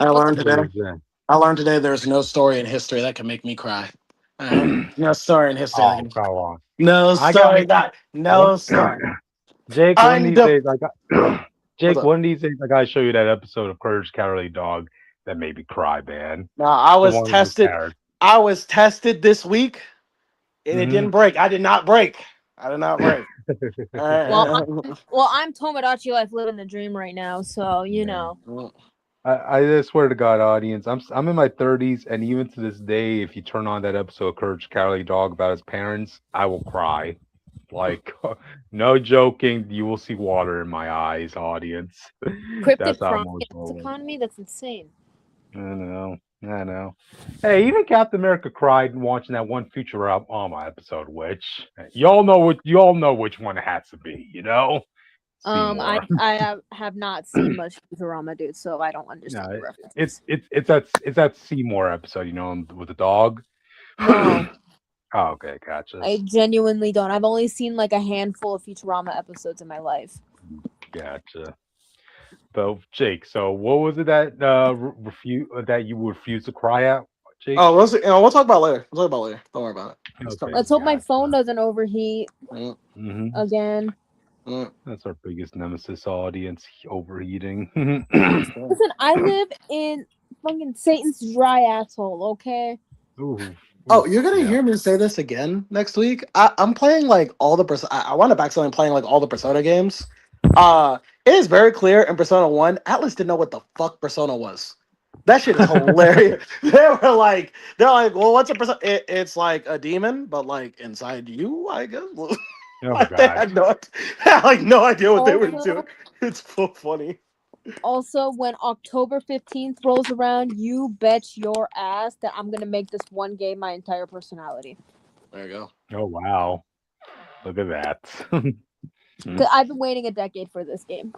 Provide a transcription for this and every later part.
I What's learned up? today. I learned today there's no story in history that can make me cry. No story in history that Oh, can. come on. No I got story that. one. No story. Jake, one of I'm these the. days, I got What's Jake. up? One of these days, I gotta show you that episode of Courage Cowardly Dog that made me cry, man. No, I The was one with the tested. parrot. I was tested this week, and it Hmm. didn't break. I did not break. I did not break. Well, Uh, I'm Tomodachi Life living the dream right now, so you Man, know. I just swear to God, audience, I'm in my 30s, and even to this day, if you turn on that episode of Courage Cowardly Dog about his parents, I will cry. Like, no joking, you will see water in my eyes, audience. Cryptic That's how crying emotional it was. economy, that's insane. I know. I know. Hey, even Captain America cried watching that one Futurama episode, which you all know which one it has to be, you know? I Seymour. I have not seen much Futurama, dude, so I don't understand Yeah, your references. it's that Seymour episode, you know, with the dog. No, Oh, okay, gotcha. I genuinely don't. I've only seen like a handful of Futurama episodes in my life. Gotcha. So Jake, so what was it that refuse that you refused to cry at, Jake? oh, we'll talk about it later. We'll talk about it later. Don't worry about it. It's Okay, coming. Let's hope my phone gotcha. doesn't overheat Mm, Hmm. again. mm. That's our biggest nemesis audience, overeating. Listen, I live in fucking Satan's dry asshole, okay? Ooh, Oh, ooh, you're gonna yeah. hear me say this again next week. I'm playing like all the I wound up accidentally playing like all the Persona games. It is very clear in Persona 1, Atlas didn't know what the fuck Persona was. That shit is hilarious. They're like, well, what's a Persona? It's like a demon, but like inside you, I guess. Oh Like they God. had they had, like no idea what they were doing. Also, It's so funny. also, when October 15th rolls around, you bet your ass that I'm gonna make this one game my entire personality. There you go. Oh wow. Look at that. Cause I've been waiting a decade for this game.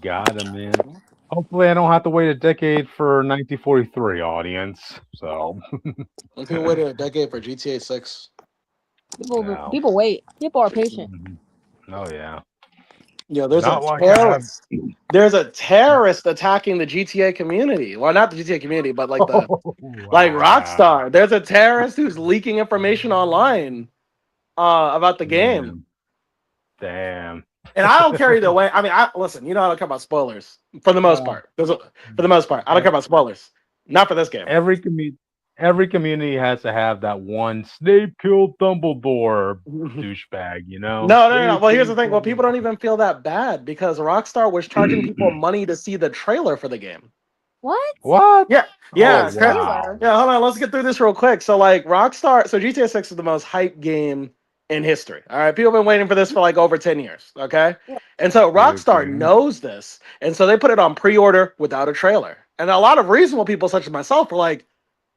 Got him, man. Hopefully, I don't have to wait a decade for 1943, audience. So, When people waited a decade for GTA 6. no. People wait. People are patient. Mhm. Oh yeah. Yo, there's a Not like I have. terrorist. There's a terrorist attacking the GTA community. Well, not the GTA community, but like the Oh, like wow. Rockstar. There's a terrorist who's leaking information online about the game. Damn. Damn. And I don't care either way. I mean, I listen, you know I don't care about spoilers for the most Uh, part. For the most part. I don't care about spoilers. Not for this game. every every community has to have that one Snape killed Dumbledore No, douchebag, you know? no, no, no. Snape Well, here's the killed thing. Well, people don't Dumbledore. even feel that bad because Rockstar was charging people money to see the trailer for the game. What? What? Yeah, Oh The yeah, wow. trailer. yeah. Hold on, let's get through this real quick. So, like, Rockstar, so GTA 6 is the most hyped game in history. All right, people have been waiting for this for like over 10 years. Okay, Yeah. and so Okay, Rockstar okay. knows this, and so they put it on pre-order without a trailer. And a lot of reasonable people, such as myself, were like,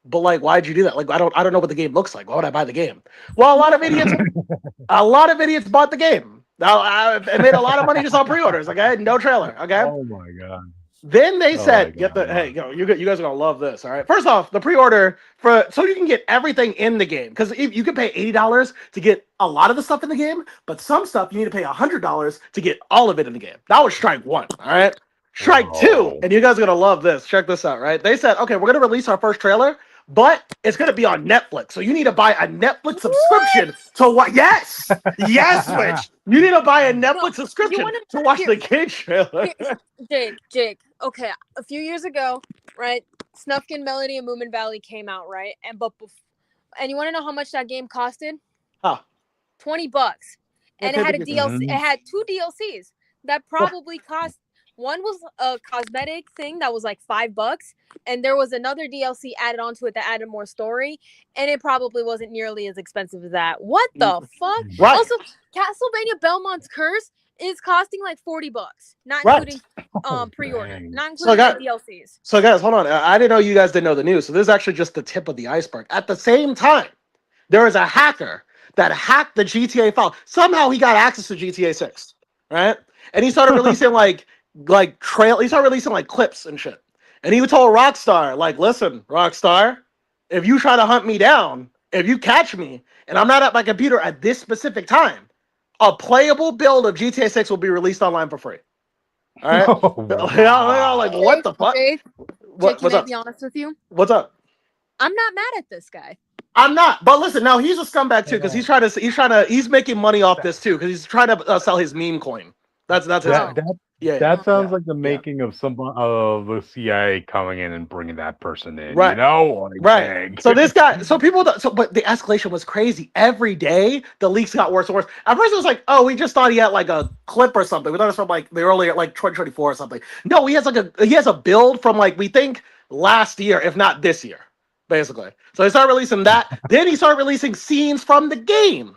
"But like, why'd you do that? Like, I don't know what the game looks like. Why would I buy the game?" Well, a lot of idiots bought the game. Now, it made a lot of money just on pre-orders. Okay, no trailer. Okay, Oh my god. then they Oh my said, "Get god. the hey, you guys are gonna love this." All right. First off, the pre-order for so you can get everything in the game because you can pay $80 to get a lot of the stuff in the game, but some stuff you need to pay $100 to get all of it in the game. That was strike one. All right. Strike two, Whoa. and you guys are gonna love this. Check this out. Right? They said, "Okay, we're gonna release our first trailer." But it's gonna be on Netflix, so you need to buy a Netflix subscription What? to what? Yes, yes, Switch. You need to buy a No, Netflix you subscription want to watch to the game trailer. here, Jake. Okay, a few years ago, right? Snufkin Melody and Moomin Valley came out, right? And you want to know how much that game costed? Huh. $20, It and it could had a be. DLC. It Mhm. had two DLCs that probably cost. One was a cosmetic thing that was like $5, and there was another DLC added onto it that added more story, and it probably wasn't nearly as expensive as that. What the fuck? Right, Also, Castlevania Belmonts Curse is costing like $40, not right. including Oh pre-order, dang. not So, including the guys, DLCs. hold on. I didn't know you guys didn't know the news. So, this is actually just the tip of the iceberg. At the same time, there is a hacker that hacked the GTA file. Somehow, he got access to GTA 6, right? And he started releasing He started releasing like clips and shit. And he told Rockstar, like, "Listen, Rockstar, if you try to hunt me down, if you catch me, and I'm not at my computer at this specific time, a playable build of GTA 6 will be released online for free." All right. Oh Yeah, like wow. what the fuck? Jake, Jake, you What's may up? be honest with you. What's up? I'm not mad at this guy. I'm not. But listen, now he's a scumbag too because he's making money off this too because he's trying to sell his meme coin. That's his That thing. that Yeah, that sounds yeah, like the yeah. making of the CIA coming in and bringing that person in. Right. Like, Right. dang. So this guy, so people, but the escalation was crazy. Every day, the leaks got worse and worse. At first, it was like, oh, we just thought he had like a clip or something. We thought it was from like the earlier, like 2024 or something. No, he has a build from like, we think last year, if not this year, basically. So he started releasing that. Then he started releasing scenes from the game.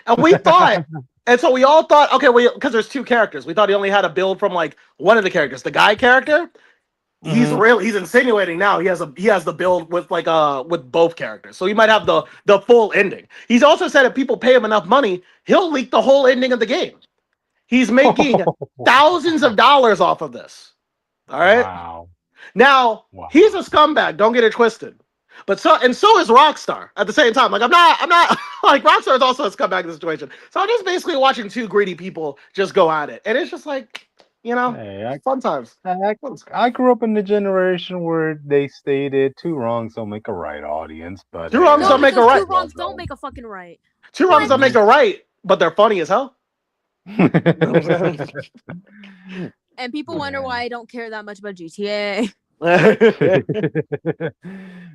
And we thought, and so we all thought, okay, well, because there's two characters. We thought he only had a build from like one of the characters, the guy character. He's insinuating now he has the build with both characters. So he might have the full ending. He's also said if people pay him enough money, he'll leak the whole ending of the game. He's making thousands of dollars off of this. All right. Wow. Now he's a scumbag, don't get it twisted. But so is Rockstar at the same time. Like I'm not like Rockstar is also a scumbag in the situation. So I'm just basically watching two greedy people just go at it. And it's just like, Hey, fun times. I grew up in the generation where they stated two wrongs don't make a right, audience. But Two wrongs No, don't make a because right. two wrongs don't make a fucking right. Two wrongs don't make a right, but they're funny as hell. And people wonder why I don't care that much about GTA.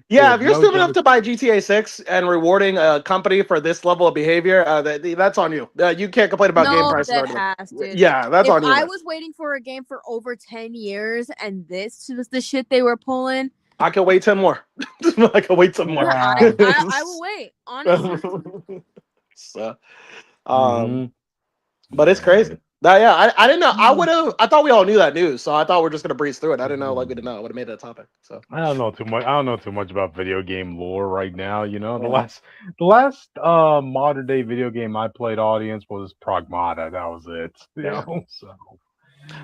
Yeah, if you're stupid enough to buy GTA 6 and rewarding a company for this level of behavior, that's on you. You can't complain about game prices. Dude. Yeah, that's on you. If I was waiting for a game for over 10 years and this was the shit they were pulling, I can wait 10 more. I can wait some more. Yeah, I will wait, honestly. So, but it's crazy. I didn't know. I thought we all knew that news, so I thought we're just gonna breeze through it. I didn't know, like we didn't know. I would have made it a topic. So I don't know too much. I don't know too much about video game lore right now. The last modern day video game I played, audience, was Pragmata. That was it. So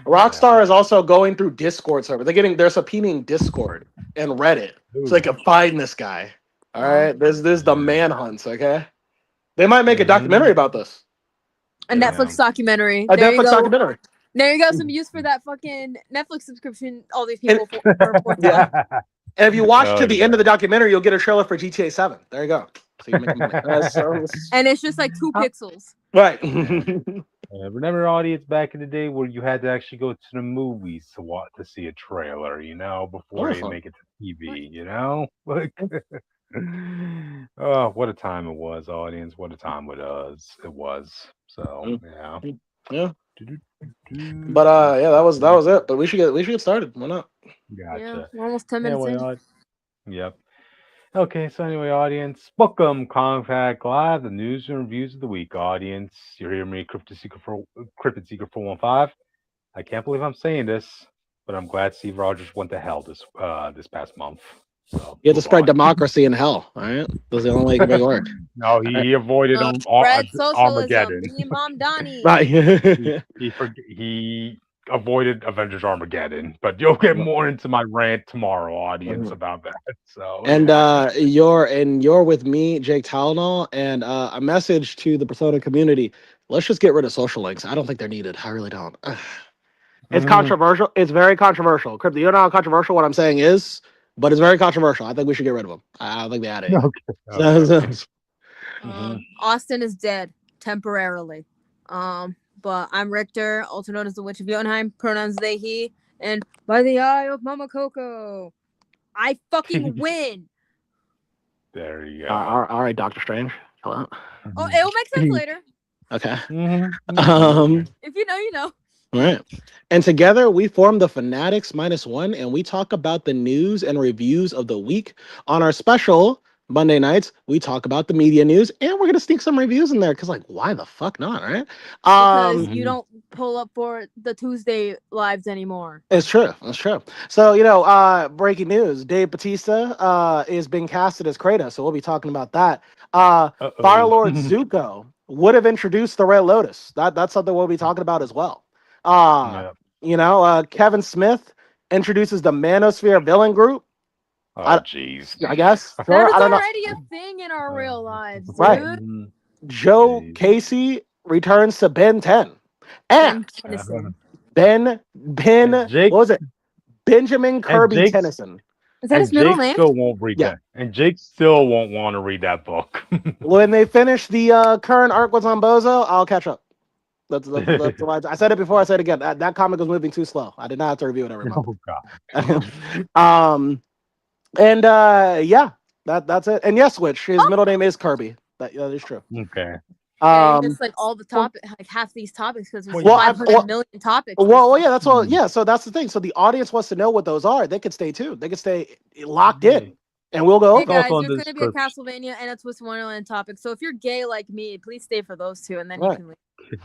Rockstar is also going through Discord server. They're subpoenaing Discord and Reddit so they can find this guy. All right, this is the manhunts. Okay, they might make a documentary about this. A Netflix documentary. There you go. Some use for that fucking Netflix subscription. All these people. Yeah. And if you watch to the end of the documentary, you'll get a trailer for GTA 7. There you go. So and it's just like 2 pixels. Right. Remember, audience, back in the day where you had to actually go to the movies to see a trailer, before they make it to TV, Like, oh, what a time it was, audience. What a time it was. So, yeah. But that was it. But we should get started. Why not? Gotcha. Yeah, we're almost 10 minutes in. Yep. Okay, so anyway, audience, welcome Contact Live, the news and reviews of the week, audience. You're hearing me, Cryptid Seeker 415. I can't believe I'm saying this, but I'm glad Steve Rogers went to hell this past month. So, you have to spread democracy in hell, all right? That's the only way you can make it work. No, he avoided Armageddon. Mom Donnie. Right. he avoided Avengers Armageddon, but you'll get more into my rant tomorrow, audience, about that. So, and you're with me, Jake Talnall, and a message to the Persona community: let's just get rid of social links. I don't think they're needed. I really don't. It's controversial. It's very controversial. Crypto, you don't know how controversial what I'm saying is, but it's very controversial. I think we should get rid of them. I don't think they had it. Okay. Austin is dead temporarily. But I'm Richter, also known as the Witch of Jotunheim, pronouns they, he, and by the eye of Mama Coco, I fucking win. There you go. All right, Doctor Strange. Hello. Oh, it will make sense later. Okay. If you know, you know. All right. And together we form the Phanatics -1, and we talk about the news and reviews of the week. On our special Monday nights, we talk about the media news, and we're gonna sneak some reviews in there because, like, why the fuck not, right? Because you don't pull up for the Tuesday lives anymore. It's true. It's true. So, breaking news: Dave Bautista is being casted as Kratos, so we'll be talking about that. Firelord Zuko would have introduced the Red Lotus. That's something we'll be talking about as well. Kevin Smith introduces the Manosphere villain group. Oh, jeez. I guess. That is already a thing in our real lives, dude. Right. Joe Casey returns to Ben 10. And Ben, Jake, what was it? Benjamin Kirby Jake's- Tennyson. Is that his middle name? Still won't read Yeah. that. And Jake still won't want to read that book. When they finish the current arc was on Bozo, I'll catch up. That's why I said it before. I said it again. That comic was moving too slow. I did not have to review it every month. Oh God. And yeah, that's it. And yes, Switch. His middle name is Kirby. That is true. Okay. Yeah, you missed like all the topics, like half these topics, because there's Well, 500 million topics. Well, yeah, that's all. Yeah, so that's the thing. So the audience wants to know what those are. They could stay tuned. They could stay locked in, and we'll go. Hey over. guys, Also on there's going to be a Discord. Castlevania and a Twisted Wonderland topic. So if you're gay like me, please stay for those two, and then Right. you can leave.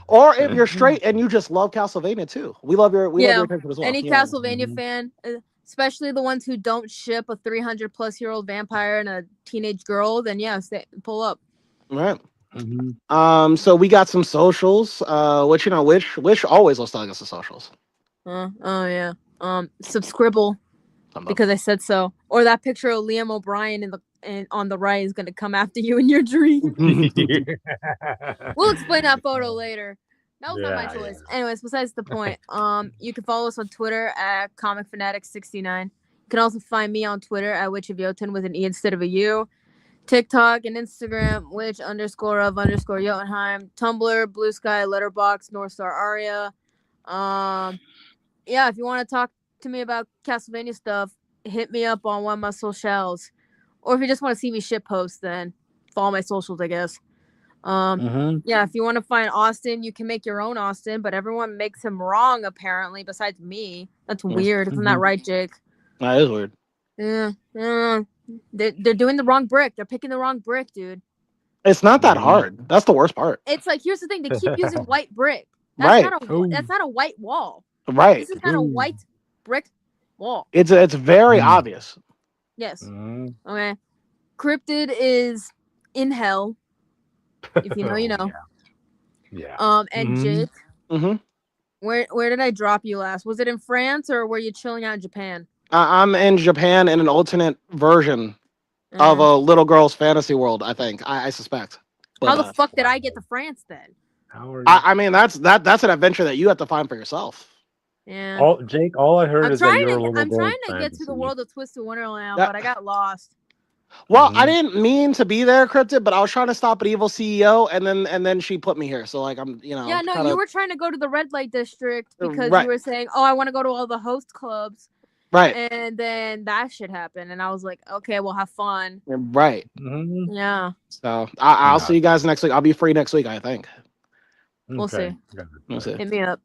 Or if you're straight and you just love Castlevania too, we love your attention as well. Any Yeah. Castlevania fan, especially the ones who don't ship a 300-plus-year-old vampire and a teenage girl, then yeah, pull up. All right. So we got some socials. Which always was telling us the socials. Oh yeah. Subscribble because I said so. Or that picture of Liam O'Brien on the right is gonna come after you in your dream. We'll explain that photo later. That was not my choice. Yeah. Anyways, besides the point, you can follow us on Twitter at Comic Phanatics 69. You can also find me on Twitter at Witch of Jotun with an E instead of a U. TikTok and Instagram, witch_of_Jotunheim, Tumblr, Blue Sky, Letterboxd, Northstar Aria. Yeah, if you want to talk to me about Castlevania stuff, hit me up on one of my socials. Or if you just want to see me shitpost, then follow my socials, I guess. Yeah, if you want to find Austin, you can make your own Austin, but everyone makes him wrong, apparently, besides me. That's weird. Isn't that right, Jake? That is weird. Yeah. They're doing the wrong brick. They're picking the wrong brick, dude. It's not that hard. That's the worst part. It's like, here's the thing. They keep using white brick. That's not a white wall. Right. This is not a white brick wall. It's very obvious. Yes. Okay. Cryptid is in hell. If you know, you know. Yeah. And Jake. Where did I drop you last? Was it in France or were you chilling out in Japan? I'm in Japan in an alternate version of a little girl's fantasy world. I think. I suspect. But, how the fuck did I get to France then? I mean, that's an adventure that you have to find for yourself. Yeah. Jake, all I heard is that you're a little I'm trying to fantasy. get to the world of Twisted Wonderland, but I got lost. Well, I didn't mean to be there, Cryptid, but I was trying to stop an evil CEO, and then she put me here. So like I'm, Yeah, no, you were trying to go to the red light district because you were saying, "Oh, I want to go to all the host clubs." Right. And then that shit happened, and I was like, "Okay, we'll have fun." Right. Yeah. So I'll see you guys next week. I'll be free next week, I think. We'll see. We'll see. Hit me up.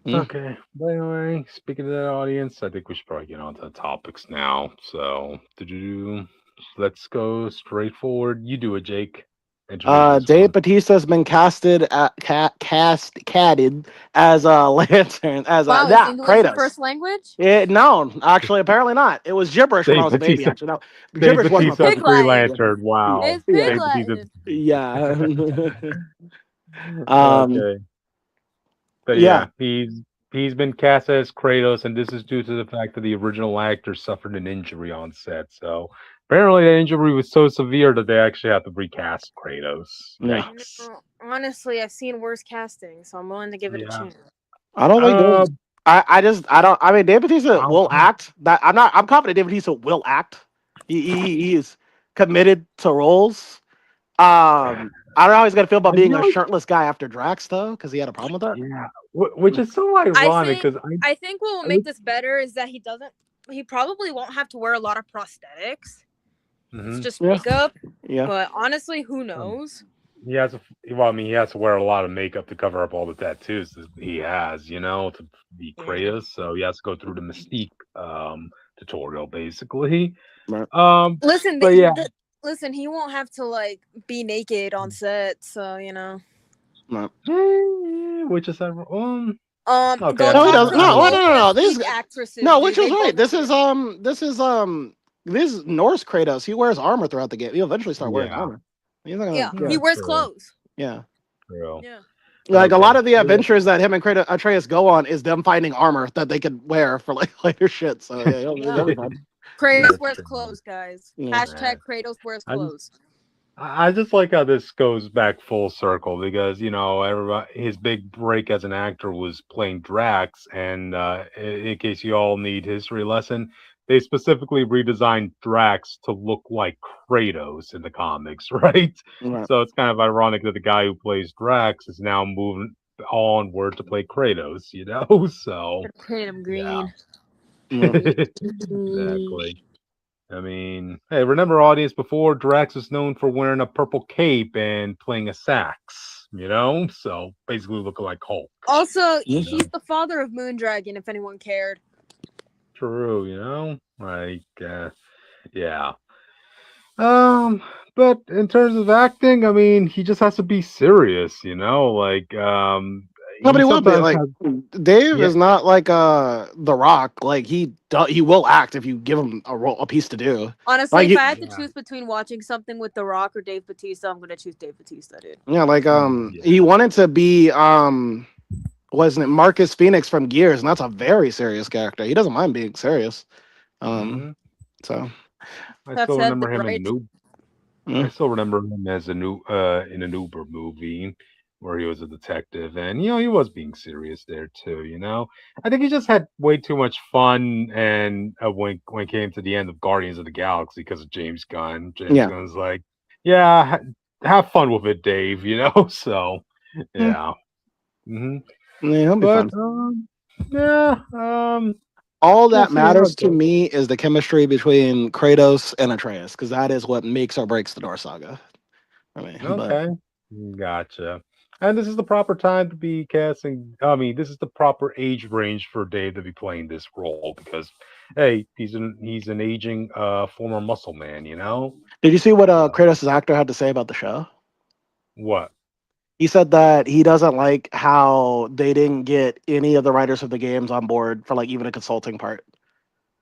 Okay. But anyway, speaking of that audience, I think we should probably get on to the topics now. So, let's go straight forward. You do it, Jake. Dave Bautista has been casted as a lantern as wow, is English Kratos. The first language? No, actually, apparently not. It was gibberish when I was a baby. Actually, no, gibberish was Pig Green Lantern. Wow. It's Pig Latin. Yeah. Okay. But yeah, he's been cast as Kratos, and this is due to the fact that the original actor suffered an injury on set. So apparently, the injury was so severe that they actually had to recast Kratos. Yeah. Honestly, I've seen worse casting, so I'm willing to give it a chance. I don't think. I mean, Dave Bautista will act. I'm confident Dave Bautista will act. He is committed to roles. I don't know how he's gonna feel about being a shirtless guy after Drax, though, because he had a problem with that. Yeah, which is so ironic. Because I think what will make this better is that he probably won't have to wear a lot of prosthetics. It's just makeup. Yeah. But honestly, who knows? He has he has to wear a lot of makeup to cover up all the tattoos that he has, to be Kratos. So he has to go through the Mystique tutorial, basically. Right. Listen, listen, he won't have to be naked on set, so No. Which is Okay. No, he doesn't. No. These actresses. No, which is right. This is Norse Kratos. He wears armor throughout the game. He'll eventually start wearing armor. He's not gonna, he wears clothes. Yeah. True. Yeah. A lot of the adventures that him and Atreus go on is them finding armor that they could wear for later shit. So yeah, he'll be fine. Kratos wears clothes, guys. Yeah. # Kratos wears clothes. I just like how this goes back full circle because everybody his big break as an actor was playing Drax, and in case you all need history lesson, they specifically redesigned Drax to look like Kratos in the comics, right? Right. So it's kind of ironic that the guy who plays Drax is now moving onward to play Kratos, So Paint him yeah, green. Yeah. exactly. I mean, hey, remember, audience, before Drax was known for wearing a purple cape and playing a sax, So basically looking like Hulk. Also, Yeah. he's the father of Moondragon, if anyone cared. True, Like, yeah. Um, but in terms of acting, I mean, he just has to be serious, Like, No, but he he will be sometimes like has, Dave yeah, is not like The Rock. Like he will act if you give him a piece to do. Honestly, Like if you, I had to yeah, choose between watching something with The Rock or Dave Bautista, I'm gonna choose Dave Bautista, dude. yeah, like yeah. he wanted to be wasn't it Marcus Phoenix from Gears, and that's a very serious character. He doesn't mind being serious. Um, hmm so I I've still said the remember him in the great. new I mm. still remember him as a new in an Uber movie where he was a detective, and he was being serious there too. I think he just had way too much fun, and when it came to the end of Guardians of the Galaxy because of James Gunn, James Yeah, Gunn's like, yeah, have fun with it, Dave. So mm. yeah, hmm Yeah, he'll be but fun. yeah, All we'll that see how matters it to goes. me is the chemistry between Kratos and Atreus, because that is what makes or breaks the Norse saga. I mean, but Okay. Gotcha. And this is the proper time to be casting. I mean, this is the proper age range for Dave to be playing this role because, hey, he's an aging former muscle man. did you see what So Kratos' actor had to say about the show? what? He said that he doesn't like how they didn't get any of the writers of the games on board for like even a consulting part.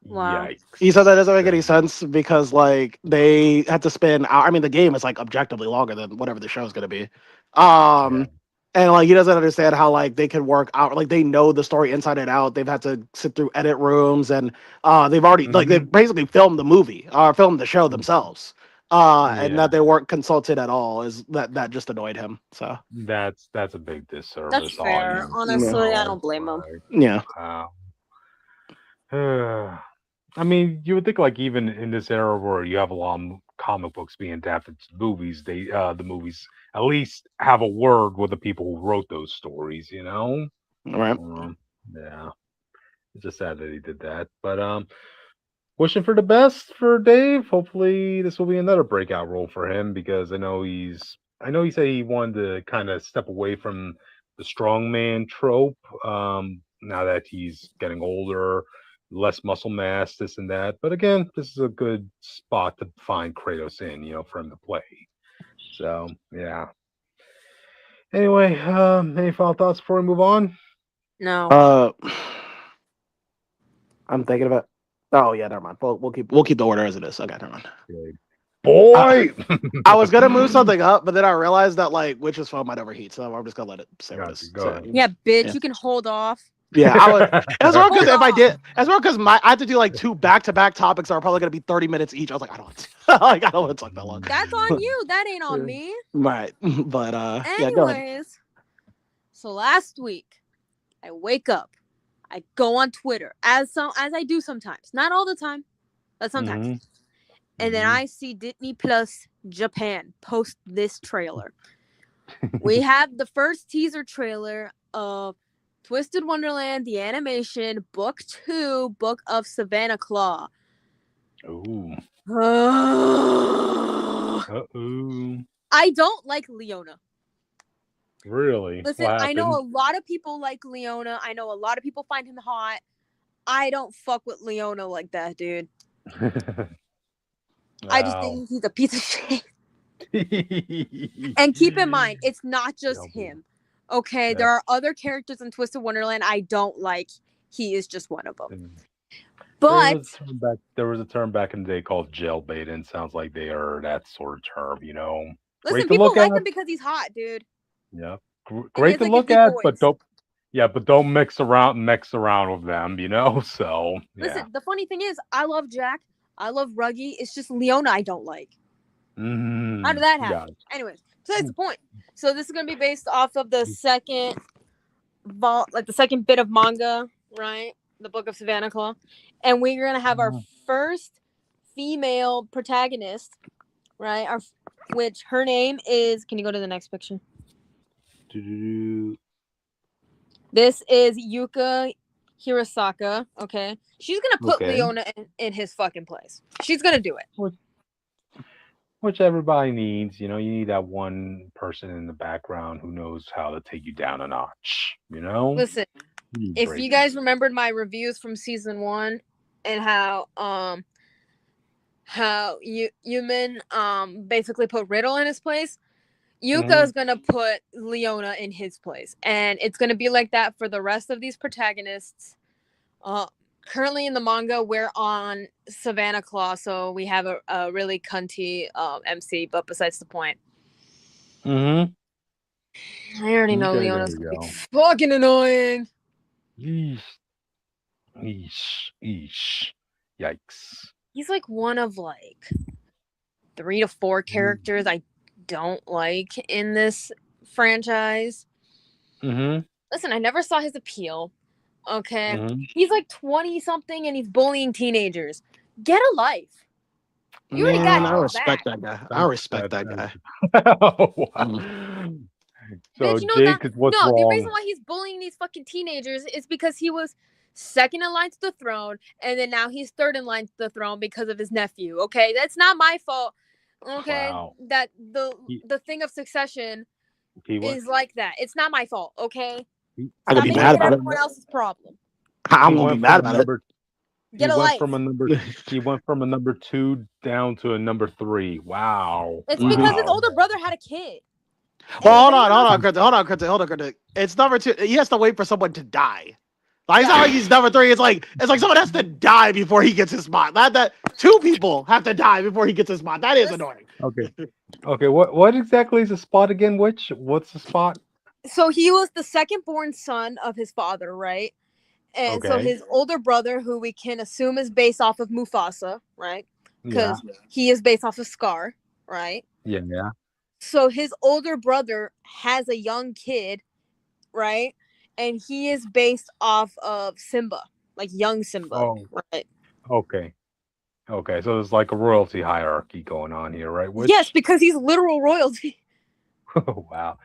Wow. He said that doesn't Yikes. make any sense because like they had to spend. I mean, the game is like objectively longer than whatever the show is going to be. Yeah. And like he doesn't understand how like they could work out. Like they know the story inside and out. They've had to sit through edit rooms and they've already like hmm they've basically filmed the movie or filmed the show themselves. And Yeah. that they weren't consulted at all is that just annoyed him. So That's a big That's disservice, fair. audience. yeah, Honestly, I don't blame him. yeah, Wow. I mean, you would think like even in this era where you have a lot of comic books being adapted to movies, the movies at least have a word with the people who wrote those stories. all right. Um, yeah, it's just sad that he did that. But wishing for the best for Dave. Hopefully, this will be another breakout role for him because I know he said he wanted to kind of step away from the strongman trope. Now that he's getting older, less muscle mass, this and that. But again, this is a good spot to find Kratos in, for him to play. So yeah. Anyway, any final thoughts before we move on? No. Uh, I'm thinking about. Oh yeah, never mind. We'll keep the order as it is. Okay, never mind. Good. I, Boy. I was gonna move something up, but then I realized that like Witch's phone might overheat, so I'm just gonna let it say what it Gotcha. is. Go So, ahead. Yeah, bitch, yeah, you can hold off. yeah. I was. As well because Hold if I off. did, as well because I have to do like two back-to-back topics that are probably gonna be 30 minutes each. I was like, I don't want to, like I don't want to talk that long. That's on you. That ain't on me. Right, but yeah, go ahead. Anyways, so last week, I wake up, I go on Twitter as I do sometimes, not all the time, but sometimes, hmm and then hmm I see Disney Plus Japan post this trailer. We have the first teaser trailer of Twisted Wonderland the Animation Book 2, Book of Savannah Claw. Ooh. Uh-oh. I don't like Leona. Really? Listen, What I know happened? a lot of people like Leona. I know a lot of people find him hot. I don't fuck with Leona like that, dude. I just Wow. think he's a piece of shit. And keep in mind, it's not just Double. him. Okay, there That's are other characters in Twisted Wonderland I don't like. He is just one of them. there But was a term back there was a term back in the day called jailbait, and sounds like they are that sort of term. listen, Great to people look at. like him because he's hot, dude. Yeah. And he Great has to like a look deep at, but voice. don't mix around with them. So yeah. Listen, the funny thing is, I love Jack. I love Ruggy. It's just Leona I don't like. How did that happen? Got it. Anyways, so that's the point. So this is gonna be based off of the second the second bit of manga, right? The Book of Savannah Claw, and we're gonna have our first female protagonist, right? Which her name is. Can you go to the next picture? This is Yuka Hirosaka. Okay, she's gonna put Leona in his fucking place. She's gonna do it. Which everybody needs. You need that one person in the background who knows how to take you down a notch. Listen, if you guys remembered my reviews from season 1 and how Yumin basically put Riddle in his place, Yuka is gonna put Leona in his place, and it's gonna be like that for the rest of these protagonists. Currently in the manga, we're on Savannah Claw, so we have a really cunty MC. But besides the point, I already know Leona's gonna be fucking annoying. Yikes! He's like one of 3 to 4 characters I don't like in this franchise. Listen, I never saw his appeal. Okay, he's 20 something and he's bullying teenagers. Get a life. You already got. I respect that guy. I respect that guy. Oh, wow. So Bitch, Jake is what's wrong. The reason why he's bullying these fucking teenagers is because he was second in line to the throne, and then now he's third in line to the throne because of his nephew. Okay, that's not my fault. Okay, that the thing of succession is like that. It's not my fault. Okay, I could be mad about it. Everyone else's problem. I'm gonna be mad about it. He went from a number 2 down to a number 3. Wow. It's because his older brother had a kid. Well, hold on, Kratos. It's number 2. He has to wait for someone to die. It's not like he's number 3. It's like someone has to die before he gets his spot. That 2 people have to die before he gets his spot. That is annoying. Okay. What exactly is the spot again? What's the spot? So he was the second born son of his father, right? And so his older brother, who we can assume is based off of Mufasa, right? Because he is based off of Scar, right? Yeah. So his older brother has a young kid, right? And he is based off of Simba, young Simba, right? Okay. So there's a royalty hierarchy going on here, right? Yes, because he's literal royalty. Oh, wow.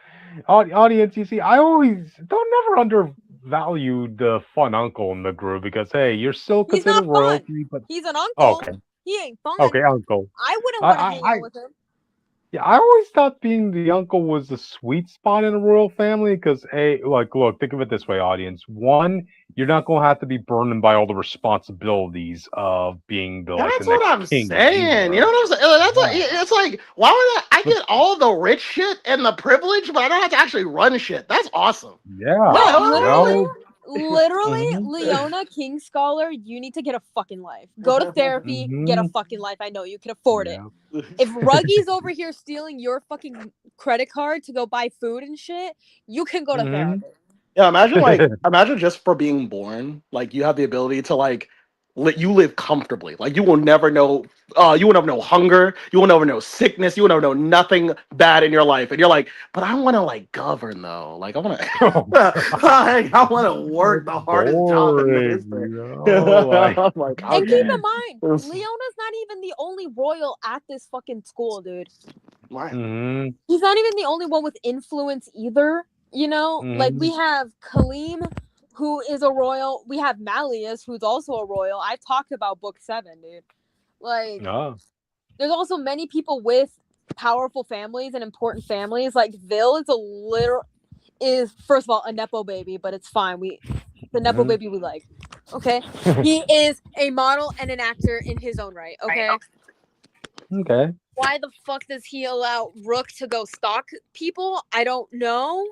Audience, you see, I always never undervalue the fun uncle in the group because, hey, you're still considered royalty, but he's an uncle. Okay. He ain't fun. Okay, uncle. I wouldn't want to hang out with him. Yeah, I always thought being the uncle was the sweet spot in a royal family because, hey, look, think of it this way, audience. One, you're not going to have to be burdened by all the responsibilities of being the That's the next what I'm king. saying. You know what I'm saying? That's it's like, why would I get all the rich shit and the privilege, but I don't have to actually run shit? That's awesome. Yeah. Literally, Leona, King Scholar, you need to get a fucking life. Go to therapy, get a fucking life. I know you can afford it. If Ruggy's over here stealing your fucking credit card to go buy food and shit, you can go to therapy. Yeah, imagine just for being born, you have the ability to you live comfortably. You will never know you will never know hunger, you will never know sickness, you will never know nothing bad in your life. And you're like, but I want to govern though. I want to I want to work the hardest job in the history. And keep in mind, Leona's not even the only royal at this fucking school, dude. Right. He's not even the only one with influence either. We have Kaleem, who is a royal. We have Malleus, who's also a royal. I talked about book 7, dude. There's also many people with powerful families and important families. Vil is first of all a nepo baby, but it's fine. The nepo baby we like. Okay, he is a model and an actor in his own right. Okay. Why the fuck does he allow Rook to go stalk people? I don't know.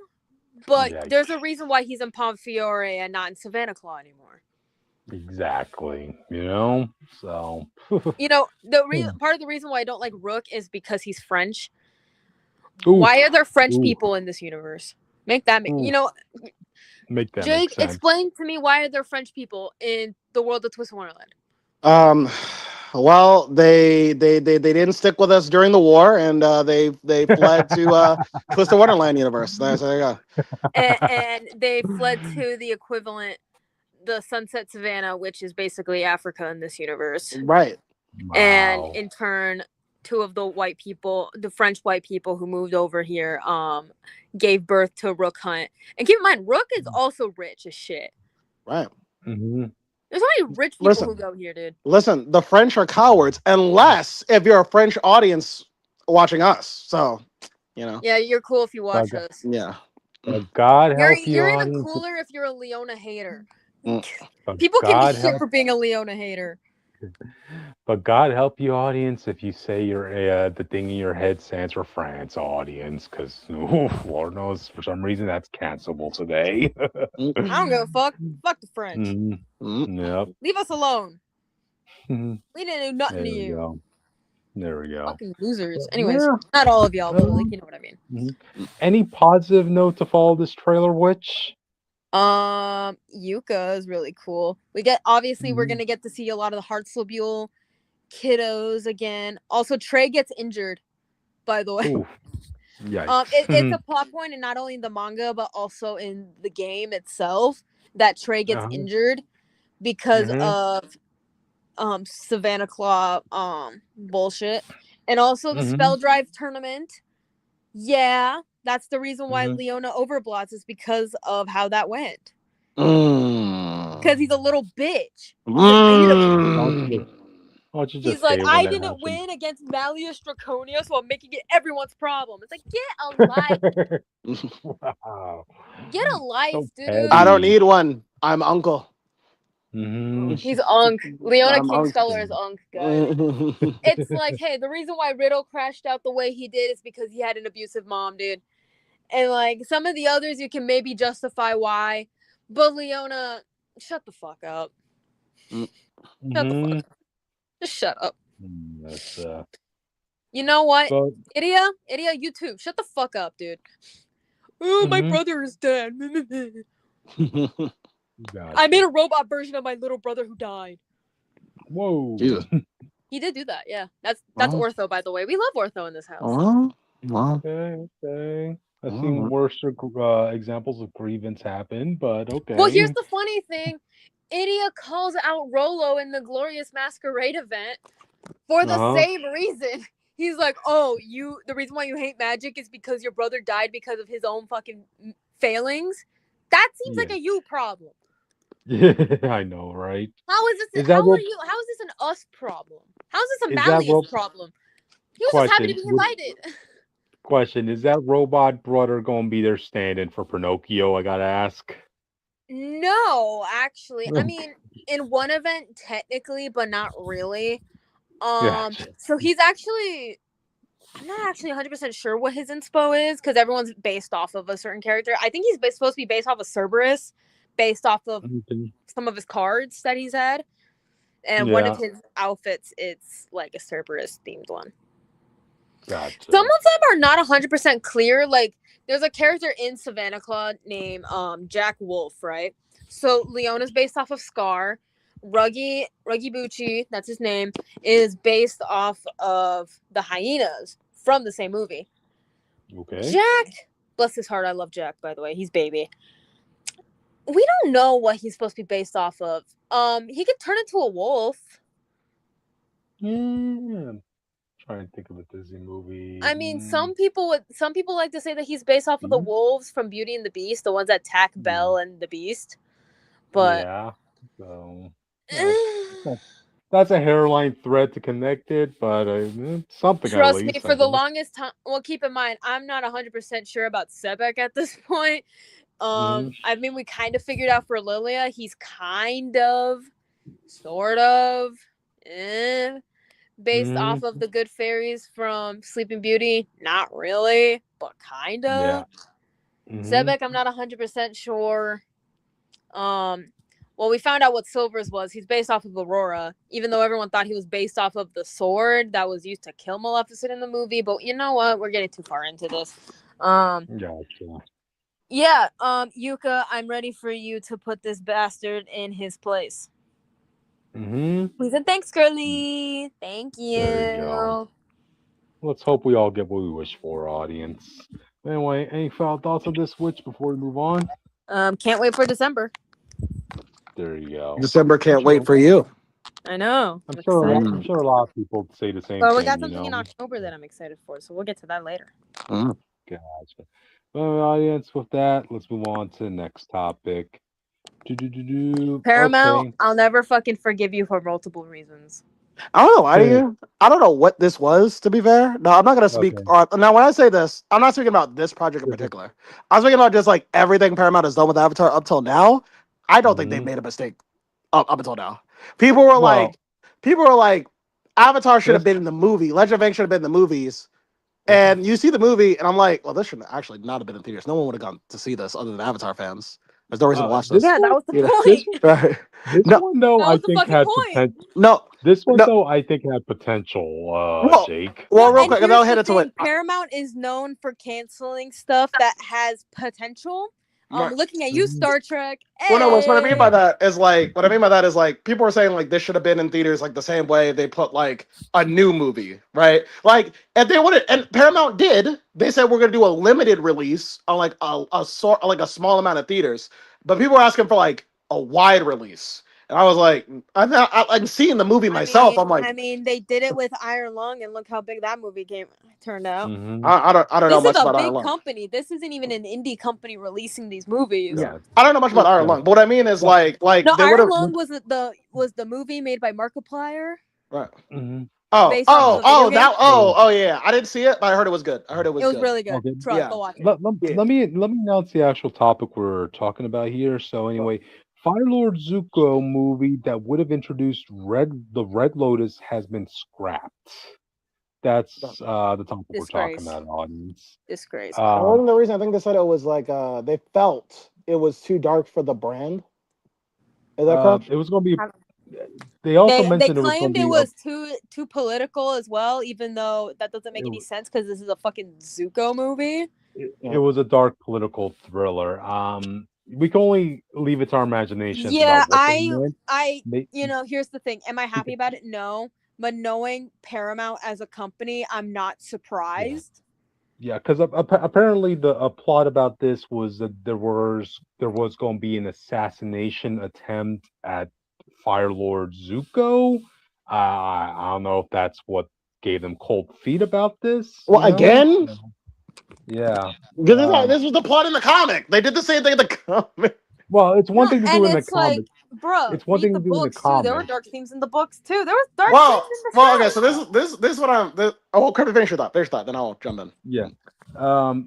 But there's a reason why he's in Pomfiore and not in Savannah Claw anymore. Exactly. So. Part of the reason why I don't like Rook is because he's French. Ooh. Why are there French people in this universe? Make that make that Jake, make sense. explain to me why are there French people in the world of Twisted Wonderland? Well, they didn't stick with us during the war, and they fled to Twisted Wonderland universe. So there you go. And they fled to the equivalent, the Sunset Savannah, which is basically Africa in this universe. Right. And Wow. in turn, two of the white people, the French white people who moved over here, gave birth to Rook Hunt. And keep in mind, Rook is also rich as shit. Right. Mm-hmm. There's so many rich people Listen. who go here, dude. Listen, the French are cowards unless if you're a French audience watching us. So, you know. Yeah, you're cool if you watch Okay. us. Yeah. But God help you, You're even audience. cooler if you're a Leona hater. Mm. But People give me God shit help. for being a Leona hater. But God help you, audience, if you say you're the thing in your head stands for France, audience, because Lord knows for some reason that's cancelable today. Mm. I don't give a fuck. Fuck the French. Mm, Mm. yep. Leave us alone. Mhm. We didn't do nothing There to we you. go. There we go. Fucking losers. Anyways, Yeah. not all of y'all, but like you know what I mean. Mhm. Any positive note to follow this trailer, Witch? Yuka is really cool. Obviously we're Mhm. gonna get to see a lot of the Heartslobule kiddos again. Also, Trey gets injured, by the way. Oof. Yikes. It's a plot point in not only the manga but also in the game itself that Trey gets Uh-huh. injured because Mhm. of Savannah Claw bullshit. And also the Mhm. Spell Drive tournament. Yeah, that's the reason why Mhm. Leona overblots is because of how that went. Mm. Because he's a little bitch. He's afraid of it. Mm. Why don't you He's just like, hate when I that didn't happens? win against Malleus Draconia, so I'm making it everyone's problem. It's like, get a life. Wow. Get a life, So dude. I don't petty. need one. I'm uncle. Mhm. He's Unk. Leona I'm Kingspeller is uncle. Unk, guys. It's like, hey, the reason why Riddle crashed out the way he did is because he had an abusive mom, dude. And like some of the others, you can maybe justify why, but Leona, shut the fuck up. Shut the fuck up. Just shut up. That's You know what, but Idia, you too. Shut the fuck up, dude. Oh, my Mhm. brother is dead. Gotcha. I made a robot version of my little brother who died. Whoa. Jesus. He did do that, yeah. That's Oh. Ortho, by the way. We love Ortho in this house. Well, Okay. I've seen worse examples of grievance happen, but okay. Well, here's the funny thing. Idia calls out Rolo in the Glorious Masquerade event for the same reason. He's like, oh, the reason why you hate magic is because your brother died because of his own fucking failings? That seems like a you problem. Yeah, I know, right? How is this? How How is this an us problem? How is this a Malleus problem? He was just happy to be invited. Question: is that robot brother gonna be there standing for Pinocchio? I gotta ask. No, actually, I mean, in one event technically, but not really. Gotcha. So he's actually, I'm not actually 100% sure what his inspo is because everyone's based off of a certain character. I think he's supposed to be based off of Cerberus, based off of some of his cards that he's had. And one of his outfits, it's like a Cerberus themed one. Gotcha. Some of them are not 100% clear. Like, there's a character in Savannah Claw named Jack Wolf, right? So Leona's based off of Scar. Ruggy Bucci, that's his name, is based off of the hyenas from the same movie. Okay. Jack, bless his heart, I love Jack, by the way. He's baby. We don't know what he's supposed to be based off of. He could turn into a wolf. Yeah. Trying to think of a Disney movie. I mean, some people like to say that he's based off of the wolves from Beauty and the Beast, the ones that attack Belle and the Beast. But yeah, so that's a hairline thread to connect it, but something trust at me, least. for the longest time. Well, keep in mind, I'm not 100% sure about Sebek at this point. I mean, we kind of figured out for Lilia, he's kind of, sort of, based off of the good fairies from Sleeping Beauty. Not really, but kind of. Yeah. Sebek, I'm not 100% sure. Well, we found out what Silver's was. He's based off of Aurora, even though everyone thought he was based off of the sword that was used to kill Maleficent in the movie. But you know what? We're getting too far into this. Gotcha. Yeah, Yuka, I'm ready for you to put this bastard in his place. Please and thanks, girly. Thank There you go. you. Let's hope we all get what we wish for, audience. Anyway, any final thoughts on this Switch before we move on? Can't wait for December. There you go. December I'm can't wait sure. for you. I know. I'm I'm sure. excited. I'm sure a lot of people say the same Well, we thing. got something in October that I'm excited for, so we'll get to that later. Mm. Gotcha. Well, audience, with that, let's move on to the next topic. Paramount, Okay. I'll never fucking forgive you for multiple reasons. I don't know why to Okay. you. I don't know what this was, to be fair. No, I'm not gonna speak. Okay. Now, when I say this, I'm not speaking about this project in particular. I'm speaking about just like everything Paramount has done with Avatar up till now. I don't think they Mhm. made a mistake up until now. People were Well, like, people were like, Avatar should have let's. been in the movie. Legend of Aang should have been in the movies. And you see the movie, and I'm like, well, this should actually not have been in theaters. No one would have gone to see this other than Avatar fans. There's no reason to watch This this. Yeah, that one. was the You know, This. point. right? This No, one though, That I was the think fucking had point. potential. no, This one no. though, I think had potential. Well, Jake. No, real and quick, and here's I'll the hit it to it. thing: Paramount is known for canceling stuff that has potential. Right. Looking at you, Mhm. Star Trek. Well, no, what I mean by Hey, that is like, what I mean by that is like, people were saying like this should have been in theaters like the same way they put like a new movie, right? Like, and they wanted, and Paramount did. They said we're gonna do a limited release on like a sort like a small amount of theaters, but people were asking for like a wide release, and I was like, I'm seeing the movie myself. I'm like, I mean, they did it with Iron Lung, and look how big that movie turned out. Mhm. I don't know This is much a about Iron big Lung. company. This isn't even an indie company releasing these movies. Yeah, Yeah. I don't know much about Iron Yeah. Lung, but what I mean is Well. No, like they would Iron have Lung was the movie made by Markiplier right. Mhm. based off of a video game. Oh yeah. I didn't see it, but I heard it was good. I heard it It was was good. really good. Okay. Trust, Yeah, go watch it. yeah. Let me announce the actual topic we're talking about here. So anyway, Firelord Zuko movie that would have introduced the Red Lotus has been scrapped. That's the topic we're talking Disgrace. about, audience. Disgrace. Um, The reason I think they said it was like they felt it was too dark for the brand. Is that correct? it was going to be. They also They mentioned it was going claimed to it be was too political as well, even though that doesn't make any it, sense because this is a fucking Zuko movie. it was a dark political thriller. We can only leave it to our imaginations Yeah, about what they meant. They, here's the thing. Am I happy about it? No. But knowing Paramount as a company, I'm not yeah. surprised. Yeah, because apparently the plot about this was that there was going to be an assassination attempt at Firelord Zuko. I don't know if that's what gave them cold feet about this. Well, again, Yeah. because this was the plot in the comic. They did the same thing in the comic. Well, it's one No, thing to do and in the it's like, comic. bruh, It's one read thing the to do in the books too. There were comic. dark themes in the books too. There was dark themes in the Okay. show. So this is what I'm. Oh, Kirby, finish your thought. Finish your thought. Then I'll jump in. Yeah.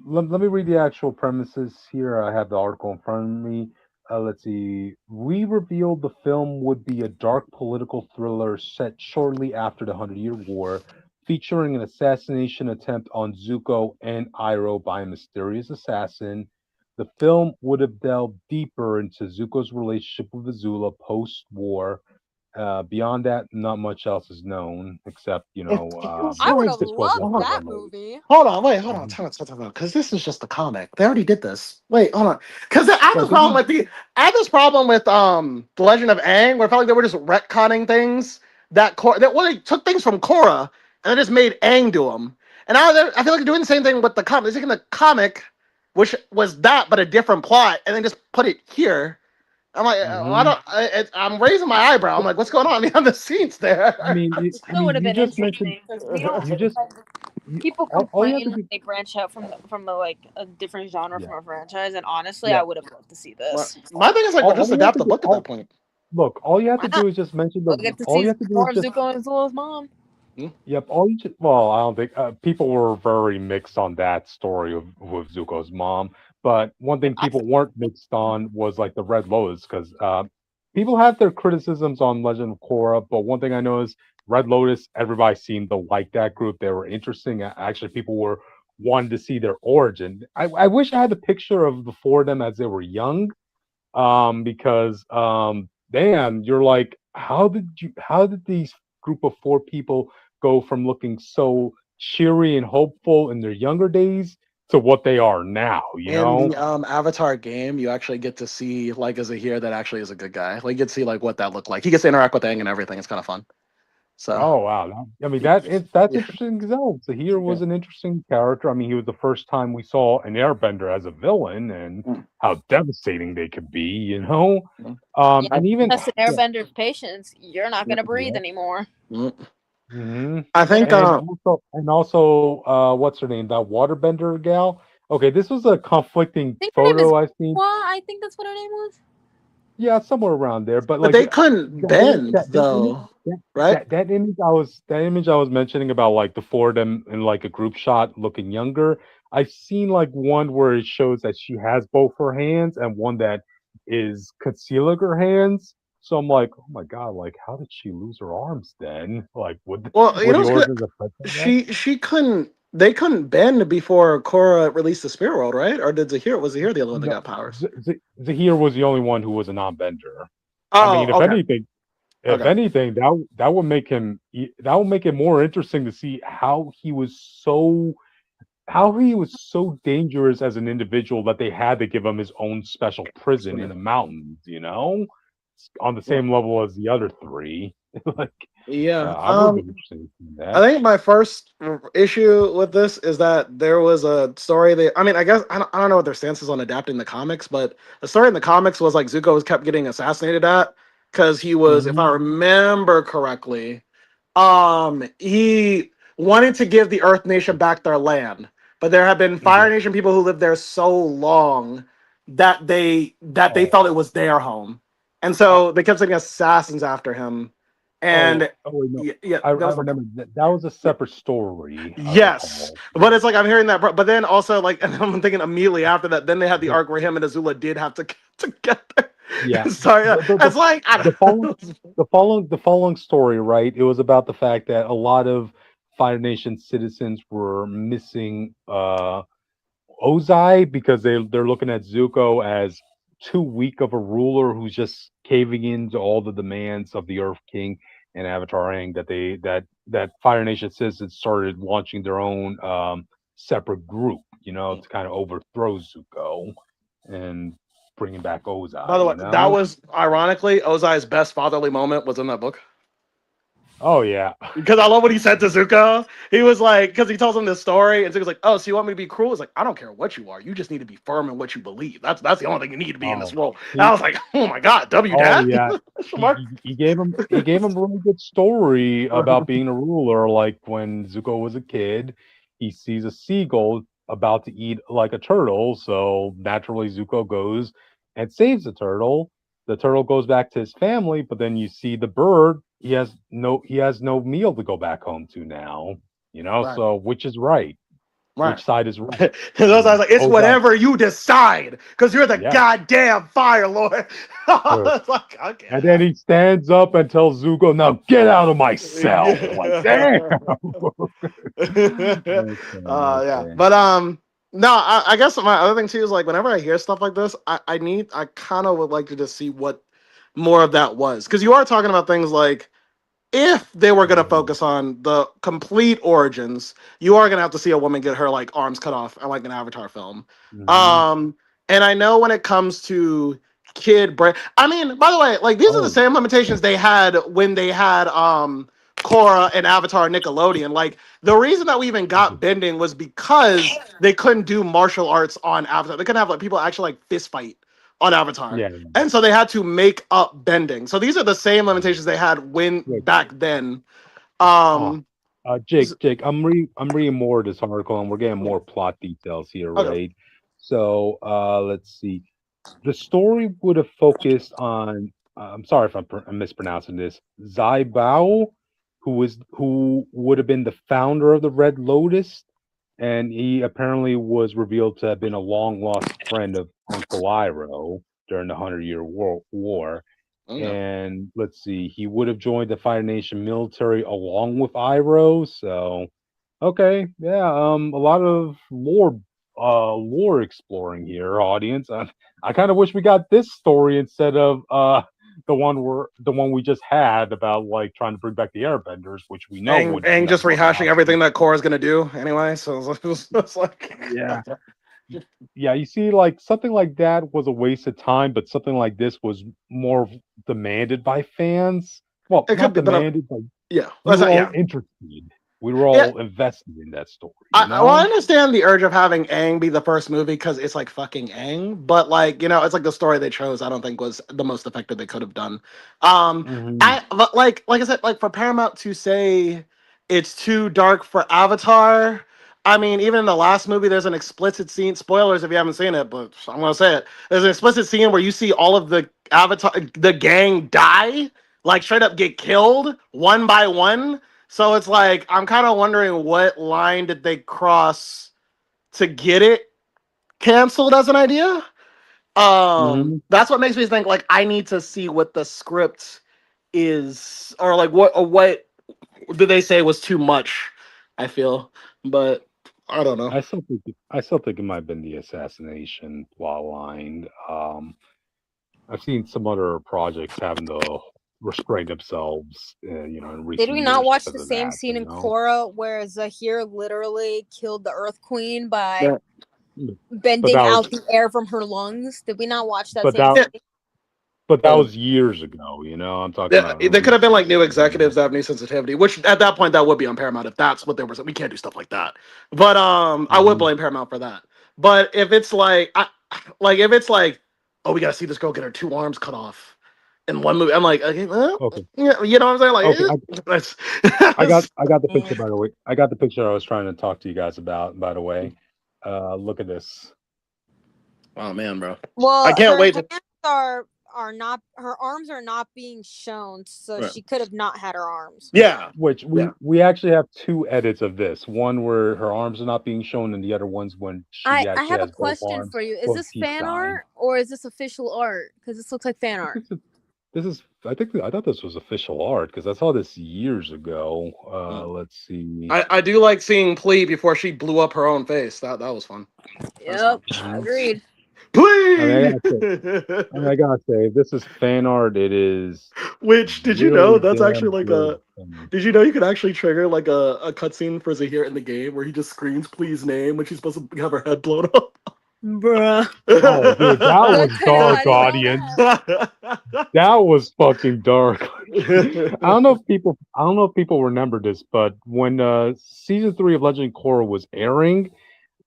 Let me read the actual premises here. I have the article in front of me. Let's see. We revealed the film would be a dark political thriller set shortly after the Hundred-Year War, featuring an assassination attempt on Zuko and Iroh by a mysterious assassin. The film would have delved deeper into Zuko's relationship with Azula post-war. Beyond that, not much else is known except, I would have this was loved a that thriller. movie. Hold on, wait, hold on. Mhm. Time out. Because this is just the comic. They already did this. Wait, hold on. Because I have Yeah, this problem with the Legend of Aang, where I felt like they were just retconning things they took things from Korra and they just made Aang do them. And now I feel like they're doing the same thing with the comic. They're taking the comic, which was that but a different plot, and then just put it here. I'm like, I Mhm. don't. I'm raising my eyebrow. I'm like, what's going on behind the scenes I there? mean, It still would have you been just mentioned interesting because we don't. you just Like, people all you have complain to when do. they branch out from the like a different genre Yeah, from a franchise, and honestly, I yeah. would have loved to see Well, this. my thing is like, well, just All you have adapt to the do. book at that point. Look, all you have Why to not? do is just mention We'll get to all you see have to do more is of just. Zuko and Zula's mom. Hmm? Yep. All you just. Well, I don't think people were very mixed on that story with Zuko's mom. But one thing I people weren't mixed on was like the Red Lotus, because people have their criticisms on Legend of Korra. But one thing I know is Red Lotus. Everybody seemed to like that group. They were interesting. Actually, people were wanted to see their origin. I wish I had a picture of the four of them as they were young, because damn, you're like, how did these group of four people go from looking so cheery and hopeful in their younger days to what they are now. You In know? the Avatar game, you actually get to see like a Zahir that actually is a good guy. Like you get to see like what that looked like. He gets to interact with Aang and everything. It's kind of fun. So Oh wow! I mean that's yeah, interesting as well. Zahir yeah. was an interesting character. I mean, he was the first time we saw an Airbender as a villain, and Mm, how devastating they could be. You know, mm, Yeah, and even tested yeah, Airbender's patience. You're not mm, gonna breathe yeah. anymore. mm. Hmm. I You better. think And also, what's her name? That waterbender gal. Okay, this was a conflicting I think her name is. photo I've seen. Well, I think that's what her name was. Yeah, somewhere around there. But but like they couldn't bend that image, though, right? that image I was mentioning about like the four of them in like a group shot looking younger. I've seen like one where it shows that she has both her hands and one that is concealing her hands. So I'm like, oh my god, like how did she lose her arms then? Like would Well, you were know the what's good? organs affected that? She couldn't. They couldn't bend before Korra released the Spirit World, right? Or did Zahir? Was Zahir the other one that No, got powers? Zahir was the only one who was a non-bender. I mean, Oh, okay, if okay. anything, that would make that would make it more interesting to see how he was so dangerous as an individual that they had to give him his own special prison in the mountains. You know, on the Yeah. same level as the other three. Like, Yeah. I would be interested in seeing I that. think my first issue with this is that there was a story that I mean, I guess I don't know what their stance is on adapting the comics, but the story in the comics was like Zuko was kept getting assassinated at because he was, if I Hmm. remember correctly, he wanted to give the Earth Nation back their land, but there have been Fire Yeah. Nation people who lived there so long that they Oh, felt it was their home, and I, so they kept sending assassins after him, and oh wait, no. yeah, I, that I was remember that was a separate story. I yes, recall. but it's like I'm hearing that, but then also like, and I'm thinking immediately after that, then they had the The, arc where him and Azula did have to get together. yeah. Sorry, The, the, the it's like the following the following story, right? It was about the fact that a lot of Fire Nation citizens were missing Ozai because they're looking at Zuko as too weak of a ruler who's just caving into all the demands of the Earth King and Avatar Aang, that Fire Nation citizens started launching their own separate group, to kind of overthrow Zuko and bringing back by Ozai, the way, you that know? was ironically Ozai's best fatherly moment was in that book. Oh yeah. Because I love what he said to Zuko. He was like, because he tells him this story, and Zuko's like, "Oh, so you want me to be cruel?" He's like, "I don't care what you are. You just need to be firm in what you believe. That's the only thing you need to be in this Oh, role." And I he, was like, "Oh my god, W oh dad?" yeah. Question He, mark. he, he gave him a really good story about being a ruler. Like when Zuko was a kid, he sees a seagull about to eat like a turtle, so naturally Zuko goes and saves the turtle. The turtle goes back to his family, but then you see the bird. He has no meal to go back home to now. Right, So which is right? right. Which side is right? And those I was like, "It's Ozai, whatever you decide, because you're the yeah. goddamn Fire Lord." I was like, "Okay." And then he stands up and tells Zuko, "Now get out of my cell." Like, damn. Yeah. Okay, Yeah, okay. but no, I guess my other thing too is like whenever I hear stuff like this, I kind of would like to just see what more of that was, because you are talking about things like if they were going to Mhm, focus on the complete origins, you are going to have to see a woman get her like arms cut off in like an Avatar film. mhm. Um, and I know when it comes to kid brain, I mean, by the way, like these are the Oh, same limitations they had when they had Korra and Avatar Nickelodeon. Like the reason that we even got bending was because they couldn't do martial arts on Avatar. They couldn't have like people actually like fist fight on Avatar. yeah. And so they had to make up bending. So these are the same limitations they had when Wait. back then. Oh, Um, Jake, I'm reading more of this article, and we're getting more plot details here, okay. right? So, let's see. The story would have focused on. I'm sorry if I'm mispronouncing this. Zai Bao, who would have been the founder of the Red Lotus, and he apparently was revealed to have been a long lost friend of Uncle Iroh during the Hundred-Year War. Okay. And let's see, he would have joined the Fire Nation military along with Iroh. So, okay, yeah, a lot of lore exploring here, audience. I kind of wish we got this story instead of the one we just had about like trying to bring back the Airbenders, which we know would Aang just never rehashing happen. everything that Korra's gonna do anyway. So it's like, Yeah. Yeah, you see, like something like that was a waste of time, but something like this was more demanded by fans. Well, it could not be, but demanded, but yeah, we were all yeah. interested. We were Yeah. all invested in that story. Well, I understand the urge of having Aang be the first movie because it's like fucking Aang, but like it's like the story they chose. I don't think was the most effective they could have done. But like I said, like for Paramount to say it's too dark for Avatar. I mean, even in the last movie, there's an explicit scene. Spoilers if you haven't seen it, but I'm gonna say it. There's an explicit scene where you see all of the the gang die, like straight up get killed one by one. So it's like I'm kind of wondering what line did they cross to get it canceled as an idea. That's what makes me think like I need to see what the script is, or like what did they say was too much. I feel, but I don't know. I still think it might have been the assassination plot line. I've seen some other projects having to restrain themselves, in recent Did we not years watch because the of same that. scene in Korra where Zahir literally killed the Earth Queen by bending that was- out the air from her lungs? Did we not watch that But same that- scene? But that was years ago, I'm talking about. There could have been like new executives that have new sensitivity, which at that point that would be on Paramount if that's what they were saying. We can't do stuff like that. But I would blame Paramount for that. But if it's like, if it's like, oh, we gotta see this girl get her 2 arms cut off in one movie, I'm like, okay, well, Okay. yeah, you know what I'm saying? Like, I got the picture, by the way. I got the picture I was trying to talk to you guys about, by the way. Look at this. Oh man, bro. Well, I can't wait to. Are not, her arms are not being shown, so Right. she could have not had her arms. Yeah. Which we actually have 2 edits of this. One where her arms are not being shown, and the other one's when she I actually have has a question both for you. Is both this teeth fan dying. art or is this official art? Because this looks like fan art. I thought this was official art because I saw this years ago. Let's see. I do like seeing Plea before she blew up her own face. That was fun. Yep, agreed. Plea. I gotta say, if this is fan art, it is. Which did you really know? That's damn actually like good. Did you know you could actually trigger like a cutscene for Zahir in the game where he just screams "Please name" when she's supposed to have her head blown up? Bruh. Oh, dude, that was dark, audience. That was fucking dark. I don't know if people remember this, but when season 3 of Legend of Korra was airing,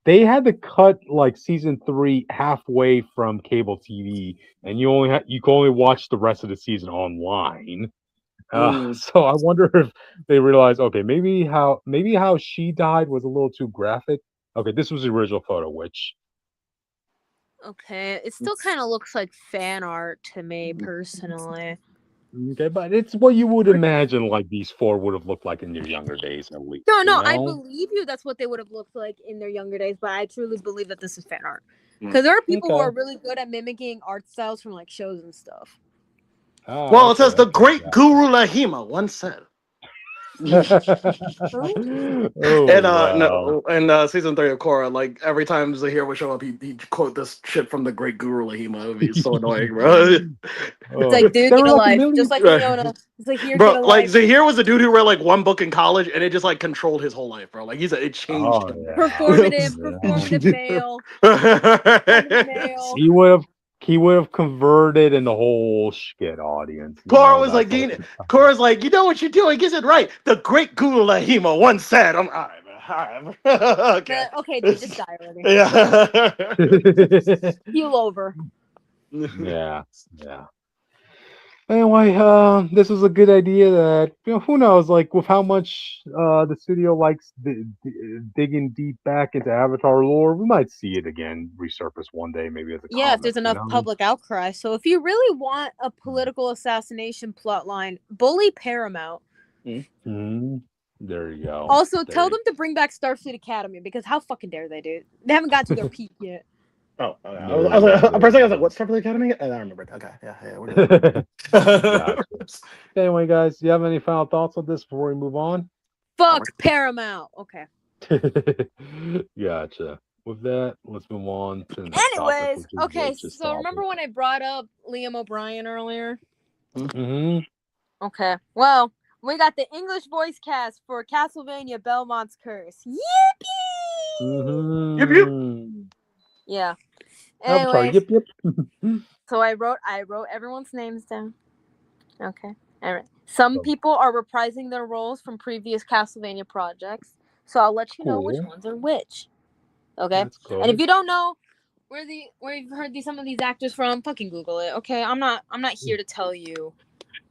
they had to cut like season 3 halfway from cable TV, and you can only watch the rest of the season online. So I wonder if they realized, okay, maybe how she died was a little too graphic. Okay, this was the original photo, which. Okay, it still kind of looks like fan art to me personally. Okay, but it's what you would imagine like these 4 would have looked like in your younger days, at least. No, I believe you. That's what they would have looked like in their younger days, but I truly believe that this is fan art. Because there are people who are really good at mimicking art styles from like shows and stuff. Well, it says the great Guru Lahima once said. No, season 3 of Korra, like every time Zahir would show up, he'd quote this shit from the great Guru Lahima. It would be so annoying, bro. It's like, dude, get a life. Just like Leona. Zahir, bro, get a like life. Zahir was a dude who read like 1 book in college and it just like controlled his whole life, bro. Like it changed him. Yeah. Performative male. Performative male. He would have converted in the whole shit audience. Korra was like, Korra's like, you know what you're doing isn't right. The great Guru Lahima once said, "I'm all right, man. All right, okay, dude, just die already. Yeah, heal over. Yeah. Anyway, this was a good idea that, who knows, like, with how much the studio likes digging deep back into Avatar lore, we might see it again resurface one day, maybe as a comic, if there's enough public outcry. So if you really want a political assassination plotline, bully Paramount. There you go. Also, tell them to bring back Starfleet Academy, because how fucking dare they, dude? They haven't got to their peak yet. Oh, okay. I was like, what's Starfleet Academy? And I remembered. Okay, yeah, we're good. Gotcha. Anyway, guys, do you have any final thoughts on this before we move on? Fuck Paramount. Okay. Gotcha. With that, let's move on to the Anyways, okay, so remember when I brought up Liam O'Brien earlier? Mm-hmm. Okay. Well, we got the English voice cast for Castlevania Belmonts Curse. Yippee! Yep, yep. Mm-hmm. Yeah. I'm sorry. Anyways, Yep, yep. so I wrote everyone's names down. Okay. All right. Some people are reprising their roles from previous Castlevania projects, so I'll let you know which Cool. ones are which. Okay. That's And if good. you don't know where you've heard some of these actors from, fucking Google it. Okay. I'm not here to tell you.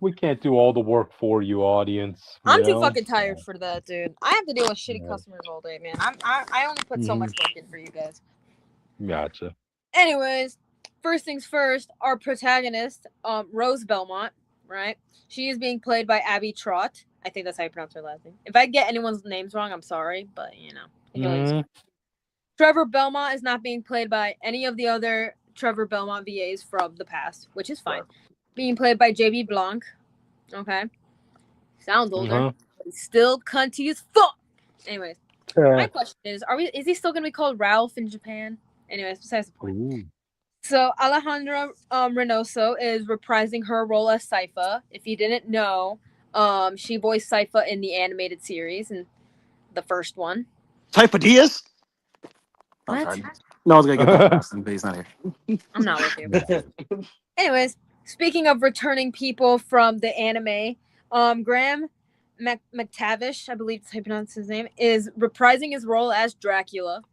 We can't do all the work for you, audience. You I'm too know. fucking tired for that, dude. I have to deal with shitty Yeah. customers all day, man. I only put so much work in for you guys. Gotcha. Anyways, first things first, our protagonist, Rose Belmont, right? She is being played by Abby Trott. I think that's how you pronounce her last name. If I get anyone's names wrong, I'm sorry, but you know. I can only Trevor Belmont is not being played by any of the other Trevor Belmont VAs from the past, which is fine. Being played by JB Blanc. Okay. Sounds older. But he's still cunty as fuck. Anyways. My question is he still gonna be called Ralph in Japan? Anyways, besides the point. Ooh. So Alejandra Reynoso is reprising her role as Sypha. If you didn't know, she voiced Sypha in the animated series and the first one. Type of Diaz? What? No, I was gonna get that question, but he's not here. I'm not with you. Anyways, speaking of returning people from the anime, Graham McTavish, I believe that's how you pronounce his name, is reprising his role as Dracula.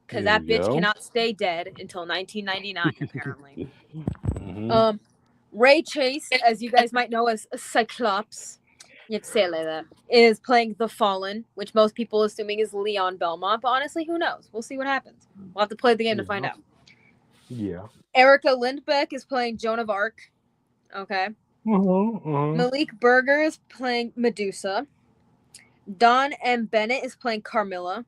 Because that bitch cannot stay dead until 1999, apparently. Ray Chase, as you guys might know as Cyclops, you have to say it like that, is playing the Fallen, which most people assuming is Leon Belmont, but honestly, who knows? We'll see what happens. We'll have to play the game to find out. Yeah. Erica Lindbeck is playing Joan of Arc. Okay. Malik Berger is playing Medusa. Don M. Bennett is playing Carmilla.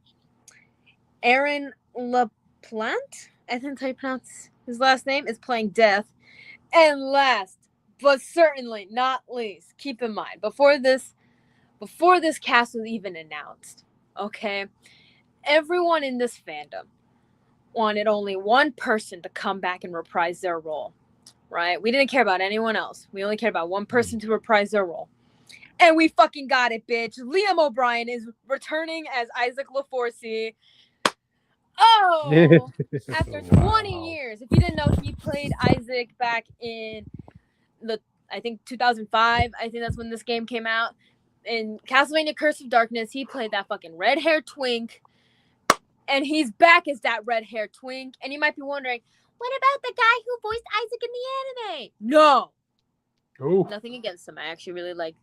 Aaron LaPlante, I think how you pronounce his last name, is playing Death. And last, but certainly not least, keep in mind, before this cast was even announced, okay, everyone in this fandom wanted only one person to come back and reprise their role, right? We didn't care about anyone else. We only cared about one person to reprise their role. And we fucking got it, bitch. Liam O'Brien is returning as Isaac LaForce. Oh, after 20 years. If you didn't know, he played Isaac back in I think 2005. I think that's when this game came out. In Castlevania Curse of Darkness, he played that fucking red-haired twink. And he's back as that red-haired twink. And you might be wondering, what about the guy who voiced Isaac in the anime? No. Ooh. Nothing against him. I actually really like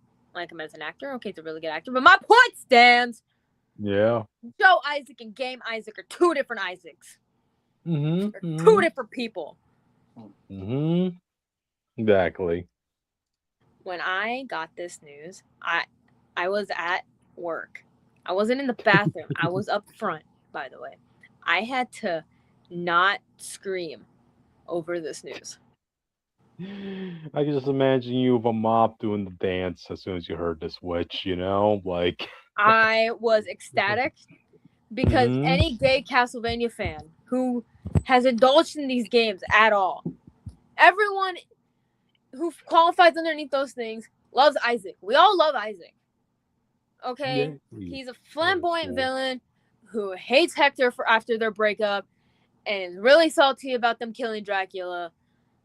him as an actor. Okay, he's a really good actor. But my point stands. Yeah. Joe Isaac and Game Isaac are two different Isaacs. Mm-hmm. Two different people. Mm-hmm. Exactly. When I got this news, I was at work. I wasn't in the bathroom. I was up front, by the way. I had to not scream over this news. I can just imagine you with a mop doing the dance as soon as you heard the switch, you know? Like I was ecstatic because any gay Castlevania fan who has indulged in these games at all, everyone who qualifies underneath those things loves Isaac. We all love Isaac. Okay? Yeah. He's a flamboyant villain who hates Hector for after their breakup and is really salty about them killing Dracula.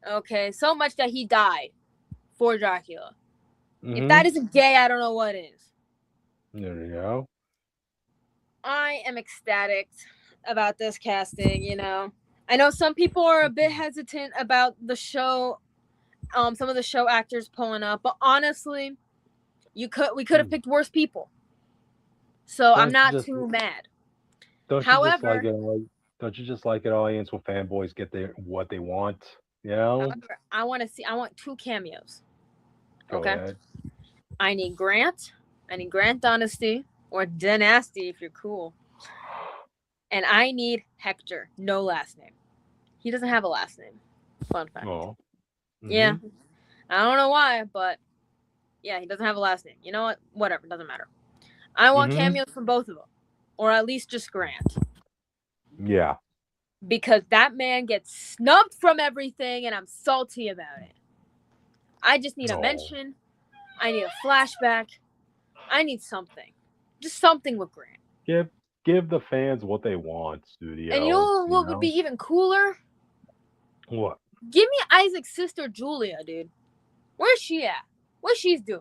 Okay? So much that he died for Dracula. If that isn't gay, I don't know what is. There you go. I am ecstatic about this casting, you know. I know some people are a bit hesitant about the show, some of the show actors pulling up, but honestly, we could have picked worse people. So I'm not too mad. However, don't you just like it, audience, when fanboys get what they want? You know? However, I want two cameos. Go ahead. I need Grant Dynasty, or Dynasty if you're cool. And I need Hector, no last name. He doesn't have a last name. Fun fact. Oh. Yeah. I don't know why, but yeah, he doesn't have a last name. You know what? Whatever, doesn't matter. I want cameos from both of them. Or at least just Grant. Yeah. Because that man gets snubbed from everything and I'm salty about it. I just need a No. mention. I need a flashback. I need something. Just something with Grant. Give the fans what they want, studio. And you know what would be even cooler? What? Give me Isaac's sister Julia, dude. Where's she at? What she's doing?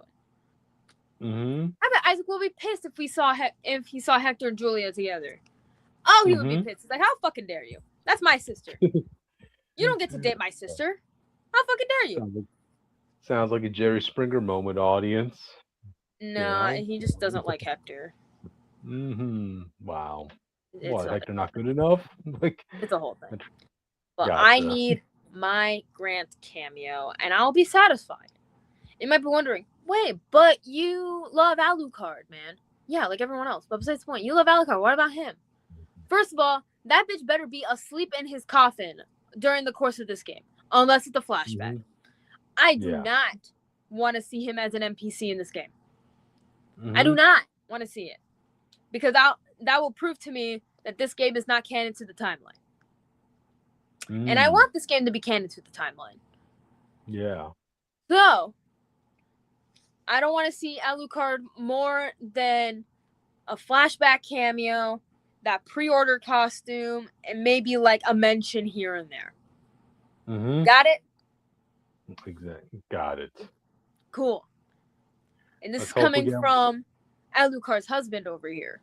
Mm-hmm. I bet Isaac will be pissed if he saw Hector and Julia together. Oh, he would be pissed. He's like, how fucking dare you? That's my sister. You don't get to date my sister. How fucking dare you? Sounds like a Jerry Springer moment, audience. No, he just doesn't like Hector. Mm-hmm. Wow. It's Hector not good enough? Like, it's a whole thing. But gotcha. I need my Grant cameo, and I'll be satisfied. You might be wondering, wait, but you love Alucard, man. Yeah, like everyone else. But besides the point, you love Alucard. What about him? First of all, that bitch better be asleep in his coffin during the course of this game, unless it's a flashback. I do not want to see him as an NPC in this game. I do not want to see it. Because that will prove to me that this game is not canon to the timeline. And I want this game to be canon to the timeline. Yeah. So, I don't want to see Alucard more than a flashback cameo, that pre-order costume, and maybe like a mention here and there. Got it? Exactly. Got it. Cool. And this is coming from Alucard's husband over here.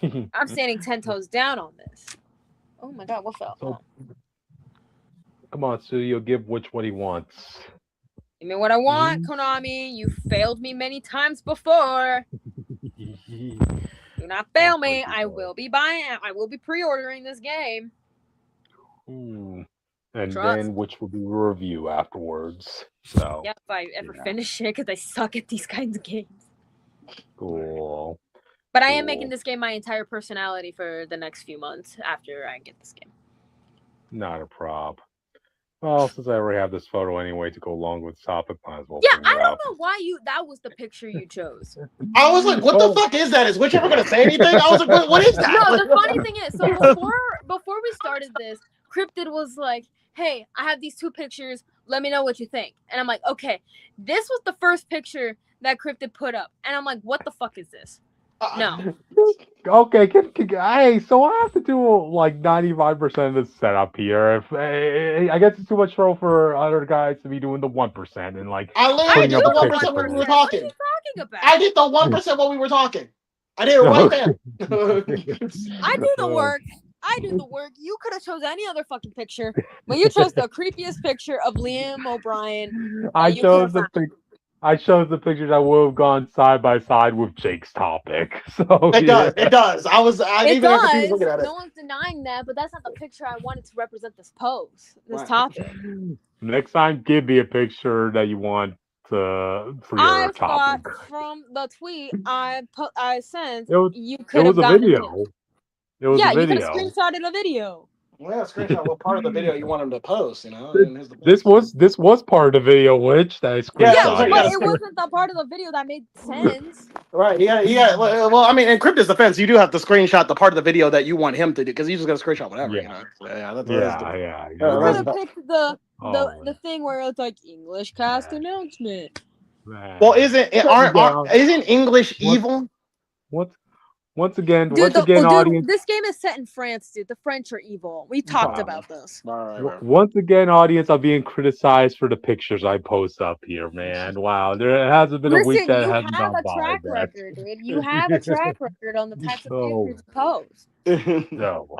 I'm standing 10 toes down on this. Oh my god, what fell? Come on, studio, give Witch what he wants. Give me what I want, Konami. You failed me many times before. Do not fail me. I will be pre-ordering this game. And then Witch will be a review afterwards. So yeah, if I ever finish it, because I suck at these kinds of games. Cool. But I am making this game my entire personality for the next few months after I get this game. Not a prob. Well, since I already have this photo anyway to go along with the topic, might as well. Yeah, I don't know why that was the picture you chose. I was like, what the fuck is that? Is Witch ever going to say anything? I was like, what is that? No, the funny thing is, so before we started this, Cryptid was like, hey, I have these two pictures. Let me know what you think. And I'm like, okay. This was the first picture that Cryptid put up. And I'm like, what the fuck is this? No. Okay, hey, so I have to do like 95% of the setup here. If I guess it's too much trouble for other guys to be doing the 1% and like. I did the 1% when we were talking. What are you talking about? I did the 1% when we were talking. I did it right there. I do the work. You could have chose any other fucking picture, but you chose the creepiest picture of Liam O'Brien. I chose the pictures that would have gone side by side with Jake's topic. So it does. I didn't even have to looking at it. No one's denying that, but that's not the picture I wanted to represent this topic. Next time, give me a picture that you want for your topic. From the tweet I sent, you could have gotten a video. It was a video. You could have screenshotted a video. Well, yeah, screenshot what part of the video you want him to post, you know? This was part of the video, which that I screenshotted. Yeah, but it wasn't the part of the video that made sense. Right, yeah. Well, I mean, in Cryptid's defense, you do have to screenshot the part of the video that you want him to do, because he's just going to screenshot whatever, you know? Yeah. You could have picked the thing where it's like English cast announcement. Well, isn't English evil? What? Once again, audience. This game is set in France, dude. The French are evil. We talked about this. Right. Once again, audience, I'm being criticized for the pictures I post up here, man. Wow, there hasn't been a week that hasn't gone by. You have a track record, dude. You have a track record on the types of pictures you post. No.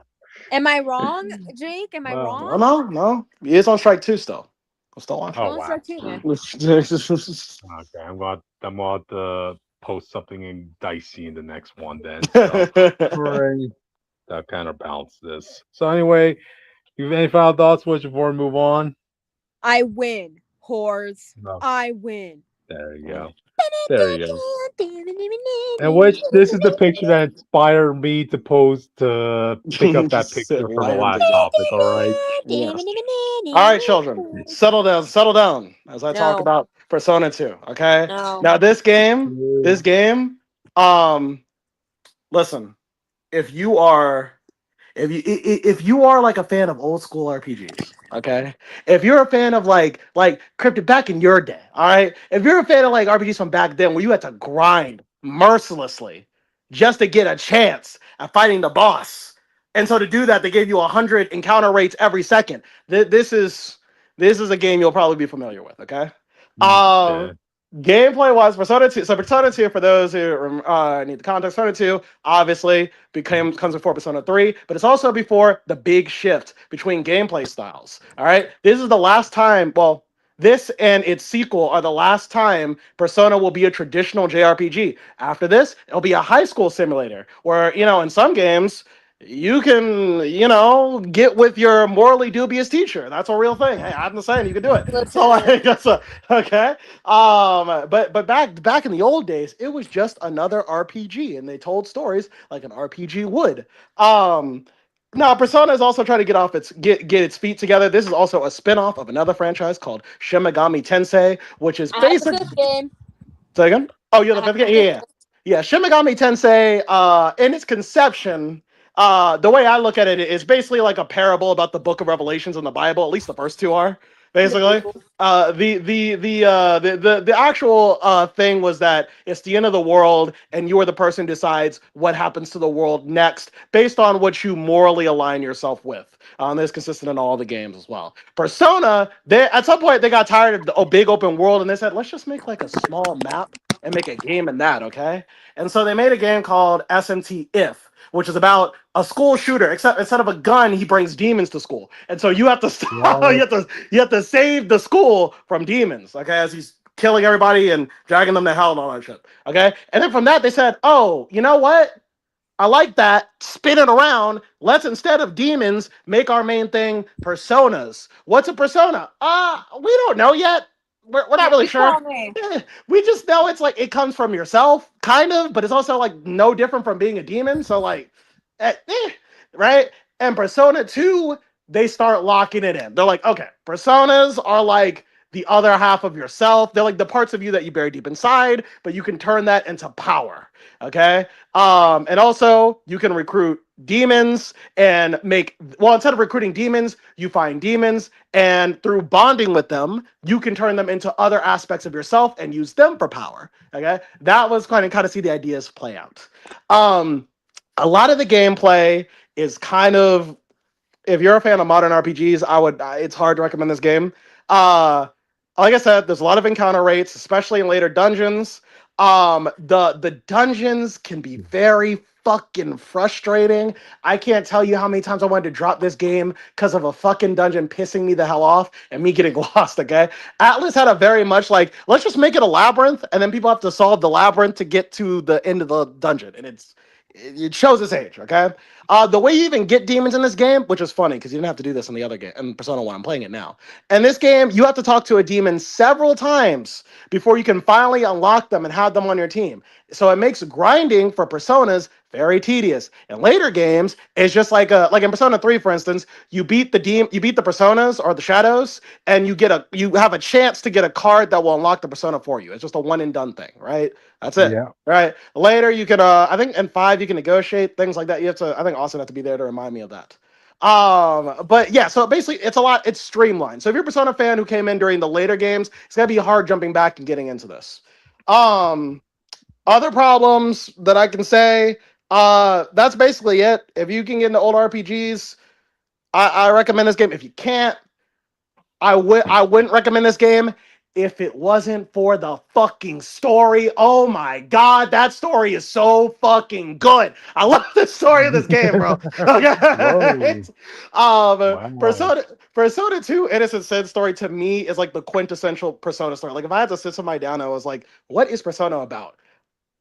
Am I wrong, Jake? Am I wrong? No. He is on strike 2 still. I'm still on strike. Oh, wow. Strike 2, man. Okay, I'm going to post something dicey in the next one then. So, that counterbalance this. So anyway, you have any final thoughts before we move on? I win, whores. No. I win. There you go. And this is the picture that inspired me to pick up that picture from the last topic, alright? Yes. Alright, children. Settle down as I talk about Persona 2, okay? No. Now this game, listen, if you are like a fan of old school RPGs, Okay, if you're a fan of like Cryptid back in your day, all right. If you're a fan of like RPGs from back then, where you had to grind mercilessly just to get a chance at fighting the boss, and so to do that, they gave you 100 encounter rates every second. This is a game you'll probably be familiar with. Okay, Yeah. um, gameplay wise, Persona 2. So Persona 2, for those who need the context, Persona 2 obviously comes before Persona 3, but it's also before the big shift between gameplay styles. All right, this is the last time. Well, this and its sequel are the last time Persona will be a traditional JRPG. After this, it'll be a high school simulator where, in some games you can, get with your morally dubious teacher. That's a real thing. Hey, I'm just saying you can do it. So Listen, like that's okay. But back in the old days, it was just another RPG, and they told stories like an RPG would. Um, Now, Persona is also trying to get its feet together. This is also a spin-off of another franchise called Shin Megami Tensei, which is I have the basic. fifth game. Say again? Oh, you're I the have fifth the game? Yeah, fifth yeah. Yeah, Shin Megami Tensei, in its conception, the way I look at it is basically like a parable about the Book of Revelations in the Bible. At least the first two are, basically. game. The actual thing was that it's the end of the world, and you are the person who decides what happens to the world next, based on what you morally align yourself with. This is consistent in all the games as well. Persona, they at some point they got tired of the big open world, and they said, let's just make like a small map and make a game in that, okay? And so they made a game called SMT If, which is about a school shooter. Except instead of a gun, he brings demons to school, and so you have to What? you have to save the school from demons, okay? As he's killing everybody and dragging them to hell and all that shit, okay? And then from that they said, oh, you know what? I like that. Spin it around. Let's, instead of demons, make our main thing personas. What's a persona? We don't know yet. We're not really You sure. tell me. We just know it's like it comes from yourself, kind of, but it's also like no different from being a demon. So like, right? And Persona 2, they start locking it in. They're like, okay, personas are like the other half of yourself. They're like the parts of you that you bury deep inside, but you can turn that into power. Okay. And also you can recruit demons and instead of recruiting demons, you find demons, and through bonding with them, you can turn them into other aspects of yourself and use them for power. Okay. That was kind of see the ideas play out. A lot of the gameplay is kind of, if you're a fan of modern RPGs, it's hard to recommend this game. Uh like I said, there's a lot of encounter rates, especially in later dungeons. The dungeons can be very fucking frustrating. I can't tell you how many times I wanted to drop this game because of a fucking dungeon pissing me the hell off and me getting lost, okay? Atlas had a very much like, let's just make it a labyrinth, and then people have to solve the labyrinth to get to the end of the dungeon. And it shows its age, okay? The way you even get demons in this game, which is funny because you didn't have to do this in the other game, in Persona 1, I'm playing it now. In this game, you have to talk to a demon several times before you can finally unlock them and have them on your team. So it makes grinding for personas very tedious. In later games, it's just like in Persona 3, for instance, you beat the personas or the shadows, and you have a chance to get a card that will unlock the persona for you. It's just a one and done thing, right? That's it. Yeah. Right. Later, you can. I think in 5 you can negotiate things like that. You have to. I think Austin have to be there to remind me of that. But yeah. So basically, it's a lot. It's streamlined. So if you're a Persona fan who came in during the later games, it's gonna be hard jumping back and getting into this. Um, Other problems that I can say. That's basically it. If you can get into old RPGs, I recommend this game. If you can't, I wouldn't recommend this game if it wasn't for the fucking story. Oh my god, that story is so fucking good. I love the story of this game, bro. Okay. Whoa. Wow. Persona 2 Innocent Sin story to me is like the quintessential Persona story. Like if I had to sit somebody down, I was like, what is Persona about?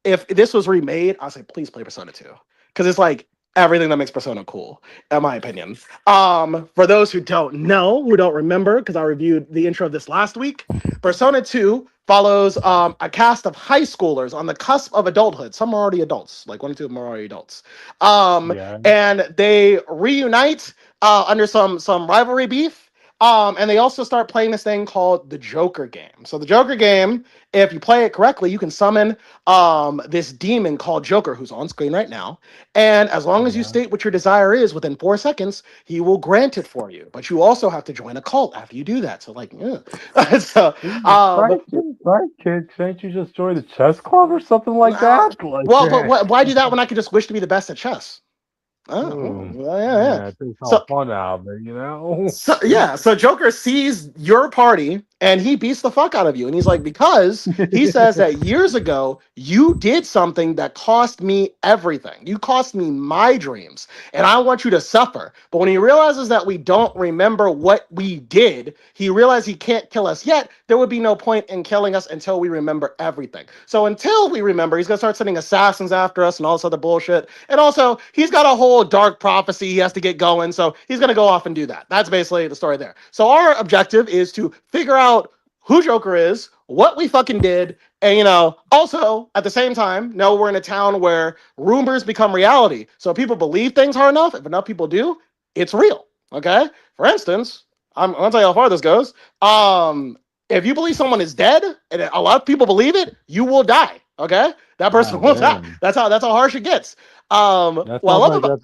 If this was remade, I'd say please play Persona 2. Because it's like everything that makes Persona cool, in my opinion. For those who don't know, who don't remember, because I reviewed the intro of this last week, Persona 2 follows a cast of high schoolers on the cusp of adulthood. Some are already adults, like one or two of them are already adults. Yeah. And they reunite under some rivalry beef. And they also start playing this thing called the Joker game. So the Joker game, if you play it correctly, you can summon this demon called Joker, who's on screen right now. And as long as you Yeah. state what your desire is within 4 seconds, he will grant it for you. But you also have to join a cult after you do that. So like, yeah. So, Jesus but Christ, kid, can't you just join the chess club or something like uh, that? Like, well, but yeah. why do that when I could just wish to be the best at chess? Oh, Hmm. well, yeah, yeah. Yeah, it takes all So fun out of it, you know? So yeah, so Joker sees your party and he beats the fuck out of you. And he's like, because he says that years ago you did something that cost me everything. You cost me my dreams, and I want you to suffer. But when he realizes that we don't remember what we did, he realizes he can't kill us yet. There would be no point in killing us until we remember everything. So until we remember, he's gonna start sending assassins after us and all this other bullshit. And also, he's got a whole dark prophecy he has to get going. So he's gonna go off and do that. That's basically the story there. So our objective is to figure out who Joker is, what we fucking did, and also at the same time, know we're in a town where rumors become reality. So if people believe things hard enough, if enough people do, it's real. Okay. For instance, I'm gonna tell you how far this goes. If you believe someone is dead and a lot of people believe it, you will die. Okay, that person God will die. damn. That's how harsh it gets. That What I sounds love like about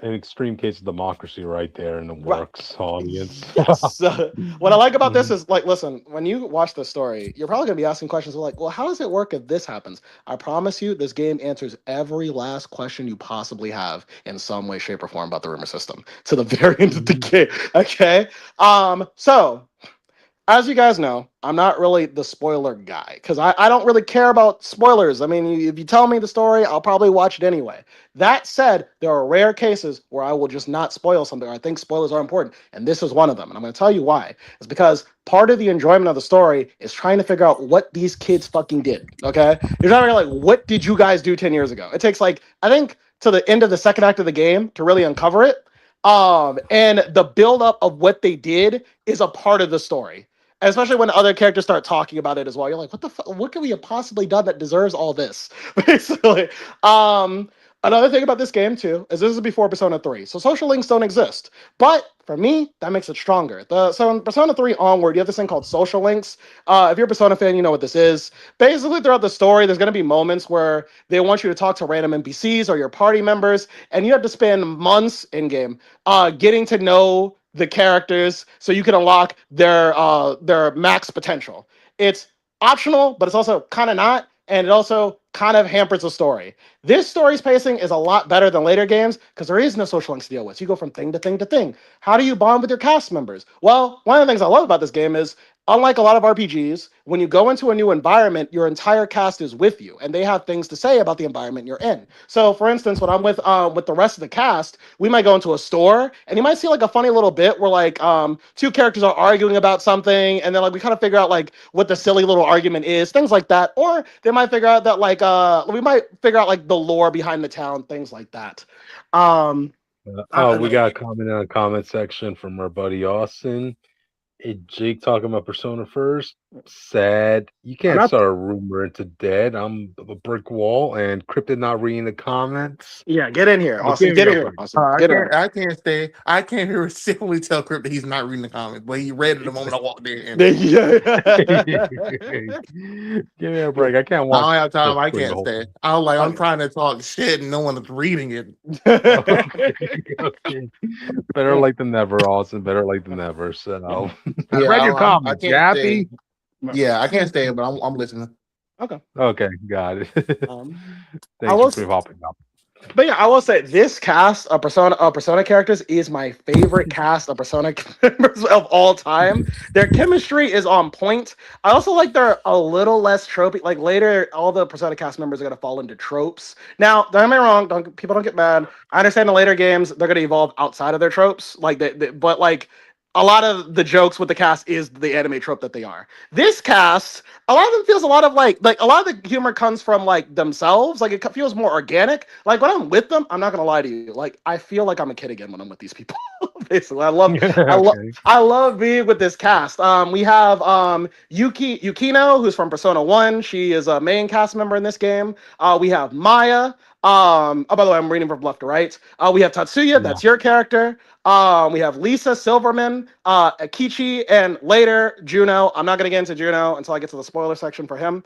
an extreme case of democracy right there in the right. works, audience. Yes. What I like about this Mhm. is like, listen, when you watch the story, you're probably gonna be asking questions like, well, how does it work if this happens? I promise you, this game answers every last question you possibly have in some way, shape, or form about the rumor system to the very end of the Mhm. game. Okay. So as you guys know, I'm not really the spoiler guy because I don't really care about spoilers. I mean, if you tell me the story, I'll probably watch it anyway. That said, there are rare cases where I will just not spoil something. I think spoilers are important, and this is one of them. And I'm going to tell you why. It's because part of the enjoyment of the story is trying to figure out what these kids fucking did. Okay, you're trying to figure like, what did you guys do 10 years ago? It takes like I think to the end of the second act of the game to really uncover it. And the build up of what they did is a part of the story, especially when other characters start talking about it as well. You're like, what the fuck? What could we have possibly done that deserves all this? Basically. Um, Another thing about this game too is this is before Persona 3. So social links don't exist. But for me, that makes it stronger. So in Persona 3 onward, you have this thing called social links. If you're a Persona fan, you know what this is. Basically, throughout the story, there's going to be moments where they want you to talk to random NPCs or your party members, and you have to spend months in game getting to know the characters so you can unlock their max potential. It's optional, but it's also kind of not, and it also kind of hampers the story. This story's pacing is a lot better than later games because there is no social links to deal with. So you go from thing to thing to thing. How do you bond with your cast members? Well, one of the things I love about this game is, unlike a lot of RPGs, when you go into a new environment, your entire cast is with you, and they have things to say about the environment you're in. So, for instance, when I'm with the rest of the cast, we might go into a store, and you might see like a funny little bit where like two characters are arguing about something, and then like we kind of figure out like what the silly little argument is, things like that. Or they might figure out that like we might figure out like the lore behind the town, things like that. Um, We got a comment in the comment section from our buddy Austin. Hey, Jake talking about Persona first. Sad. You I'm can't not. start a rumor into dead. I'm a brick wall and Cryptid not reading the comments. Yeah, get in here, But Austin. give me Get in a here, break. Austin. I Get in. can't. I can't stay. I can't hear simply tell Crip that he's not reading the comments, but he read it the moment I walked in. Give me a break. I can't I watch don't have time. the I screen the can't whole stay. time. I was like, I'm Okay. trying to talk shit and no one is reading it. Okay. Better late than never, Austin. Better late than never. So I Yeah, read your I comments. You can't stay. happy? Yeah, I can't stay, but I'm listening. Okay. Okay, got it. I Thank will. you for hopping up. But yeah, I will say this cast of Persona characters is my favorite cast of Persona members of all time. Their chemistry is on point. I also like they're a little less tropey. Like later, all the Persona cast members are gonna fall into tropes. Now, don't get me wrong. People don't get mad. I understand the later games they're gonna evolve outside of their tropes. Like but like a lot of the jokes with the cast is the anime trope that they are. This cast, a lot of them feels a lot of like a lot of the humor comes from like themselves. Like it feels more organic. Like when I'm with them, I'm not gonna lie to you. Like I feel like I'm a kid again when I'm with these people. Basically, Okay. I love being with this cast. We have Yukino, who's from Persona 1. She is a main cast member in this game. We have Maya. Oh, by the way, I'm reading from left to right. We have Tatsuya, Yeah. that's your character. We have Lisa Silverman, Akichi, and later Juno. I'm not gonna get into Juno until I get to the spoiler section for him.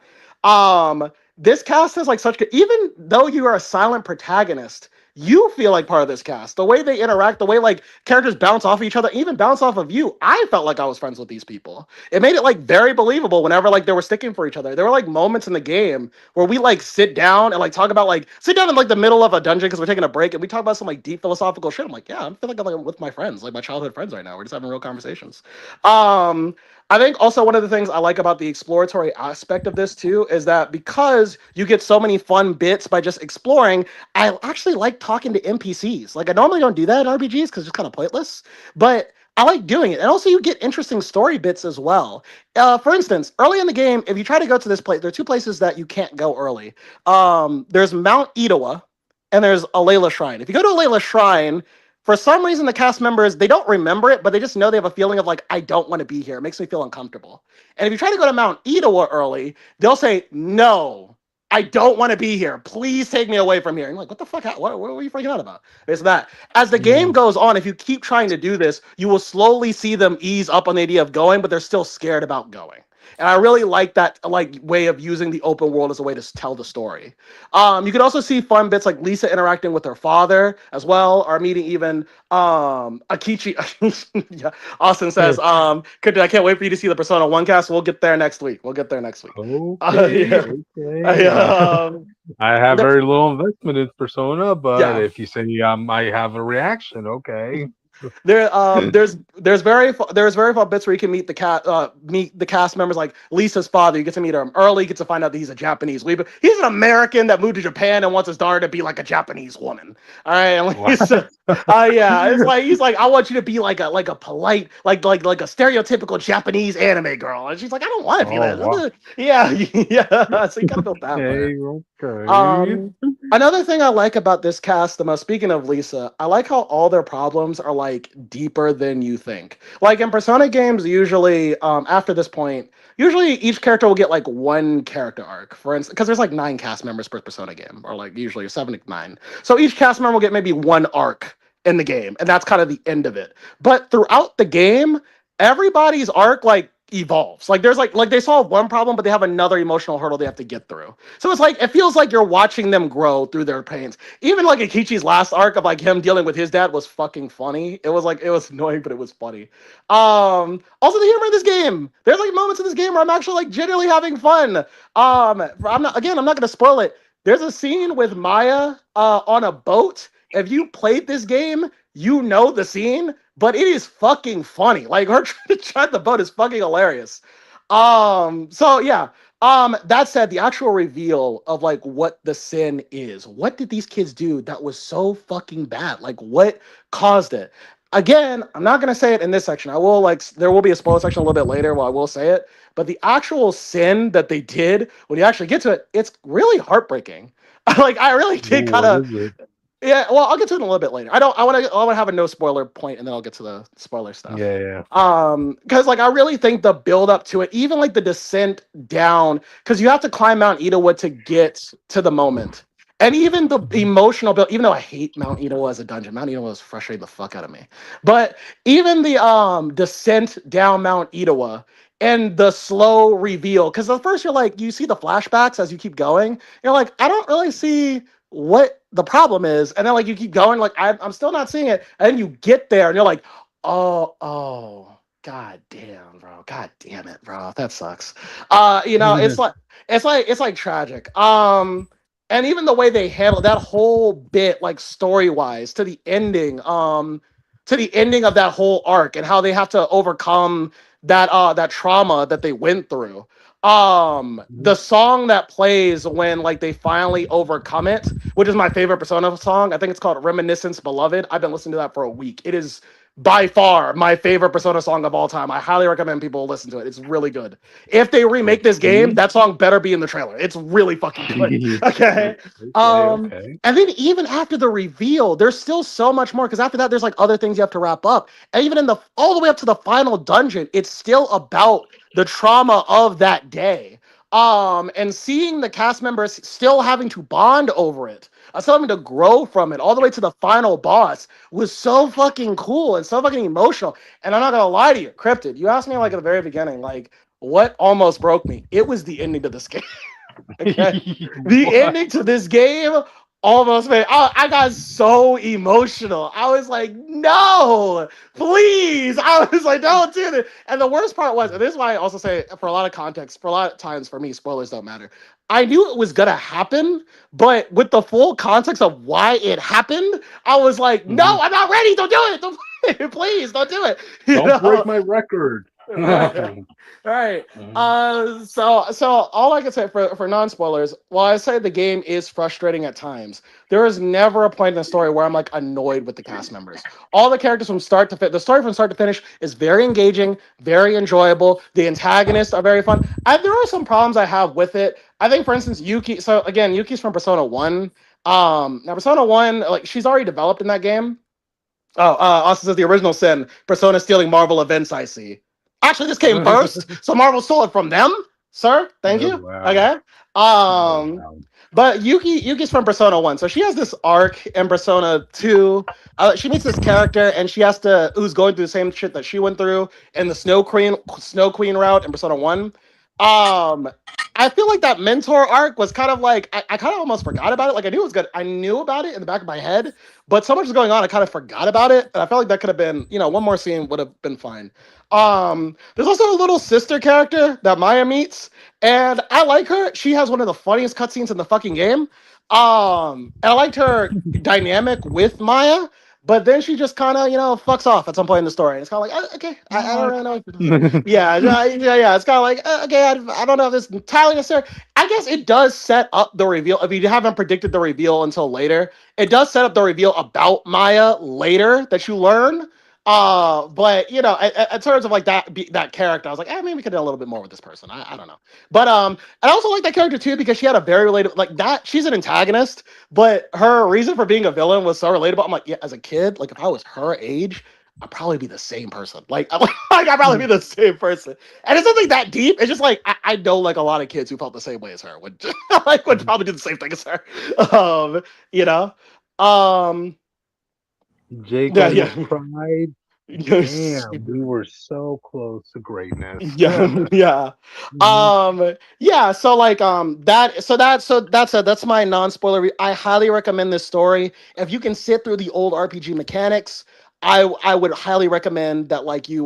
This cast is like such good, even though you are a silent protagonist, you feel like part of this cast. The way they interact, the way like characters bounce off each other, even bounce off of you. I felt like I was friends with these people. It made it like very believable whenever like they were sticking for each other. There were like moments in the game where we like sit down and like talk about like sit down in like the middle of a dungeon because we're taking a break and we talk about some like deep philosophical shit. I'm like, yeah, I feel like I'm like with my friends, like my childhood friends right now. We're just having real conversations. Um, I think also one of the things I like about the exploratory aspect of this too is that because you get so many fun bits by just exploring, I actually like talking to NPCs. Like I normally don't do that in RPGs because it's kind of pointless, but I like doing it. And also you get interesting story bits as well. For instance, early in the game, if you try to go to this place, there are two places that you can't go early. There's Mount Idawa and there's a Layla Shrine. If you go to a Layla Shrine, for some reason the cast members, they don't remember it, but they just know they have a feeling of like, I don't want to be here. It makes me feel uncomfortable. And if you try to go to Mount Idawa early, they'll say, no, I don't want to be here. Please take me away from here. And you're like, what the fuck? What are you freaking out about? It's that. As the game goes on, if you keep trying to do this, you will slowly see them ease up on the idea of going, but they're still scared about going. And I really like that like way of using the open world as a way to tell the story. You can also see fun bits like Lisa interacting with her father as well, or meeting even Akichi. Yeah, Austin says, I can't wait for you to see the Persona 1 cast. We'll get there next week. Okay, Yeah. okay. I have There- very little investment in Persona, but yeah. if you say I have a reaction, okay. There's very fun bits where you can meet the cast members like Lisa's father. You get to meet him early. You get to find out that he's a Japanese weeb. He's an American that moved to Japan and wants his daughter to be like a Japanese woman. All right, and Wow. Lisa, yeah, it's like he's like, I want you to be like a polite like a stereotypical Japanese anime girl, and she's like, I don't want to be Oh wow. that. Yeah, yeah. So you kind of feel bad for her. Okay. Another thing I like about this cast the most, speaking of Lisa, I like how all their problems are like deeper than you think. Like in Persona games, usually after this point, usually each character will get like one character arc. For instance, because there's like 9 cast members per Persona game, or like usually 7 to 9. So each cast member will get maybe one arc in the game, and that's kind of the end of it. But throughout the game, everybody's arc like evolves. Like there's like they solve one problem, but they have another emotional hurdle they have to get through. So it's like it feels like you're watching them grow through their pains. Even like Akichi's last arc of like him dealing with his dad was fucking funny. It was like it was annoying, but it was funny. Also the humor in this game. There's like moments in this game where I'm actually like genuinely having fun. I'm not gonna spoil it. There's a scene with Maya on a boat. If you played this game, you know the scene, but it is fucking funny. Like her trying to chart the boat is fucking hilarious. So yeah, that said, the actual reveal of like what the sin is, what did these kids do that was so fucking bad? Like what caused it? Again, I'm not gonna say it in this section. I will like there will be a spoiler section a little bit later where I will say it, but the actual sin that they did when you actually get to it, it's really heartbreaking. Like I really did kind What of is it? yeah, well, I'll get to it in a little bit later. I want to have a no spoiler point and then I'll get to the spoiler stuff. Yeah. Because like I really think the build up to it, even like the descent down, because you have to climb Mount Idaho to get to the moment. And even the emotional build, even though I hate Mount Idaho as a dungeon, Mount Idaho was frustrating the fuck out of me. But even the descent down Mount Idaho and the slow reveal, because at first you're like, you see the flashbacks as you keep going, you're like, I don't really see what the problem is, and then like you keep going, like I'm still not seeing it, and then you get there and you're like, oh god damn bro, god damn it bro, that sucks. It's like tragic. And even the way they handle that whole bit, like story wise, to the ending of that whole arc and how they have to overcome that trauma that they went through. The song that plays when like they finally overcome it, which is my favorite Persona song. I think it's called Reminiscence Beloved. I've been listening to that for a week. It is by far my favorite Persona song of all time. I highly recommend people listen to it. It's really good. If they remake this game, that song better be in the trailer. It's really fucking good. Okay. Okay. And then even after the reveal, there's still so much more because after that, there's like other things you have to wrap up. And even in the all the way up to the final dungeon, it's still about the trauma of that day. And seeing the cast members still having to bond over it, still having to grow from it all the way to the final boss was so fucking cool and so fucking emotional. And I'm not gonna lie to you, Cryptid, you asked me like at the very beginning, like what almost broke me. It was the ending to this game. Okay. The What? ending to this game almost made I got so emotional. I was like, no, please. I was like, don't do this. And the worst part was, and this is why I also say for a lot of context, for a lot of times for me, spoilers don't matter. I knew it was gonna happen, but with the full context of why it happened, I was like, no, I'm not ready. Don't do it. Don't, please don't do it. You Don't break know? my record. Right. Right. Mhm. So all I can say for non-spoilers, while I say the game is frustrating at times, there is never a point in the story where I'm like annoyed with the cast members. All the characters from start to finish, the story from start to finish is very engaging, very enjoyable. The antagonists are very fun. There are some problems I have with it. I think, for instance, Yuki. So again, Yuki's from Persona 1. Now Persona 1, like she's already developed in that game. Oh, also says the original sin, Persona stealing Marvel events, I see. Actually, this came first, so Marvel stole it from them, sir. Thank Oh you. wow. Okay. Oh Um, wow. but Yuki's from Persona 1, so she has this arc in Persona 2. She meets this character and she has to who's going through the same shit that she went through in the Snow Queen route in Persona 1. Um, I feel like that mentor arc was kind of like I kind of almost forgot about it. Like I knew it was good. I knew about it in the back of my head, but so much was going on, I kind of forgot about it. And I felt like that could have been, one more scene would have been fine. There's also a little sister character that Maya meets, and I like her. She has one of the funniest cutscenes in the fucking game. And I liked her dynamic with Maya, but then she just kind of, fucks off at some point in the story. It's kind of like, okay, I don't really know what to say. Yeah. It's kind of like, okay, I don't know if this is entirely necessary. I guess it does set up the reveal. If you haven't predicted the reveal until later, it does set up the reveal about Maya later that you learn. But in terms of like that character, I was like, maybe we could do a little bit more with this person. I don't know. But I also like that character too because she had a very relatable like that. She's an antagonist, but her reason for being a villain was so relatable. I'm like, yeah, as a kid, like if I was her age, I'd probably be the same person. Like, I'd probably be the same person. And it's nothing that deep. It's just like I know like a lot of kids who felt the same way as her would would probably do the same thing as her. You know. Um, Jake yeah, almost yeah. cried. Yes. Damn, we were so close to greatness. Yeah, yeah. Mhm. Yeah, so like that's my non-spoiler. I highly recommend this story. If you can sit through the old RPG mechanics, I would highly recommend that like you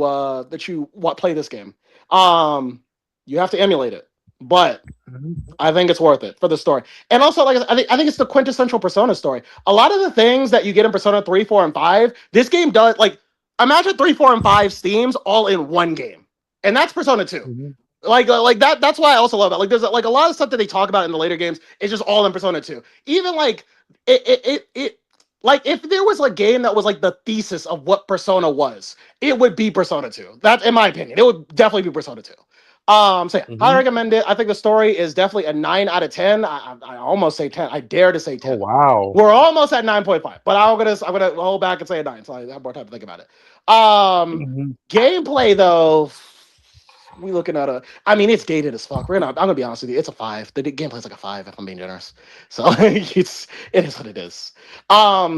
play this game. You have to emulate it, but Mhm. I think it's worth it for the story. And also, like I think it's the quintessential Persona story. A lot of the things that you get in Persona 3, 4, and 5, this game does like imagine 3, 4, and 5 themes all in one game. And that's Persona 2. Mhm. Like that's why I also love it. Like there's like a lot of stuff that they talk about in the later games, it's just all in Persona 2. Even like it like if there was a game that was like the thesis of what Persona was, it would be Persona 2. That in my opinion, it would definitely be Persona 2. So yeah, I Mhm. recommend it. I think the story is definitely a 9 out of 10. I almost say 10. I dare to say Oh 10. wow. We're almost at 9.5, but I'm gonna hold back and say a 9, so I have more time to think about it. Mhm. Gameplay though, we looking at I mean, it's dated as fuck. I'm gonna be honest with you, it's a 5. The gameplay is like a 5 if I'm being generous. So it is what it is. All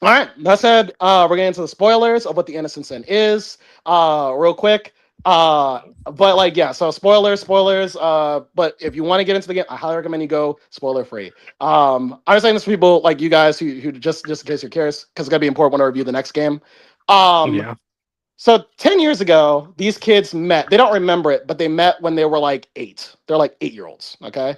right, that said, we're getting into the spoilers of what the Innocent Sin is. Real quick. But like, yeah, so spoilers. But if you want to get into the game, I highly recommend you go spoiler free. I'm saying this for people like you guys who just in case you're curious, because it's gonna be important when I review the next game. Um, Yeah. so 10 years ago, these kids met. They don't remember it, but they met when they were like 8. They're like 8-year-olds. Okay.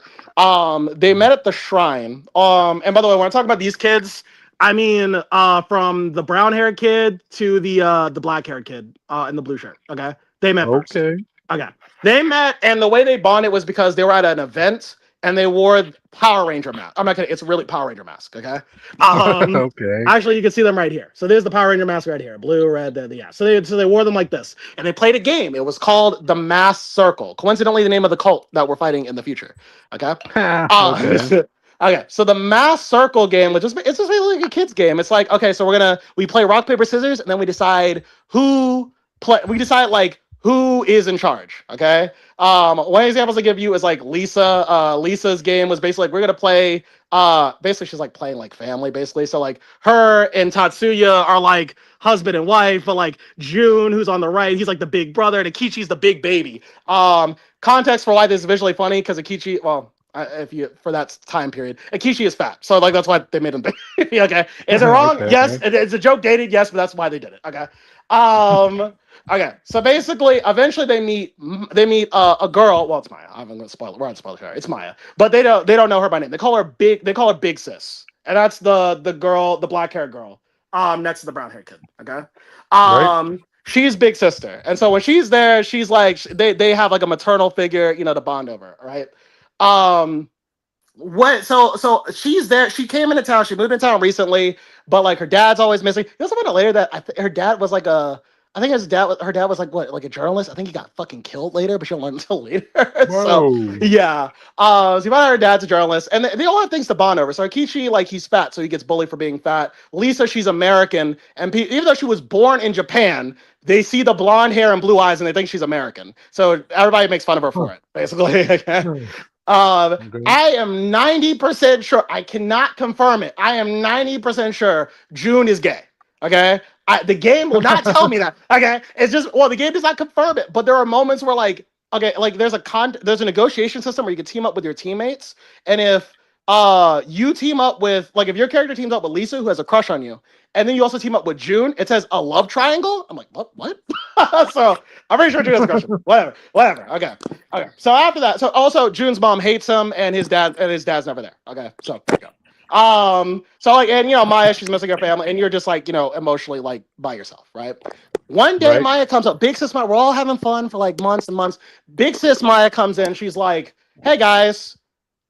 They met at the shrine. And by the way, when I talk about these kids, I mean from the brown-haired kid to the black-haired kid in the blue shirt. Okay. They met first. Okay. Okay. They met, and the way they bonded was because they were at an event and they wore Power Ranger mask. I'm not kidding. It's really Power Ranger mask. Okay. Um, Okay. Actually, you can see them right here. So there's the Power Ranger mask right here, blue, red, yeah. So they wore them like this, and they played a game. It was called the Mass Circle. Coincidentally, the name of the cult that we're fighting in the future. Okay. Okay. Okay. So the Mass Circle game was it's just really like a kids game. It's like okay, so we play rock paper scissors, and then we decide like who is in charge. Okay. One of the examples I give you is like Lisa. Lisa's game was basically like we're gonna play. Basically she's like playing like family, basically. So like her and Tatsuya are like husband and wife, but like June, who's on the right, he's like the big brother, and Akichi's the big baby. Context for why this is visually funny, because Akichi, well, if you for that time period, Akichi is fat, so like that's why they made him big. Okay, is it wrong? Okay. Yes, it's a joke dated. Yes, but that's why they did it. Okay. Okay, so basically, eventually they meet a girl. Well, it's Maya. I'm gonna spoil it. We're on spoiler here. It's Maya, but they don't know her by name. They call her Big Sis, and that's the girl, the black haired girl, next to the brown haired kid. Okay, Right. she's big sister, and so when she's there, she's like they have like a maternal figure, to bond over, right? Um, what so she's there, she came into town, she moved in town recently, but like her dad's always missing. You know, something later that her dad was like I think her dad was like what, like a journalist. I think he got fucking killed later, but she don't learn until later. So Whoa. yeah, so you find out her dad's a journalist, and they all have things to bond over. So Akichi, like, he's fat, so he gets bullied for being fat. Lisa, she's American, and even though she was born in Japan, they see the blonde hair and blue eyes and they think she's American, so everybody makes fun of her for it, basically. Okay. I am 90% sure. I cannot confirm it. I am 90% sure June is gay. Okay. The game will not tell me that. Okay. It's just, well, the game does not confirm it, but there are moments where like, okay, like there's a negotiation system where you can team up with your teammates. And if you team up with, like, if your character teams up with Lisa, who has a crush on you, and then you also team up with June, it says a love triangle. I'm like, what? So I'm pretty sure June has a crush on me. Whatever. Okay. So after that, so also June's mom hates him, and his dad's never there. Okay. So there you go. So like, and Maya, she's missing her family, and you're just like, emotionally like by yourself, right? One day Right. Maya comes up, big sis Maya, we're all having fun for like months and months. Big sis Maya comes in, she's like, hey guys,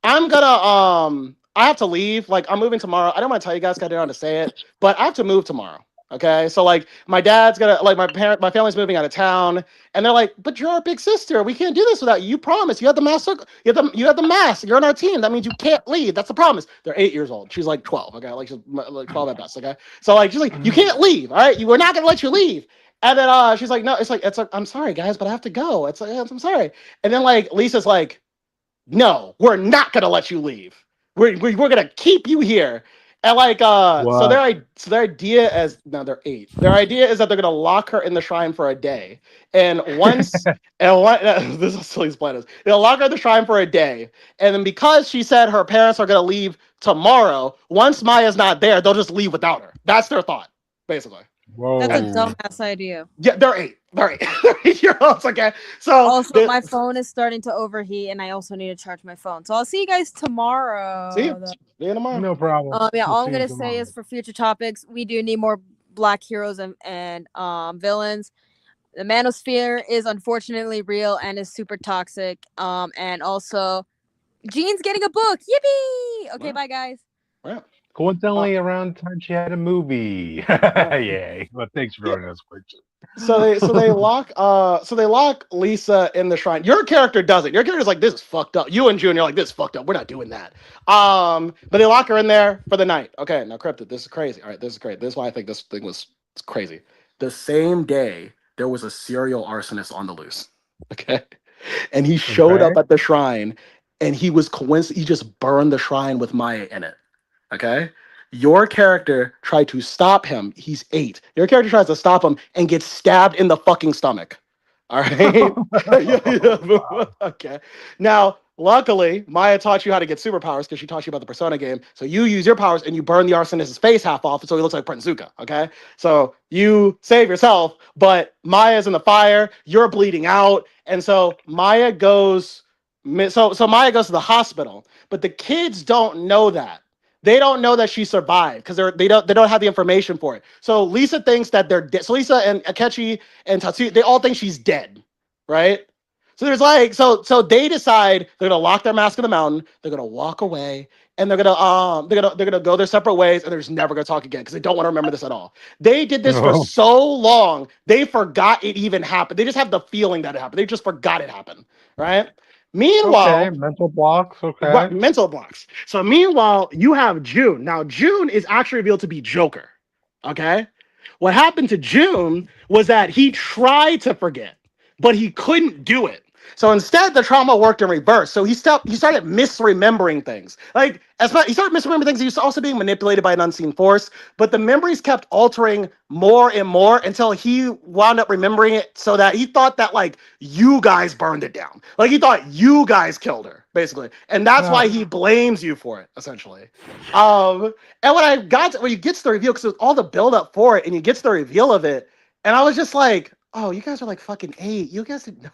I'm gonna I have to leave. Like, I'm moving tomorrow. I don't want to tell you guys, 'cause I didn't want to say it, but I have to move tomorrow. Okay. So like my dad's gonna, like, my family's moving out of town, and they're like, but you're our big sister. We can't do this without you. You promised. You had the mask. You had the mask. You're on our team. That means you can't leave. That's the promise. They're 8 years old. She's like 12. Okay. Like she's like 12 at best. Okay. So like she's like, you can't leave. All right. We're not gonna let you leave. And then she's like, no, it's like, I'm sorry guys, but I have to go. It's like, I'm sorry. And then like Lisa's like, no, we're not gonna let you leave. We're gonna keep you here. And like so What? their idea is, no, they're 8. Their idea is that they're gonna lock her in the shrine for a day. And once and what this is silly plan is, they'll lock her in the shrine for a day. And then because she said her parents are gonna leave tomorrow, once Maya's not there, they'll just leave without her. That's their thought, basically. Whoa. That's a dumbass idea. Yeah, they're 8. They're 8. They're 8-year-olds. Okay. So Also, my phone is starting to overheat, and I also need to charge my phone. So I'll see you guys tomorrow. see you. See you tomorrow. No problem. Yeah, We'll all I'm see you gonna say tomorrow. is for future topics, we do need more black heroes and villains. The Manosphere is unfortunately real and is super toxic. And also, Jean's getting a book. Yippee! Okay, Wow. bye guys. Right. Coincidentally, around the time she had a movie. Yay! Well, thanks for joining us, quick. So they lock Lisa in the shrine. Your character doesn't. Your character's like, this is fucked up. You and June, you're like, this is fucked up. We're not doing that. But they lock her in there for the night. Okay, now Cryptid, this is crazy. All right, this is great. This is why I think this thing was crazy. The same day, there was a serial arsonist on the loose. Okay. And he showed up Okay. at the shrine, and he just burned the shrine with Maya in it. Okay. Your character tried to stop him. He's 8. Your character tries to stop him and gets stabbed in the fucking stomach. All right. Wow. Okay. Now, luckily, Maya taught you how to get superpowers because she taught you about the Persona game. So you use your powers and you burn the arsonist's face half off, so he looks like Prince Zuko. Okay. So you save yourself, but Maya's in the fire. You're bleeding out, and so Maya goes. So Maya goes to the hospital, but the kids don't know that. They don't know that she survived because they don't have the information for it. So Lisa thinks that they're dead. So Lisa and Akechi and Tatsu, they all think she's dead, right? So there's like, so they decide they're gonna lock their mask in the mountain. They're gonna walk away, and they're gonna go their separate ways, and they're just never gonna talk again because they don't want to remember this at all. They did this for No. so long, they forgot it even happened. They just have the feeling that it happened. They just forgot it happened, right? Meanwhile, Okay, mental blocks. Okay. what, mental blocks. So meanwhile, you have June. Now, June is actually revealed to be Joker. Okay. What happened to June was that he tried to forget. but he couldn't do it. So instead, the trauma worked in reverse. So he started misremembering things. Like he started misremembering things. He was also being manipulated by an unseen force. But the memories kept altering more and more until he wound up remembering it so that he thought that like you guys burned it down. Like he thought you guys killed her, basically. And that's why he blames you for it, essentially. And when you get to the reveal, because all the build up for it, and you get to the reveal of it, and I was just like, oh, you guys are like fucking 8. You guys didn't know.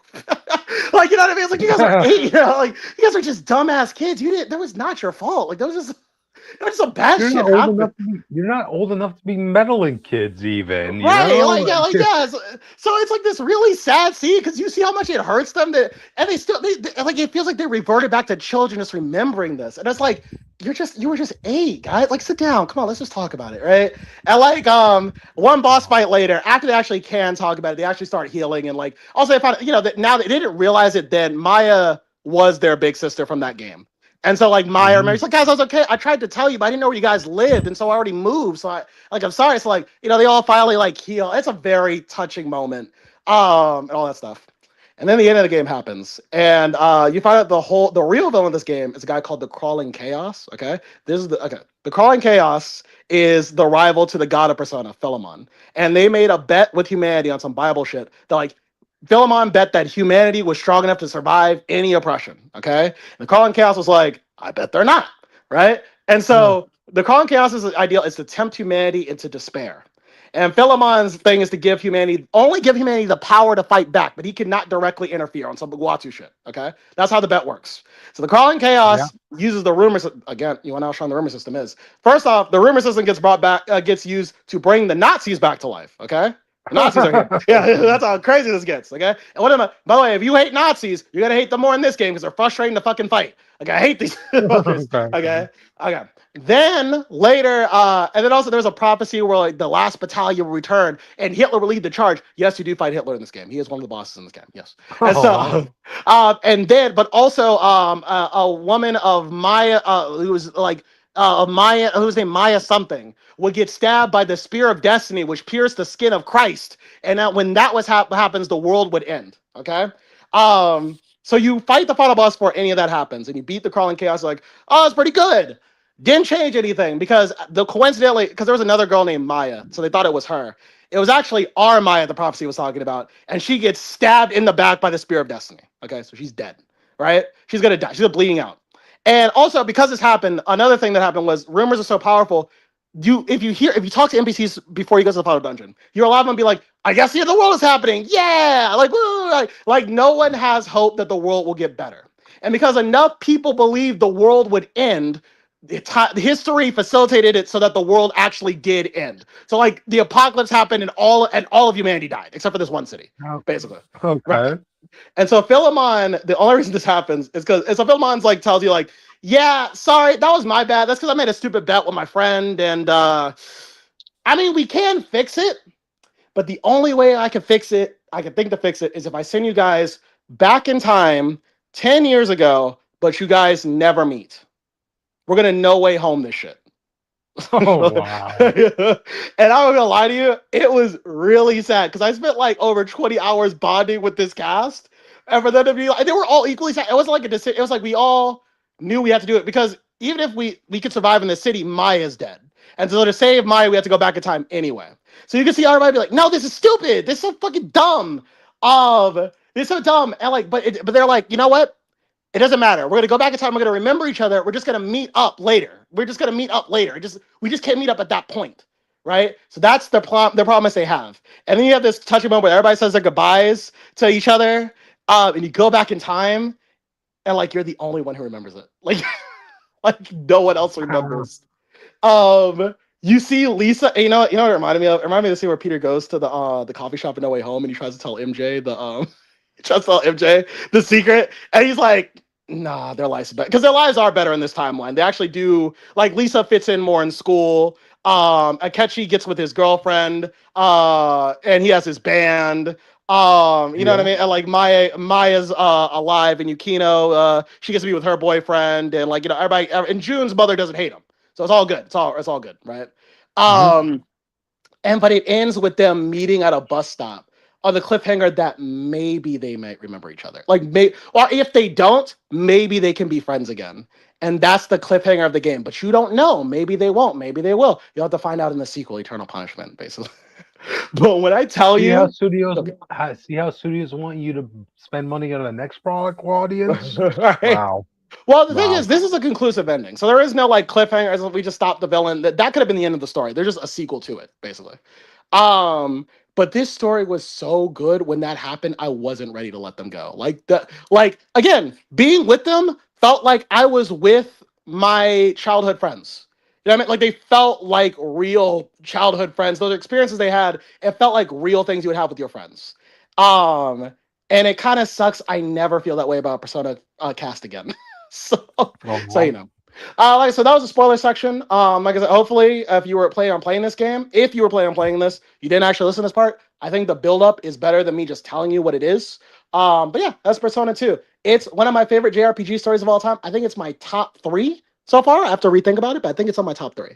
Like, you know what I mean? It's like you guys are 8, you know, like you guys are just dumbass kids. That was not your fault. Like, that was just some bad You're shit not old happened. enough to be. You're not old enough to be meddling kids, even. You Right, know? like yeah. So it's like this really sad scene because you see how much it hurts them and they like it feels like they reverted back to children just remembering this, and it's like you were just 8, guys. Like, sit down, come on, let's just talk about it, right? And like one boss fight later, after they actually can talk about it, they actually start healing, and like also they found, that now they didn't realize it then. Maya was their big sister from that game. And so like Maya, remember, she's like, guys, I was okay. I tried to tell you, but I didn't know where you guys lived, and so I already moved. So I'm sorry. So like, they all finally like heal. It's a very touching moment, and all that stuff. And then the end of the game happens, and you find out the real villain of this game is a guy called the Crawling Chaos. Okay, the Crawling Chaos is the rival to the god of Persona, Philemon, and they made a bet with humanity on some Bible shit. They're like, Philemon bet that humanity was strong enough to survive any oppression. Okay, and the Crawling Chaos was like, I bet they're not, right? And so the Crawling Chaos' ideal is to tempt humanity into despair. And Philemon's thing is to give humanity the power to fight back, but he cannot directly interfere on some Guatu shit. Okay, that's how the bet works. So the Crawling Chaos uses the rumor. Again, you want to know how strong the rumor system is. First off, the rumor system gets used to bring the Nazis back to life. Okay, the Nazis are here. Yeah, that's how crazy this gets. Okay, and by the way, if you hate Nazis, you're gonna hate them more in this game because they're frustrating to fucking fight. Like, I hate these fuckers. Okay. Then later, and then also there's a prophecy where like the last battalion will return and Hitler will lead the charge. Yes, you do fight Hitler in this game. He is one of the bosses in this game. Yes. And so, but also a woman of Maya, who was like Maya, who's named Maya something, would get stabbed by the spear of destiny, which pierced the skin of Christ. And when that happens, the world would end. Okay. So you fight the final boss before any of that happens, and you beat the Crawling Chaos. Like, oh, it's pretty good. Didn't change anything because coincidentally, because there was another girl named Maya, so they thought it was her. It was actually our Maya the prophecy was talking about, and she gets stabbed in the back by the spear of destiny. Okay, so she's dead, right? She's gonna die. She's bleeding out. And also because this happened, another thing that happened was rumors are so powerful. If you talk to NPCs before you go to the final dungeon, you're allowed to be like, I guess the end of the world is happening. Yeah, like woo, like no one has hope that the world will get better. And because enough people believed the world would end, history facilitated it so that the world actually did end. So like the apocalypse happened and all of humanity died except for this one city, basically. Okay. Right. And so Philemon, the only reason this happens is because Philemon's like tells you like, yeah, sorry, that was my bad. That's because I made a stupid bet with my friend, and I mean we can fix it, but the only way I can think to fix it, is if I send you guys back in time 10 years ago, but you guys never meet. We're gonna No Way Home this shit. Oh wow. And I'm gonna lie to you, it was really sad because I spent like over 20 hours bonding with this cast, and for them to be like, they were all equally sad. It wasn't like a decision. It was like we all knew we had to do it because even if we could survive in the city, Maya's dead, and so to save Maya, we had to go back in time anyway. So you can see everybody be like, "No, this is stupid. This is so fucking dumb. This is so dumb." And like, but they're like, you know what? It doesn't matter. We're gonna go back in time. We're gonna remember each other. We're just gonna meet up later. We just can't meet up at that point, right? So that's the promise they have. And then you have this touching moment where everybody says their goodbyes to each other, and you go back in time, and like you're the only one who remembers it. Like, like no one else remembers. You see Lisa. You know what it reminded me of? It reminded me of the scene where Peter goes to the coffee shop in No Way Home, and he tries to tell MJ the secret, and he's like, nah, their lives better because their lives are better in this timeline. They actually do. Like Lisa fits in more in school. Akechi gets with his girlfriend, and he has his band. You know what I mean? And like Maya's alive, and Yukino, she gets to be with her boyfriend, and like everybody. And June's mother doesn't hate him, so it's all good. It's all good, right? But it ends with them meeting at a bus stop. on the cliffhanger that maybe they might remember each other. Like, or if they don't, maybe they can be friends again. And that's the cliffhanger of the game. But you don't know. Maybe they won't. Maybe they will. You'll have to find out in the sequel, Eternal Punishment, basically. But when I tell See how you, studios see how studios want you to spend money on the next product audience. right? Wow. Well, the thing Wow. is, this is a conclusive ending, so there is no like cliffhanger. As we just stopped the villain. That could have been the end of the story. There's just a sequel to it, basically. But this story was so good when that happened. I wasn't ready to let them go. Like again, being with them felt like I was with my childhood friends. You know what I mean? Like they felt like real childhood friends. Those experiences they had, it felt like real things you would have with your friends. Um, and it kind of sucks. I never feel that way about Persona cast again. so, so you know. Like I said, that was a spoiler section. Like I said, hopefully, if you were planning on playing this game, if you were planning on playing this, you didn't actually listen to this part. I think the build up is better than me just telling you what it is. But yeah, that's Persona 2. It's one of my favorite JRPG stories of all time. I think it's my top 3 so far. I have to rethink about it, but I think it's on my top 3.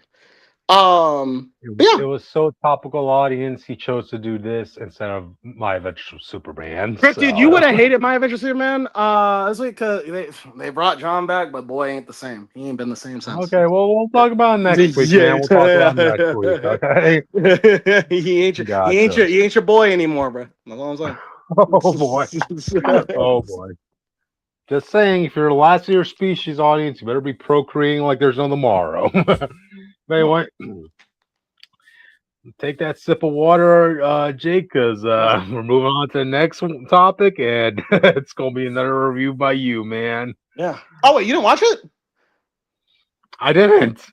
But It yeah, was so topical audience. He chose to do this instead of My Adventure Superman. Cryptid, you would So have hated My Adventure Superman. It's like they brought John back, but boy, ain't the same. He ain't been the same since. okay, well we'll talk about it next week, man. We'll talk about it next week. Okay. Gotcha. He ain't your boy anymore, bro. That's all I'm Oh boy. Oh saying. boy. Just saying, if you're the last of your species, audience, you better be procreating like there's no tomorrow. Anyway, take that sip of water, Jake, because we're moving on to the next topic, and it's gonna be another review by you, man. Yeah. Oh wait, you didn't watch it? I didn't.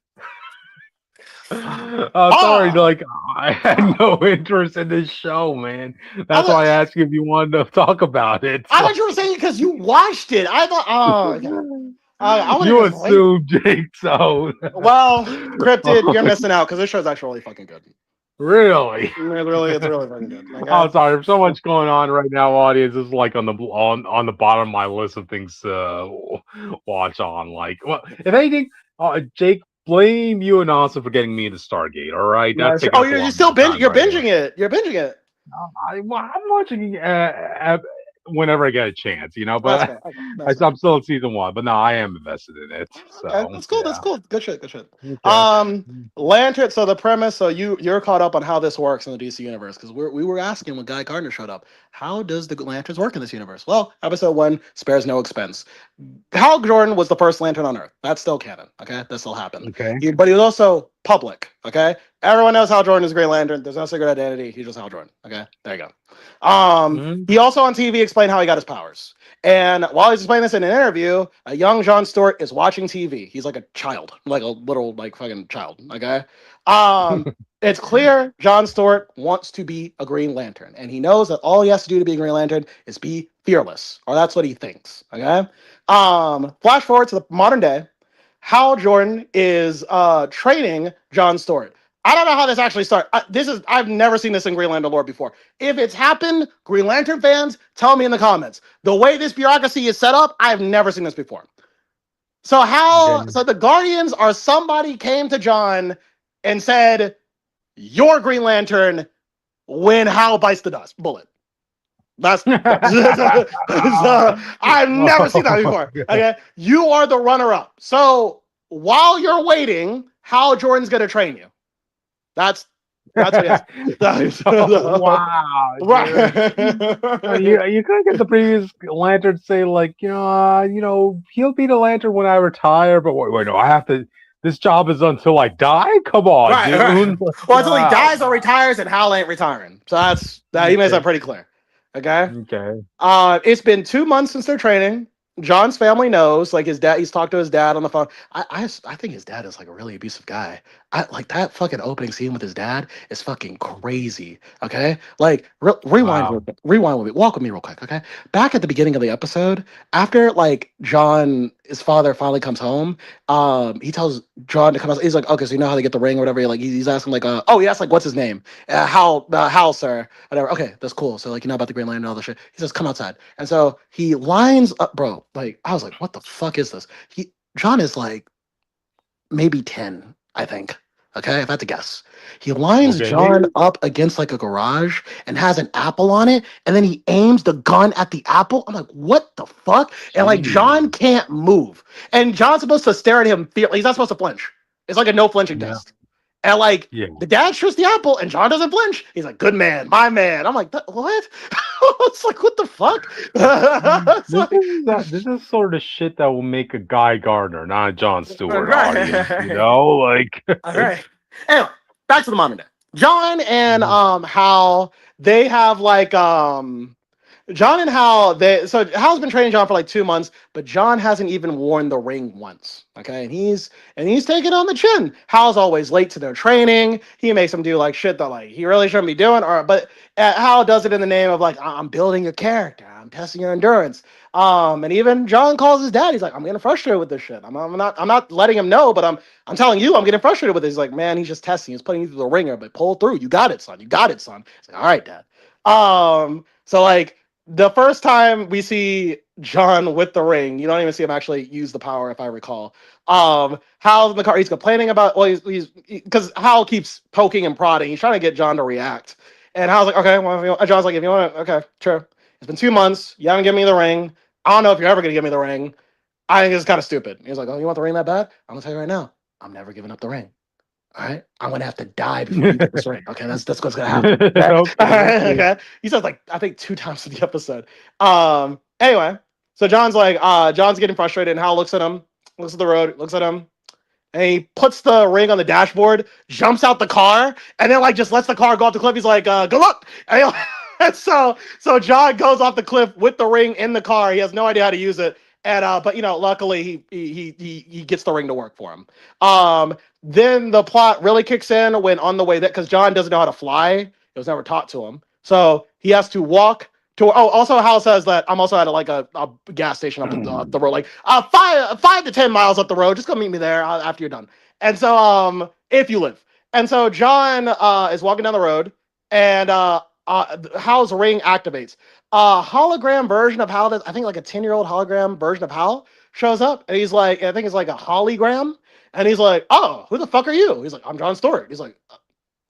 Sorry, like I had no interest in this show, man. That's why I asked you if you wanted to talk about it. I thought you were saying because you watched it. I thought, oh, okay. I want to You just wait. assumed, Jake. So, Well, Cryptid, you're missing out because this show's actually really fucking good. really. It's really fucking good. Okay? I'm sorry. There's so much going on right now, audience. This is like on the bottom of my list of things to watch on. Like, well, if anything, Jake, blame you and Austin for getting me into Stargate. All right. Yeah, That's sure. Oh, you're still binging. You're binging it. You're binging it. I'm watching whenever I get a chance, you know. But That's fair. Okay, I'm still in season 1. But no, I am invested in it. So okay, that's cool. yeah. That's cool. Good shit. Good shit. Okay. Lantern. So the premise. So you're caught up on how this works in the DC universe because we were asking when Guy Gardner showed up, how does the lanterns work in this universe? Well, episode 1 spares no expense. Hal Jordan was the first Lantern on Earth. That's still canon. Okay, that still happened. Okay. But he was also public. Okay, everyone knows Hal Jordan is Green Lantern. There's no secret identity. He's just Hal Jordan. Okay, there you go. He also on TV explained how he got his powers. And while he's explaining this in an interview, a young Jon Stewart is watching TV. He's like a child, like a little like fucking child. Okay. It's clear Jon Stewart wants to be a Green Lantern, and he knows that all he has to do to be a Green Lantern is be fearless, or that's what he thinks. Okay. Flash forward to the modern day. Hal Jordan is training Jon Stewart. I don't know how this actually started. I've never seen this in Green Lantern lore before. If it's happened, Green Lantern fans, tell me in the comments. The way this bureaucracy is set up, I've never seen this before. So the Guardians are somebody came to John and said, "You're Green Lantern when Hal bites the dust bullet." I've never seen that before. Okay, you are the runner-up. So while you're waiting, Hal Jordan's gonna train you. That's what he has. Wow. You couldn't get the previous Lantern to say like, he'll be the Lantern when I retire, but wait, no, I have to. This job is until I die. Come on, dude. Right. Well, until he dies or retires, and Hal ain't retiring. So he makes that pretty clear. Okay. It's been 2 months since their training. John's family knows, like his dad. He's talked to his dad on the phone. I think his dad is like a really abusive guy. Like that fucking opening scene with his dad is fucking crazy. Okay, like rewind with me. Walk with me real quick. Okay, back at the beginning of the episode, after like his father finally comes home, he tells John to come out. He's like, okay, so you know how they get the ring or whatever. Like he's asking like, he asked like, what's his name? Hal, sir, whatever. Okay, that's cool. So like, you know about the Green Lantern and all this shit. He says, come outside. And so he lines up, bro. Like I was like, what the fuck is this? John is like maybe 10, I think. Okay, if I had to guess. He lines Okay. John up against like a garage and has an apple on it, and then he aims the gun at the apple. I'm like, what the fuck? And like John Jeez. can't move. And John's supposed to stare at him. He's not supposed to flinch. It's like a no flinching Yeah. test. And like Yeah. the dad shoots the apple and John doesn't flinch. He's like, good man, my man. I'm like, what? It's like, what the fuck? It's This like, is this is sort of shit that will make a Guy Gardner, not a John Stewart audience. You right. know, like All right. Anyway, back to the modern day. John and Mhm. Hal, they have like John and Hal, so Hal's been training John for like 2 months, but John hasn't even worn the ring once. Okay, and he's taking on the chin. Hal's always late to their training. He makes him do like shit that like he really shouldn't be doing. But Hal does it in the name of like I'm building your character. I'm testing your endurance. And even John calls his dad. He's like, I'm getting frustrated with this shit. I'm not letting him know, but I'm telling you, I'm getting frustrated with it. He's like, man, he's just testing. He's putting you through the ringer, but pull through. You got it, son. You got it, son. It's like, all right, dad. So like the first time we see John with the ring, you don't even see him actually use the power, if I recall. Hal's in the car, he's complaining about, well, he's because Hal keeps poking and prodding. He's trying to get John to react. And Hal's like, okay, well, John's like, if you want to, okay, sure. It's been 2 months. You haven't given me the ring. I don't know if you're ever going to give me the ring. I think it's kind of stupid. He's like, oh, you want the ring that bad? I'm going to tell you right now, I'm never giving up the ring. All right, I'm gonna have to die before you get this ring. Okay, that's what's gonna happen. Okay? Okay, All right, okay. okay. He says like I think 2 times in the episode. Anyway, so John's getting frustrated, and Hal looks at him, looks at the road, looks at him, and he puts the ring on the dashboard, jumps out the car, and then like just lets the car go off the cliff. He's like, good luck. And so John goes off the cliff with the ring in the car. He has no idea how to use it. And but luckily he gets the ring to work for him. Then the plot really kicks in when on the way that because John doesn't know how to fly. It was never taught to him. So he has to walk to also Hal says that I'm also at a gas station up the road, like 5 to 10 miles up the road. Just go meet me there after you're done. And so if you live. And so John is walking down the road and Hal's ring activates. A hologram version of Hal, I think like a 10-year-old hologram version of Hal shows up, and he's like, I think it's like a hologram, and he's like, oh, who the fuck are you? He's like, I'm John Stewart. He's like,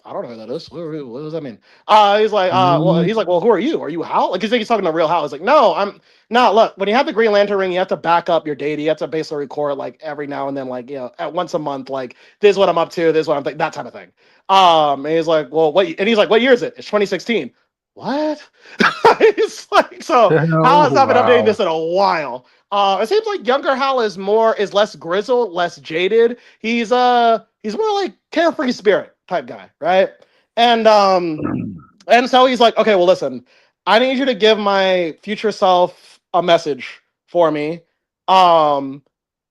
I don't know who that is. What does that mean? He's like, well, who are you? Are you Hal? Like, he's talking to real Hal. He's like, no, I'm not. Look, when you have the Green Lantern ring, you have to back up your data. You have to basically record like every now and then, like at once a month, like this is what I'm up to, this is what I'm thinking, that type of thing. And he's like, well, what? And he's like, what year is it? It's 2016. What? It's like so. Hal has not been updating this in a while. It seems like younger Hal is less grizzled, less jaded. He's more like carefree spirit type guy, right? And so he's like, okay, well, listen, I need you to give my future self a message for me. When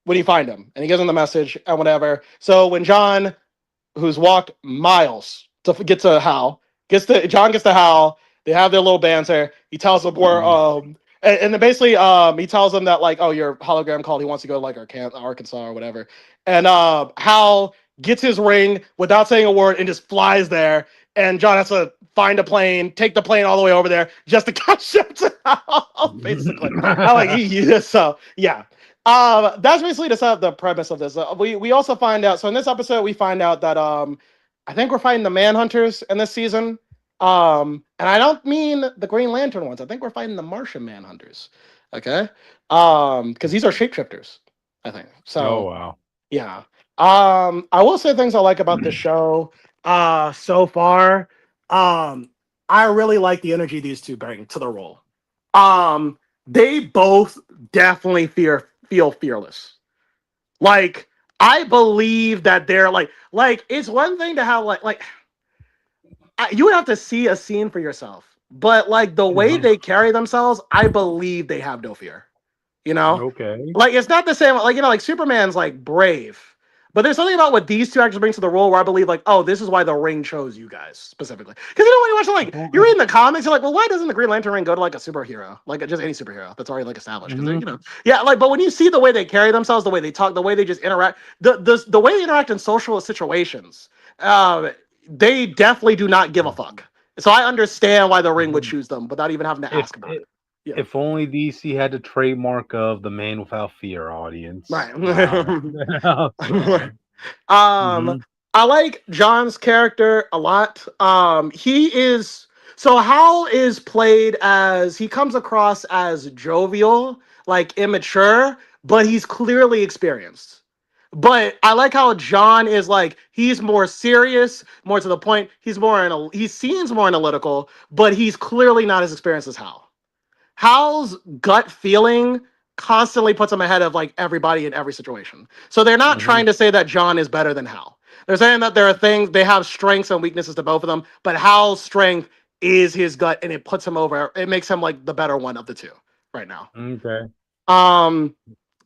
you find him, and he gives him the message and whatever. So when John, who's walked miles to get to Hal, John gets to Hal, they have their little banter. He tells him where and then basically he tells him that like, oh, your hologram called. He wants to go to like Arkansas or whatever. And Hal gets his ring without saying a word and just flies there. And John has to find a plane, take the plane all the way over there just to catch him to Hal, basically. I'm like, so yeah. That's basically the premise of this. We also find out. So in this episode, we find out that I think we're fighting the Manhunters in this season. And I don't mean the Green Lantern ones. I think we're fighting the Martian Manhunters. Okay. Because these are shapeshifters, I think. So Oh wow. yeah. I will say things I like about the show. So far, I really like the energy these two bring to the role. They both definitely feel fearless. Like I believe that they're like it's one thing to have you would have to see a scene for yourself, but like the way they carry themselves, I believe they have no fear. Okay. Like it's not the same. Like Superman's like brave, but there's something about what these two actors bring to the role where I believe like, oh, this is why the ring chose you guys specifically. Because when you watch you're reading the comics, you're like, well, why doesn't the Green Lantern ring go to like a superhero, like just any superhero that's already like established? Because yeah, like, but when you see the way they carry themselves, the way they talk, the way they just interact, the way they interact in social situations, they definitely do not give a fuck. So I understand why the ring would choose them without even having to ask about it. Yeah. If only DC had the trademark of the man without fear audience. Right. Wow. I like John's character a lot. He is so Hal is played as he comes across as jovial, like immature, but he's clearly experienced. But I like how John is like he's more serious, more to the point. He seems more analytical, but he's clearly not as experienced as Hal. Hal's gut feeling constantly puts him ahead of like everybody in every situation. So they're not Mhm. trying to say that John is better than Hal. They're saying that there are things they have strengths and weaknesses to both of them, but Hal's strength is his gut and it puts him over. It makes him like the better one of the two right now. Okay. Um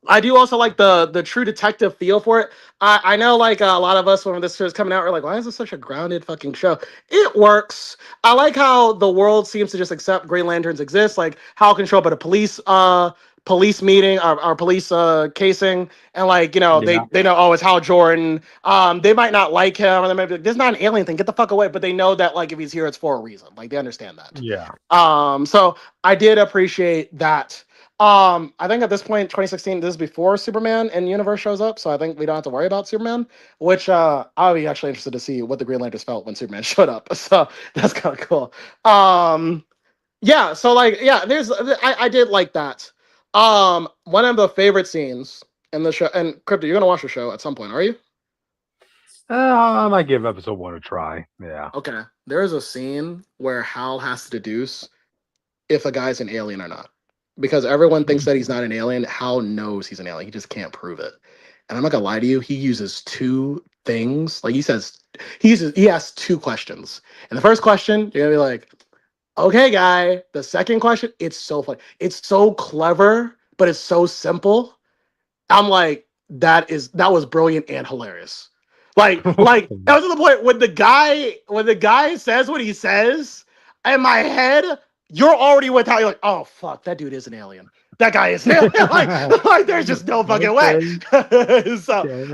I do also like the true detective feel for it. I know like a lot of us when this is coming out, we're like, why is this such a grounded fucking show? It works. I like how the world seems to just accept Green Lanterns exist. Like Hal can show up at a police meeting or police casing, and like Yeah. they know, oh, it's Hal Jordan. They might not like him, or they might be like, this is not an alien thing. Get the fuck away. But they know that like if he's here, it's for a reason. Like they understand that. Yeah. So I did appreciate that. I think at this point, 2016, this is before Superman and Universe shows up, so I think we don't have to worry about Superman. Which I'll be actually interested to see what the Green Lanterns felt when Superman showed up. So that's kind of cool. Yeah. So like, yeah, I did like that. One of the favorite scenes in the show, and Crypto, you're gonna watch the show at some point, are you? I might give episode 1 a try. Yeah. Okay. There is a scene where Hal has to deduce if a guy's an alien or not. Because everyone thinks that he's not an alien. Hal knows he's an alien. He just can't prove it. And I'm not gonna lie to you, he uses two things. Like he asks two questions. And the first question, you're gonna be like, okay, guy. The second question, it's so funny. It's so clever, but it's so simple. I'm like, that was brilliant and hilarious. Like that was to the point when the guy says what he says, in my head, you're already with how you're like, oh fuck, that dude is an alien. That guy is an alien. Like there's just no fucking way. Okay. So Okay. and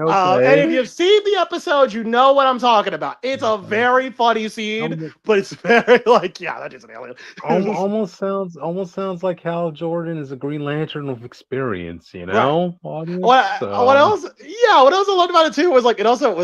if Okay. you've seen the episode, you know what I'm talking about. It's a very funny scene, Almost, but it's very like, yeah, that is an alien. almost sounds like Hal Jordan is a Green Lantern of experience. Right. Audience. What else? Yeah, what else I loved about it too was like it also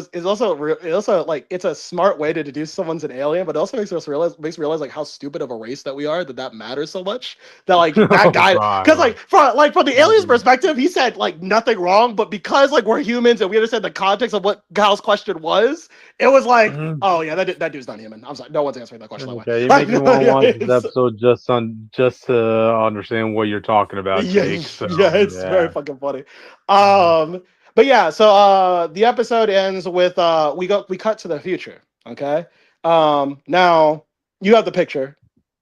like it's a smart way to deduce someone's an alien, but it also makes me realize like how stupid of a race that we are that matters so much. That like that guy because Right. from the alien's perspective, he said like nothing wrong, but because like we're humans and we understand the context of what Gal's question was, it was like, Mhm. oh yeah, that dude's not human. I'm sorry, no one's answering that question that way. Okay, you Like, make me want to watch this it's- episode just to understand what you're talking about, yeah, Jake. So yeah, it's very yeah. fucking funny. Mhm. But yeah, so the episode ends with we cut to the future. Okay. Now you have the picture.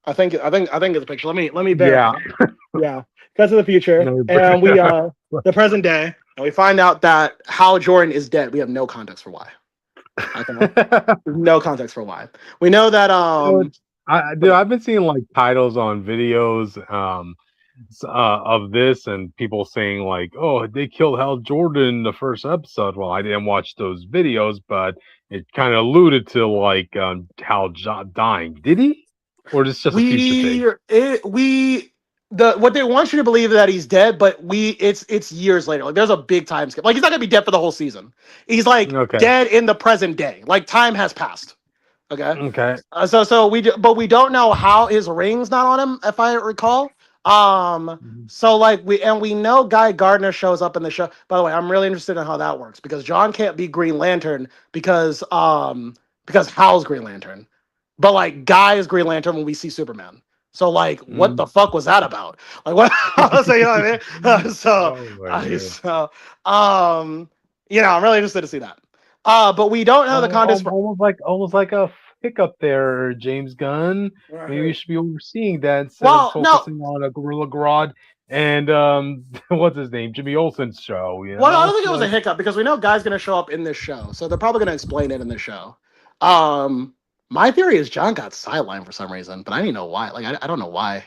I think it's the picture. Let me verify. Yeah. Yeah. Cut to the future. No, And we the present day, and we find out that Hal Jordan is dead. We have no context for why. Okay. No context for why. We know that Dude, I've been seeing like titles on videos of this and people saying like, "Oh, they killed Hal Jordan in the first episode." Well, I didn't watch those videos, but it kind of alluded to like Hal dying. Did he? Or is this just a future take? What they want you to believe is that he's dead, but it's years later. Like there's a big time skip. Like he's not gonna be dead for the whole season. He's like Okay. dead in the present day. Like time has passed. Okay. Okay. But we don't know how his ring's not on him, if I recall. Mhm. So like we know Guy Gardner shows up in the show. By the way, I'm really interested in how that works because John can't be Green Lantern because Hal's Green Lantern, but like Guy is Green Lantern when we see Superman. So like, what the fuck was that about? Like what? So you know what I mean? Oh my God. I'm really interested to see that. But we don't know the context for. Almost like a hiccup there, James Gunn. Maybe you should be overseeing that instead Well, of no. focusing on a Gorilla Grodd and what's his name, Jimmy Olsen's show. Well, I don't think it was a hiccup because we know Guy's going to show up in this show, so they're probably going to explain it in this show. My theory is John got sidelined for some reason, but I don't know why. Like I don't know why.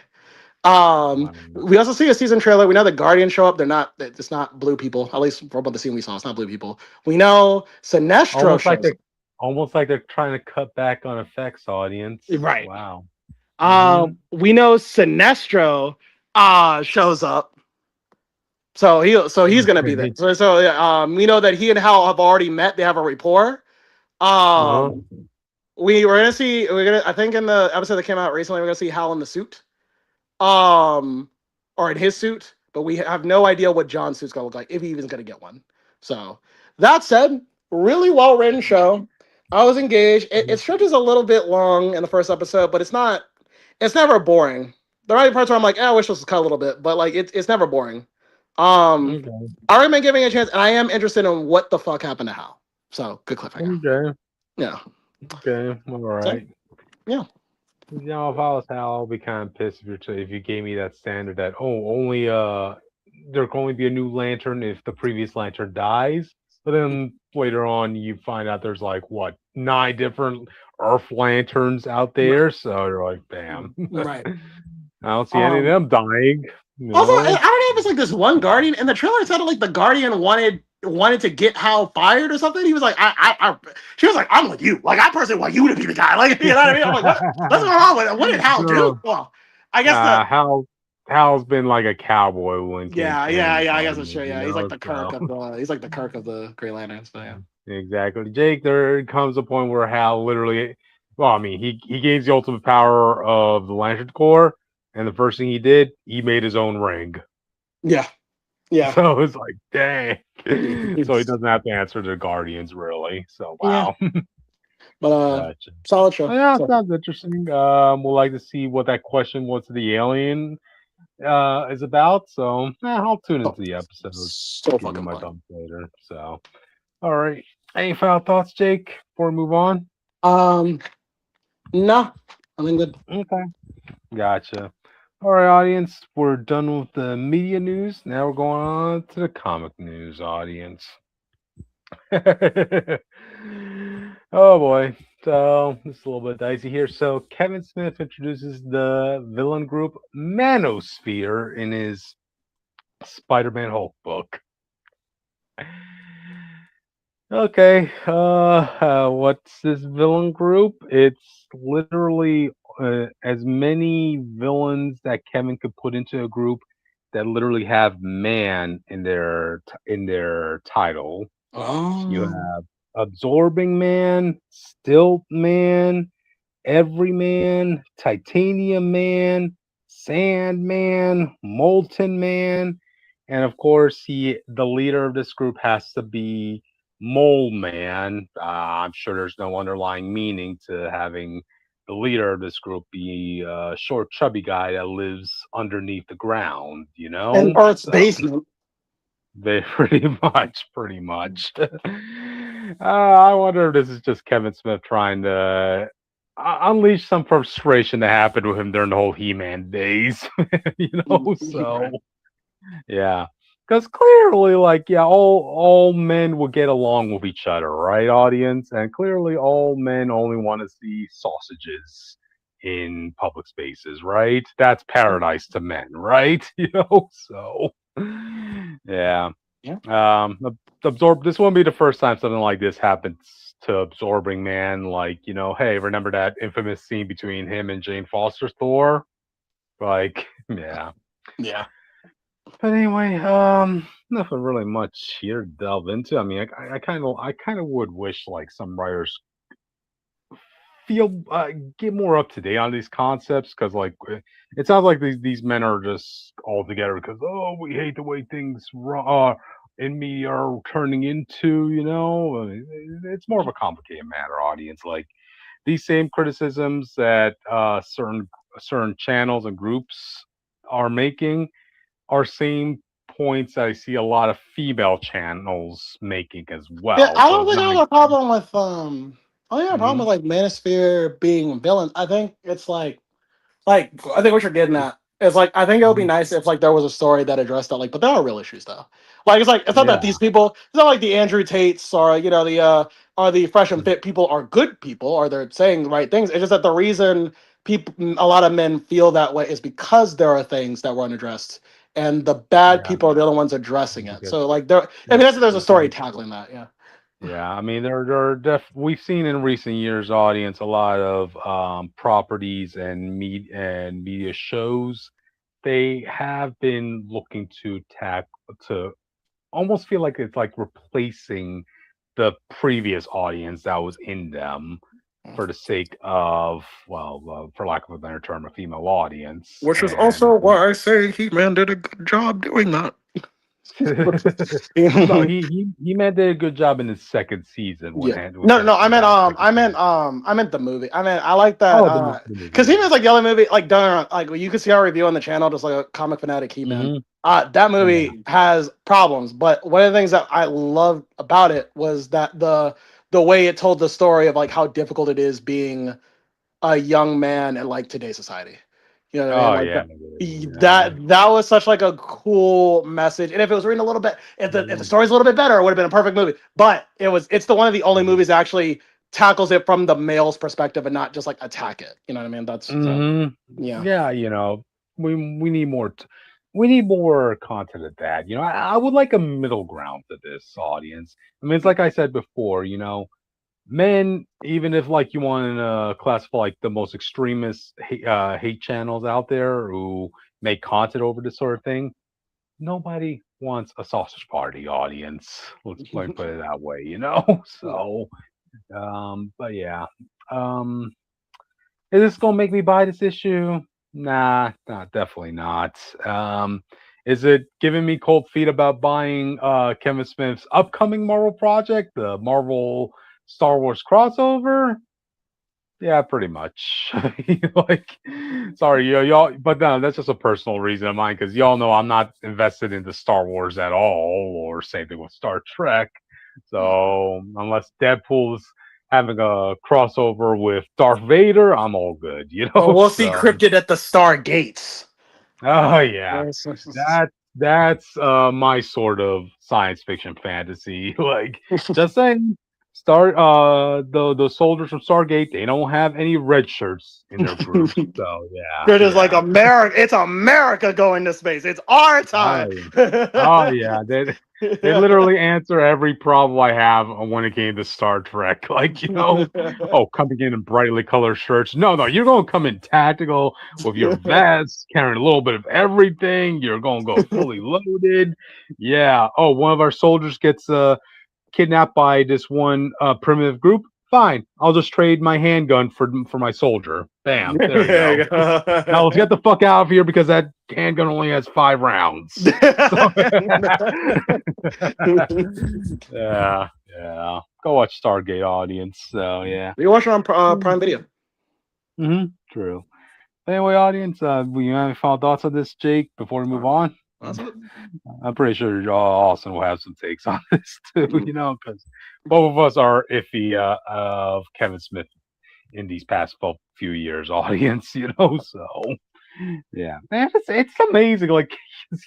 We also see a season trailer. We know the Guardians show up. It's not blue people. At least from the scene we saw, it's not blue people. We know Sinestro shows up. Almost like they're trying to cut back on effects, audience. Right. Wow. We know Sinestro shows up. So he's gonna be there. So we know that he and Hal have already met. They have a rapport. Uh-huh. We're gonna see. We're gonna. I think in the episode that came out recently, we're gonna see Hal in the suit. Or in his suit, but we have no idea what John's suit's gonna look like if he even gonna get one. So that said, really well written show. I was engaged. It stretches a little bit long in the first episode, but it's not. It's never boring. There are parts where I'm like, I wish this was cut a little bit, but like it's never boring. Um, Okay. I recommend giving it a chance, and I am interested in what the fuck happened to Hal. So good cliffhanger. Okay. Yeah. Okay. All So, right. yeah. You know, if I was Hal, I'll be kind of pissed if you gave me that standard that only there can only be a new lantern if the previous lantern dies. But then later on, you find out there's like what 9 different Earth lanterns out there. Right. So you're like, damn, Right. I don't see any of them dying. You Also, I know? don't know if it's like this one Guardian in the trailer. It sounded like the Guardian wanted to get Hal fired or something. He was like, she was like, I'm with you. Like, I personally want you to be the guy. Like, you know what I mean? I'm like, what's going on with it? What did Hal do? So, Well, I guess the Hal's been like a cowboy when it came to him, I guess it's true. you Yeah, he's like know. the So. Kirk of the Green Lanterns. But yeah, Exactly. Jake, there comes a point where Hal literally, well, I mean, he gains the ultimate power of the Lantern Corps, and the first thing he did, he made his own ring. yeah. So it's like, dang. Yeah. So he doesn't have to answer to Guardians, really. So, Yeah. wow. But Gotcha. solid show. Well, yeah, So, sounds interesting. We'll like to see what that question was to the alien is about. So, I'll tune into the episode. so Give you fucking my fun. thumbs later. So, all right. Any final thoughts, Jake, before we move on? No, I think good. Okay. Gotcha. All right, audience. We're done with the media news. Now we're going on to the comic news, audience. Oh boy. So it's a little bit dicey here. So Kevin Smith introduces the villain group Manosphere in his Spider-Man Hulk book. Okay, what's this villain group? It's literally as many villains that Kevin could put into a group that literally have man in their title. You Oh, have Absorbing Man, Stilt Man, Everyman, Titanium Man, Sandman, Molten Man, and of course, the leader of this group has to be Mole Man. I'm sure there's no underlying meaning to having the leader of this group be a short, chubby guy that lives underneath the ground. You in know, Earth's so basement. they pretty much. I wonder if this is just Kevin Smith trying to unleash some frustration that happened with him during the whole He-Man days. You know, so yeah, because clearly, like, yeah, all men will get along with each other, right, audience? And clearly, all men only want to see sausages in public spaces, right? That's paradise to men, right? You know, so yeah. Yeah. Absorb. This won't be the first time something like this happens to Absorbing Man. Like, you know, hey, remember that infamous scene between him and Jane Foster's Thor? Like, yeah. Yeah. But anyway, nothing really much here to delve into. I mean, I kind of would wish like some writers feel get more up to date on these concepts because like it sounds like these men are just all together because oh we hate the way things in media are turning into, you know. It's more of a complicated matter, audience. Like these same criticisms that certain channels and groups are making are same points that I see a lot of female channels making as Yeah, well. I So don't it's think not I have like a problem with I don't have a problem Mhm. with like Manosphere being villains. I think it's like I think what you're getting at is like I think it would be Mhm. nice if like there was a story that addressed that. Like, but there are real issues though. Like it's not that Yeah. these people. It's not like the Andrew Tates or you know the are the fresh and fit people are good people or they're saying the right things. It's just that the reason people a lot of men feel that way is because there are things that weren't addressed and the bad Yeah. people are the other ones addressing it. Because So like there, I mean yeah, there's a story because tackling that. Yeah. yeah, I mean we've seen in recent years, audience, a lot of properties and media shows. They have been looking to almost feel like it's like replacing the previous audience that was in them for the sake of, well, for lack of a better term, a female audience. Which is And also why I say He-Man did a good job doing that. no, he meant did a good job in his second season. When Yeah. No, I meant the movie. I like that Oh, the movie. because He-Man's like the only movie like done like you can see our review on the channel, just like a comic fanatic He-Man. That movie has problems, but one of the things that I loved about it was that the way it told the story of like how difficult it is being a young man in like today's society. You know what I mean? Like that was such like a cool message. And if it was written a little bit, if the story's a little bit better, it would have been a perfect movie. But it's one of the only movies that actually tackles it from the male's perspective and not just like attack it. You know what I mean? That's yeah. You know, we need more. We need more content of that. You know, I would like a middle ground to this audience. I mean, it's like I said before. You know, men, even if like you want to classify like the most extremist hate channels out there who make content over this sort of thing, nobody wants a sausage party audience. Let's put it that way, you know. So, but yeah, is this gonna make me buy this issue? Nah, definitely not. Is it giving me cold feet about buying Kevin Smith's upcoming Marvel project, the Marvel Star Wars crossover? Yeah, pretty much. Like, sorry, y'all, but no, that's just a personal reason of mine because y'all know I'm not invested into Star Wars at all, or same thing with Star Trek. So unless Deadpool's having a crossover with Darth Vader, I'm all good. You know, well, we'll see cryptid at the Stargates. Oh yeah, that's my sort of science fiction fantasy. Like, just saying. The soldiers from Stargate, they don't have any red shirts in their group. So yeah. They're just like America. It's America going to space. It's our time. Oh yeah. They literally answer every problem I have when it came to Star Trek. Like, you know, coming in brightly colored shirts. No, you're gonna come in tactical with your vest, carrying a little bit of everything. You're gonna go fully loaded. Yeah. Oh, one of our soldiers gets kidnapped by this one primitive group. Fine, I'll just trade my handgun for my soldier. Bam, there you go. Now let's get the fuck out of here because that handgun only has 5 rounds. Yeah. Go watch Stargate, audience. So yeah, you watch it on Prime Video. True. Anyway, audience, we have any final thoughts on this, Jake? Before we move on. I'm pretty sure Austin will have some takes on this too, you know, because both of us are iffy of Kevin Smith in these past few years, audience, you know. So yeah, man, it's amazing. Like,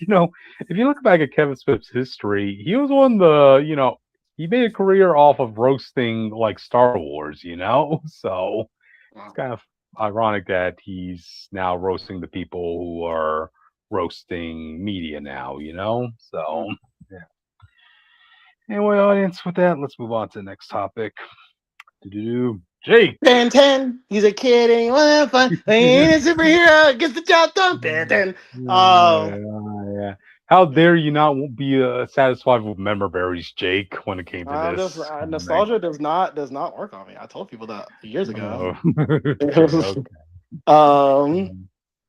you know, if you look back at Kevin Smith's history, he was one of the, you know, he made a career off of roasting like Star Wars, you know. So it's kind of ironic that he's now roasting the people who are roasting media now, you know. So yeah. Anyway, audience, with that, let's move on to the next topic. Jake. Ben 10, he's a kid and he wanna have fun. He ain't a superhero, gets the job done. Ben 10. Yeah. How dare you not be satisfied with member berries, Jake? When it came to this, nostalgia does not work on me. I told people that years ago. Okay.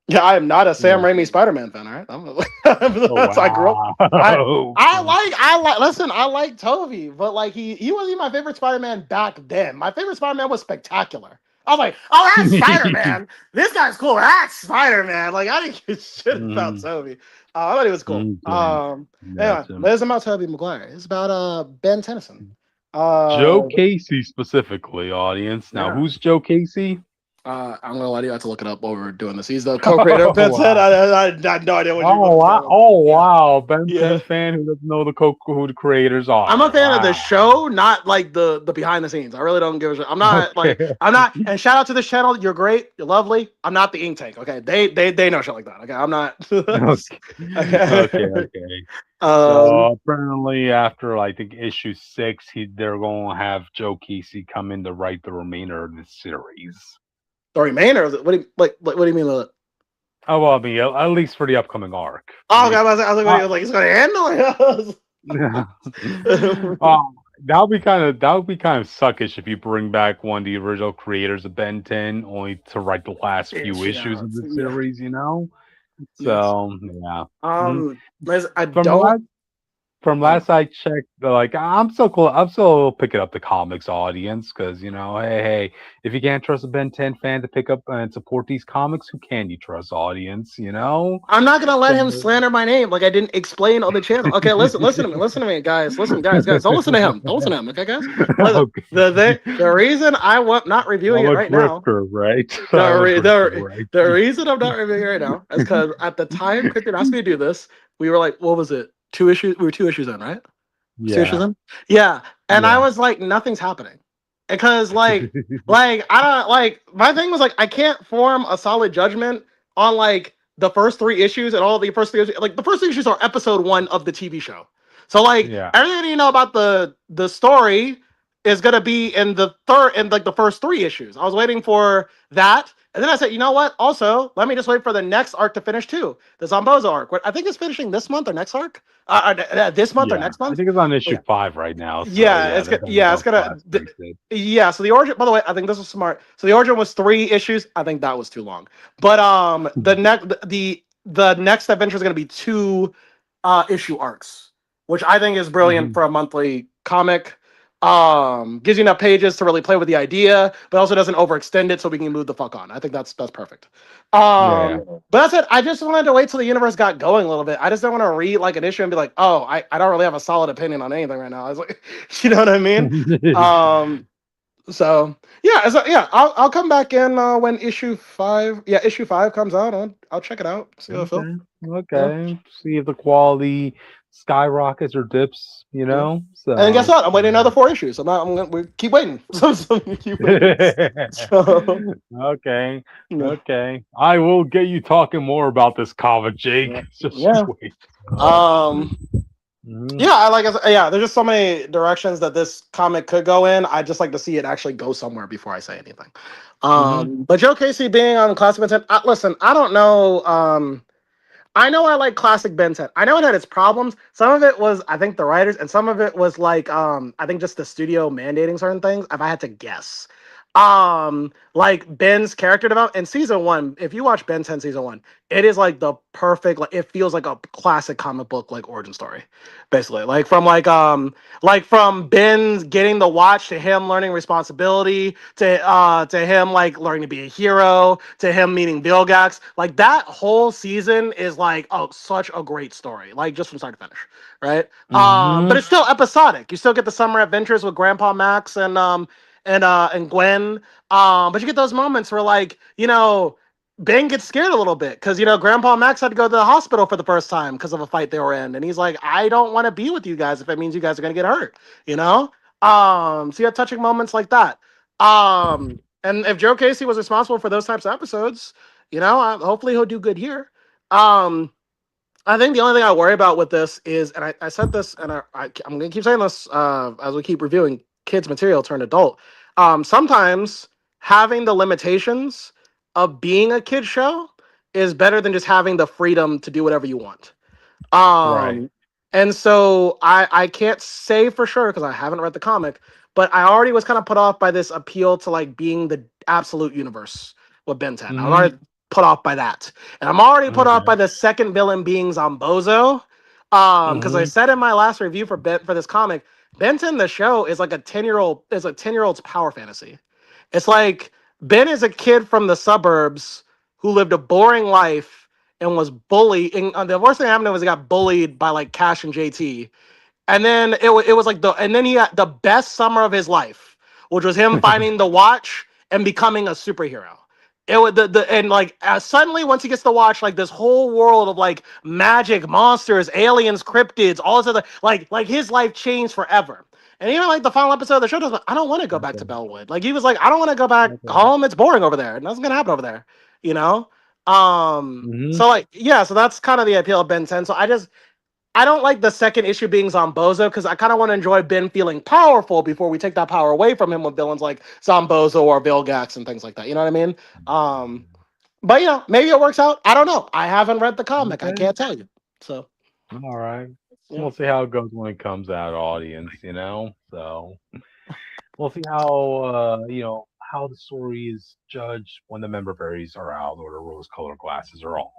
Yeah, I am not a Sam Raimi Spider-Man fan. All right, I grew up. I like. Listen, I like Tobey, but like he wasn't my favorite Spider-Man back then. My favorite Spider-Man was Spectacular. I was like, oh, that's Spider-Man. This guy's cool. That's Spider-Man. Like, I didn't give shit about Tobey. I thought he was cool. Anyway, but it's about Tobey Maguire. It's about Ben Tennyson. Joe Casey specifically, audience. Now, who's Joe Casey? I'm gonna let you have to look it up while we're doing this. He's the co-creator of Ben 10. I had no idea what you were about. Wow. Ben 10 fan who doesn't know who the creators are. I'm a fan of the show, not like the behind the scenes. I really don't give a shit. I'm not and shout out to this channel. You're great, you're lovely. I'm not the ink tank. Okay. They know shit like that. Okay. I'm not Okay. So apparently after I think issue 6, they're gonna have Joe Casey come in to write the remainder of this series. The remainder? What do you mean by that? Oh well, I mean at least for the upcoming arc. Oh, okay, I was like, it's gonna end. that would be kind of suckish if you bring back one of the original creators of Ben 10 only to write the last few Ish, issues yeah, of the yeah, series, you know? yes. So yeah. Mm. Liz, I From don't. last from Oh, last I checked, like I'm so cool. I'm still picking up the comics audience because hey, if you can't trust a Ben 10 fan to pick up and support these comics, who can you trust, audience? You know. I'm not gonna let him So- slander my name like I didn't explain on the channel. Okay, listen to me, guys. Listen, guys. Don't listen to him. Don't listen to him. Okay, guys. Listen, okay. the reason I want not reviewing I'm it a right now. grifter, right? The I'm a re- grifter, the right? the reason I'm not reviewing it right now is because at the time Cricket asked me to do this, we were like, what was it? 2 issues. We were 2 issues in, right? Was 2 issues Yeah. in? Yeah, and I Yeah. was like, nothing's happening because I don't like my thing was like I can't form a solid judgment on like the first 3 issues and all the first 3 issues. Like the first 3 issues are episode 1 of the TV show, so like Yeah. everything you know about the story is gonna be in the first 3 issues. I was waiting for that, and then I said, you know what? Also, let me just wait for the next arc to finish too. The Zombozo arc. I think it's finishing this month or next arc. This month or Yeah. next I month. think it's on issue Yeah. 5 right now. So Yeah, yeah, it's there's good. only Yeah, it's about gonna. five pieces. Yeah, so the origin. By the way, I think this was smart. So the origin was 3 issues. I think that was too long. But the next adventure is gonna be 2 issue arcs, which I think is brilliant Mhm. for a monthly comic. Gives you enough pages to really play with the idea, but also doesn't overextend it, so we can move the fuck on. I think that's perfect. Yeah. But that's it. I just wanted to wait till the universe got going a little bit. I just don't want to read like an issue and be like, oh, I don't really have a solid opinion on anything right now. I was like, you know what I mean? Um, so yeah, I'll come back in when issue 5 comes out. I'll check it out. See how I feel. Okay. Yeah. Okay. See if the quality skyrockets or dips, Yeah. And guess So what? I'm waiting yeah. another 4 issues. We keep waiting. So we keep waiting. So Okay. yeah. Okay. I will get you talking more about this comic, Jake. Yeah. Just Yeah. wait. Um. Mhm. Yeah, yeah. There's just so many directions that this comic could go in. I just like to see it actually go somewhere before I say anything. Mhm. But Joe Casey being on Classic Vincent, listen, I don't know. I know I like classic Ben 10. I know it had its problems. Some of it was, I think, the writers, and some of it was like, I think just the studio mandating certain things. If I had to guess, like Ben's character development in season 1. If you watch Ben 10 season 1, it is like the perfect, like it feels like a classic comic book like origin story, basically. Like from Ben's getting the watch to him learning responsibility to him like learning to be a hero to him meeting Vilgax. Like that whole season is like such a great story, like just from start to finish, right? But Mhm. it's still episodic. You still get the summer adventures with Grandpa Max and Gwen. But you get those moments where like Ben gets scared a little bit because Grandpa Max had to go to the hospital for the first time because of a fight they were in, and he's like, I don't want to be with you guys if it means you guys are gonna get hurt, you know. So you have touching moments like that. And if Joe Casey was responsible for those types of episodes, hopefully he'll do good here. Um, I think the only thing I worry about with this is, and I said this, and I'm going to keep saying this as we keep reviewing kids' material turned adult. Sometimes having the limitations of being a kid show is better than just having the freedom to do whatever you want. Right. And so I can't say for sure because I haven't read the comic, but I already was kind of put off by this appeal to like being the absolute universe with Ben 10. I was Mhm. already put off by that. And I'm already put off Okay. by the second villain being Zombozo. Because I Mhm. said in my last review for this comic, Ben 10 the show is like a 10-year-old's power fantasy. It's like Ben is a kid from the suburbs who lived a boring life and was bullied. And the worst thing that happened was he got bullied by like Cash and JT. And then it was like and then he had the best summer of his life, which was him finding the watch and becoming a superhero. It was and like suddenly once he gets the watch, like this whole world of like magic, monsters, aliens, cryptids, all this other like his life changed forever. And even like the final episode of the show, was like, I don't want to go back to Okay. Bellwood. Like he was like, I don't want to go back Okay. home. It's boring over there. Nothing's gonna happen over there, you know. Mhm. So like yeah, so that's kind of the appeal of Ben 10. So I don't like the second issue being Zombozo because I kind of want to enjoy Ben feeling powerful before we take that power away from him with villains like Zombozo or Vilgax and things like that. You know what I mean? Um, but maybe it works out. I don't know. I haven't read the comic. I Okay. can't tell you. So All right. We'll see how it goes when it comes out, audience. So we'll see how how the story is judged when the member berries are out or the rose-colored glasses are off.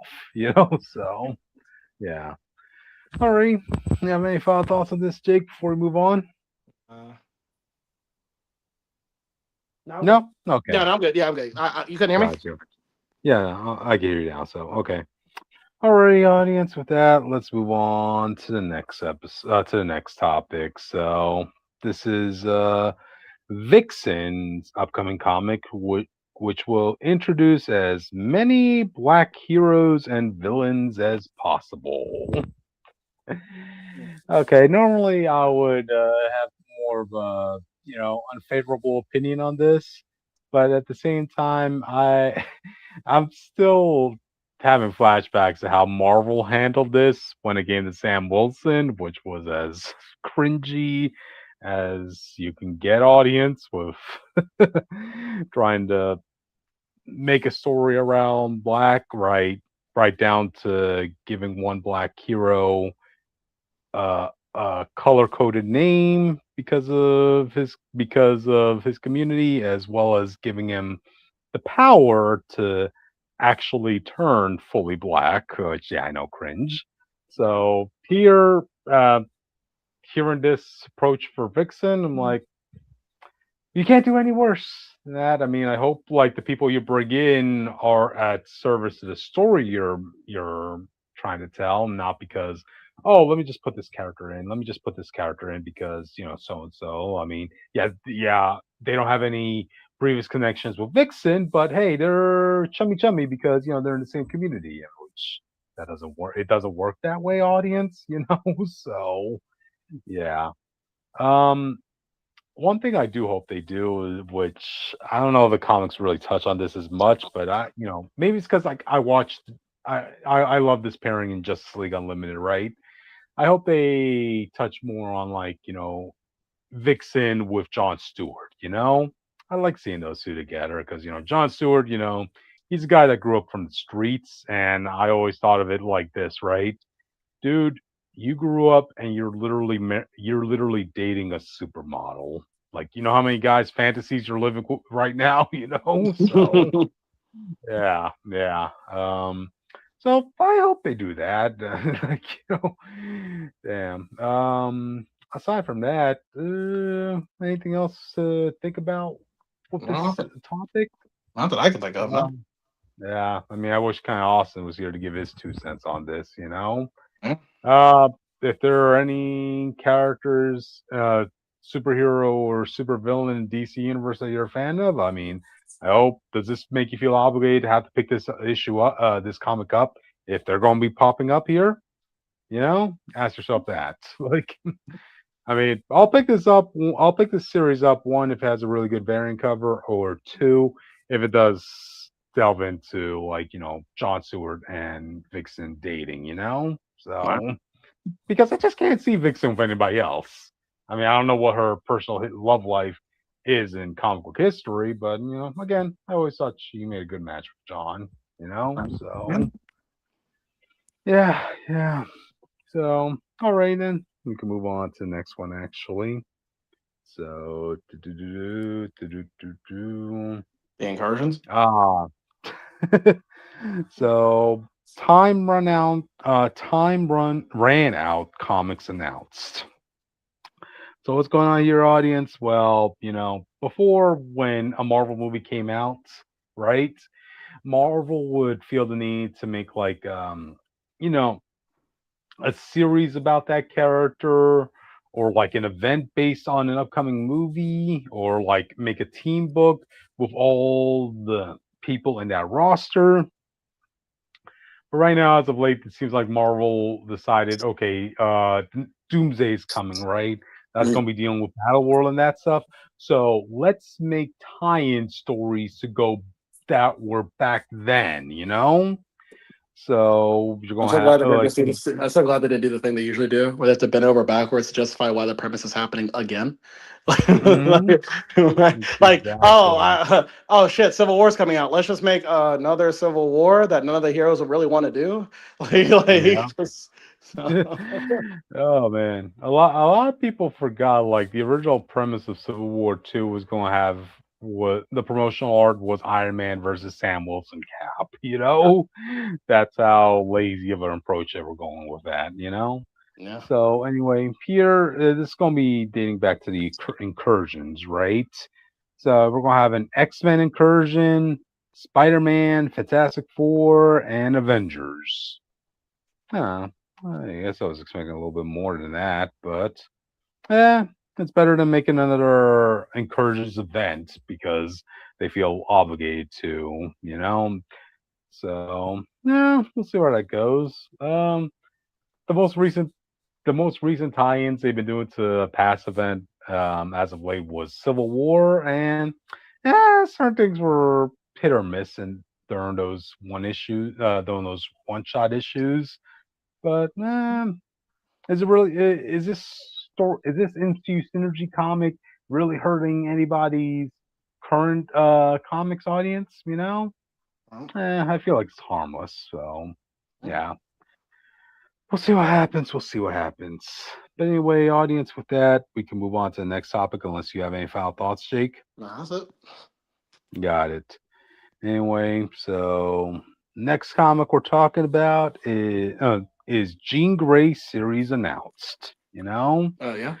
So yeah. All right. You have any final thoughts on this, Jake? Before we move on? No. No. Okay. Yeah, no, I'm good. Yeah, I'm good. You couldn't hear me? Gotcha. Yeah, I can hear you now. So okay. Alrighty, audience. With that, let's move on to the next episode, to the next topic. So this is Vixen's upcoming comic, which will introduce as many black heroes and villains as possible. Okay, normally I would have more of a unfavorable opinion on this, but at the same time, I'm still having flashbacks to how Marvel handled this when it came to Sam Wilson, which was as cringy as you can get, audience, with trying to make a story around black, right down to giving one black hero a color coded name because of his community, as well as giving him the power to actually turn fully black, which I know, cringe. So here, hearing this approach for Vixen, I'm like, you can't do any worse than that. I mean, I hope like the people you bring in are at service to the story you're trying to tell, not because, oh, let me just put this character in. Let me just put this character in because so and so. I mean, yeah, they don't have any previous connections with Vixen, but hey, they're chummy because they're in the same community, which that doesn't work. It doesn't work that way, audience. So yeah. Um, One thing I do hope they do, which I don't know if the comics really touch on this as much, but maybe it's because like I love this pairing in Justice League Unlimited, right? I hope they touch more on like Vixen with John Stewart. I like seeing those two together because John Stewart, he's a guy that grew up from the streets, and I always thought of it like this, right? Dude, you grew up and you're literally dating a supermodel. Like, you know how many guys' fantasies you're living right now, So yeah. So I hope they do that. Like, damn. Aside from that, anything else to think about with this No, topic? not that I can think of. No. Yeah, I mean, I wish kind of Austin was here to give his 2 cents on this. Yeah. Uh, if there are any characters, superhero or supervillain in DC universe that you're a fan of, I mean, I hope, does this make you feel obligated to have to pick this issue up, this comic up, if they're going to be popping up here? Ask yourself that. Like, I mean, I'll pick this up. I'll pick this series up, one, if it has a really good variant cover, or two, if it does delve into like John Stewart and Vixen dating. Right. So because I just can't see Vixen with anybody else. I mean, I don't know what her personal love life is in comic book history, but again, I always thought she made a good match with John. So yeah. So all right, then we can move on to the next one actually. So The incursions. So ran out comics announced. So what's going on here, audience? Well, before, when a Marvel movie came out, right? Marvel would feel the need to make like a series about that character, or like an event based on an upcoming movie, or like make a team book with all the people in that roster. But right now, as of late, it seems like Marvel decided, okay, Doomsday's coming, right? That's going to be dealing with Battle World and that stuff. So let's make tie-in stories to go that were back then. So you're I'm going so to glad have they didn't like, just do this. I'm so glad they didn't do the thing they usually do, where they have to bend over backwards to justify why the premise is happening again. Mhm. Exactly. Oh shit, Civil War's coming out. Let's just make another Civil War that none of the heroes would really want to do. Yeah. Just Oh man, a lot of people forgot like the original premise of Civil War Two was going to have what the promotional art was Iron Man versus Sam Wilson Cap. That's how lazy of an approach they were going with that. Yeah. So anyway, Peter, this is going to be dating back to the incursions, right? So we're going to have an X-Men incursion, Spider-Man, Fantastic Four, and Avengers. Huh. I guess I was expecting a little bit more than that, but it's better than making another incursions event because they feel obligated to. So yeah, we'll see where that goes. The most recent the most recent tie-ins they've been doing to a past event as of late was Civil War, and certain things were hit or miss and during those during those one-shot issues. But is it really? Is this MCU synergy comic really hurting anybody's current comics audience? I feel like it's harmless. So yeah. We'll see what happens. We'll see what happens. But anyway, audience, with that, we can move on to the next topic unless you have any final thoughts, Jake. Nah, that's it. Got it. Anyway, so next comic we're talking about is Jean Grey series announced. Oh yeah.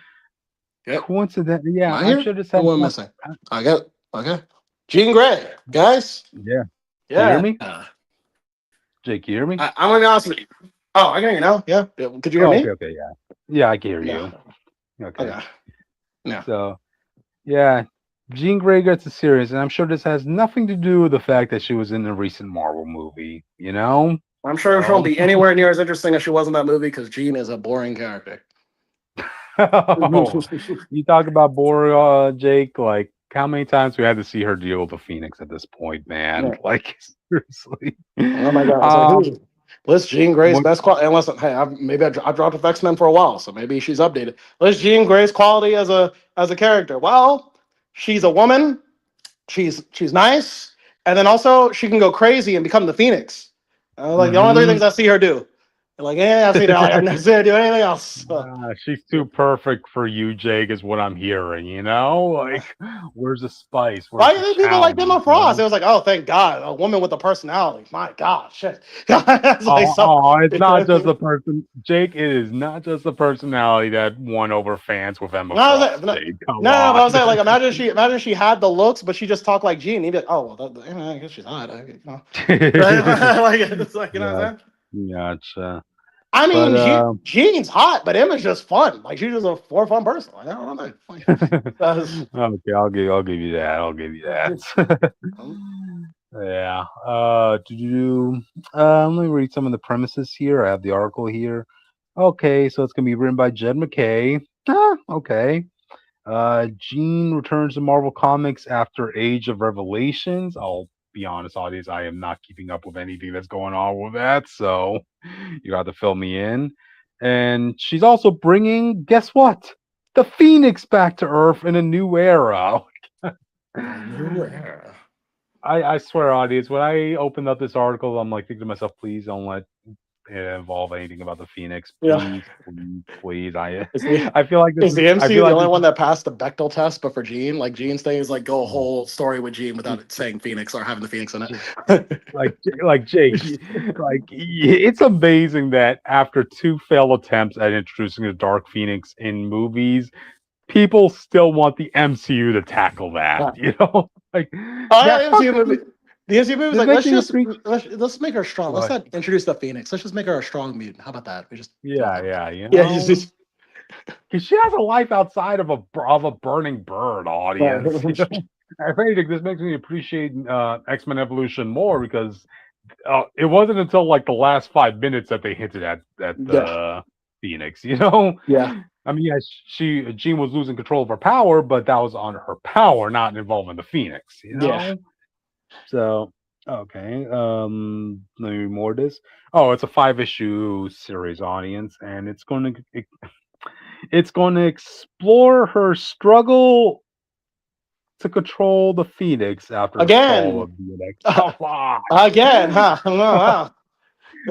Yep. Coincidentally, yeah, Am I I'm here? sure this Who had am I missing? I got it. Okay. Jean Grey, guys. Yeah. Yeah. You hear me? Jake, you hear me? I'm gonna be honest with you. Oh, I can hear you now. Yeah. Could you hear me? Okay, yeah. Yeah, I can hear Yeah. you. Okay. Okay. Yeah. So, yeah, Jean Grey gets a series, and I'm sure this has nothing to do with the fact that she was in a recent Marvel movie. I'm sure she won't be anywhere near as interesting as she was in that movie because Jean is a boring character. You talk about boring, Jake. Like, how many times we had to see her deal with the Phoenix at this point, man? Yeah. Like, seriously. Oh my god! List Jean Grey's best quality. And listen, hey, I dropped with X-Men for a while, so maybe she's updated. List Jean Grey's quality as a character. Well, she's a woman. She's nice, and then also she can go crazy and become the Phoenix. Like the only three things I see her do. Like, I've seen her. I've never seen her do anything else. She's too perfect for you, Jake, is what I'm hearing. Like, where's the spice? Why do you think people like Emma Frost? It was like, oh, thank God, a woman with a personality. My God, shit. It's not just the person, Jake. It is not just the personality that won over fans with Emma Frost. No, but I was saying, like, imagine she had the looks, but she just talked like Jean. He'd be like, oh, well, I guess she's hot. Like, it's like, you know what I'm saying? Gotcha. I mean, Jean's hot, but Emma's just fun. Like, she's just a fun person. Like, I don't know. Okay, I'll give you that. Yeah. Let me read some of the premises here. I have the article here. Okay, so it's gonna be written by Jed McKay. Okay. Jean returns to Marvel Comics after Age of Revelations. I'll be honest, audience, I am not keeping up with anything that's going on with that, so you got to fill me in. And she's also bringing, guess what? The Phoenix back to Earth in a new era. A new era. I swear, audience, when I opened up this article, I'm like thinking to myself, please don't let it involve anything about the Phoenix. Please. I feel like is the MCU the only one that passed the Bechdel test, but for Jean, like Jean's thing is like go a whole story with Jean without it saying Phoenix or having the Phoenix in it. like Jake, like it's amazing that after 2 failed attempts at introducing the Dark Phoenix in movies, people still want the MCU to tackle that. Like the MCU movie. The MCU movie was like, let's make her strong. Let's not introduce the Phoenix. Let's just make her a strong mutant. How about that? We just because she has a life outside of a burning bird, audience. If anything, this makes me appreciate X-Men Evolution more because it wasn't until like the last 5 minutes that they hinted at the Phoenix. Yeah. I mean, Jean was losing control of her power, but that was on her power, not involving the Phoenix. Yeah. So, okay. Let me read more of this. Oh, it's a 5-issue series, audience, and it's going to explore her struggle to control the Phoenix after again. the fall of the Phoenix. Come on. Again, huh? Wow.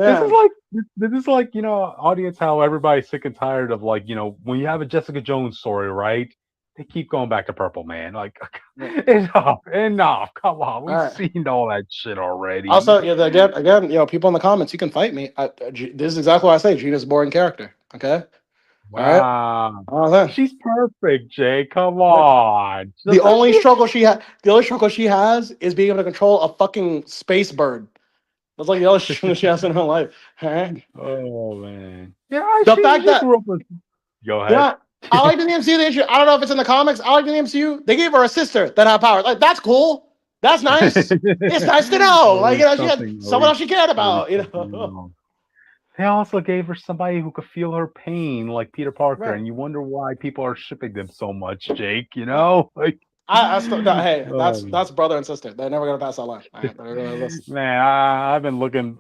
This is Yeah. like this is like audience, how everybody's sick and tired of, like, when you have a Jessica Jones story, right? They keep going back to Purple Man. Like, Yeah. enough. Come on, All we've right. seen all that shit already. Also, yeah, again, people in the comments, you can fight me. This is exactly what I say. Gina's a boring character. Okay. All right. Wow, All right. she's perfect, Jay. Come on, The only struggle she has is being able to control a fucking space bird. That's like the only struggle she has in her life. All right. Oh man, yeah, The she fact she that grew up with. Go ahead. yeah, I like the MCU. The issue. I don't know if it's in the comics. I like the MCU. They gave her a sister that had powers. Like that's cool. That's nice. It's nice to know. Like Always she had something, someone else she cared always about. something wrong. They also gave her somebody who could feel her pain, like Peter Parker, Right. and you wonder why people are shipping them so much, Jake. Right. Like, I still no, hey, oh, that's brother and sister. They're never gonna pass that line. All right, man, I've been looking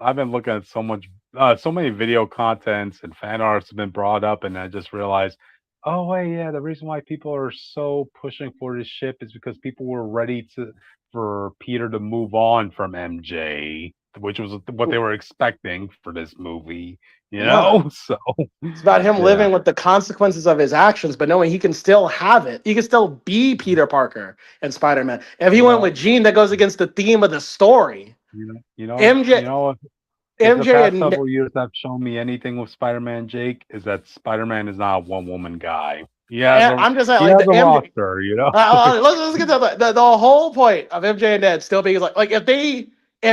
at so many video contents and fan arts have been brought up, and I just realized, oh wait, yeah, the reason why people are so pushing for this ship is because people were ready for Peter to move on from MJ, which was what they were expecting for this movie, no. So It's about him yeah, living with the consequences of his actions, but knowing he can still have it. He can still be Peter Parker and Spider-Man. If he went well, with Jean, that goes against the theme of the story. you MJ, know, if the MJ, past and several years have shown me anything with Spider-Man, Jake, is that Spider-Man is not a one-woman guy. I'm just saying, He like has the a MJ. roster, Let's get to the whole point of MJ and Ned still being like if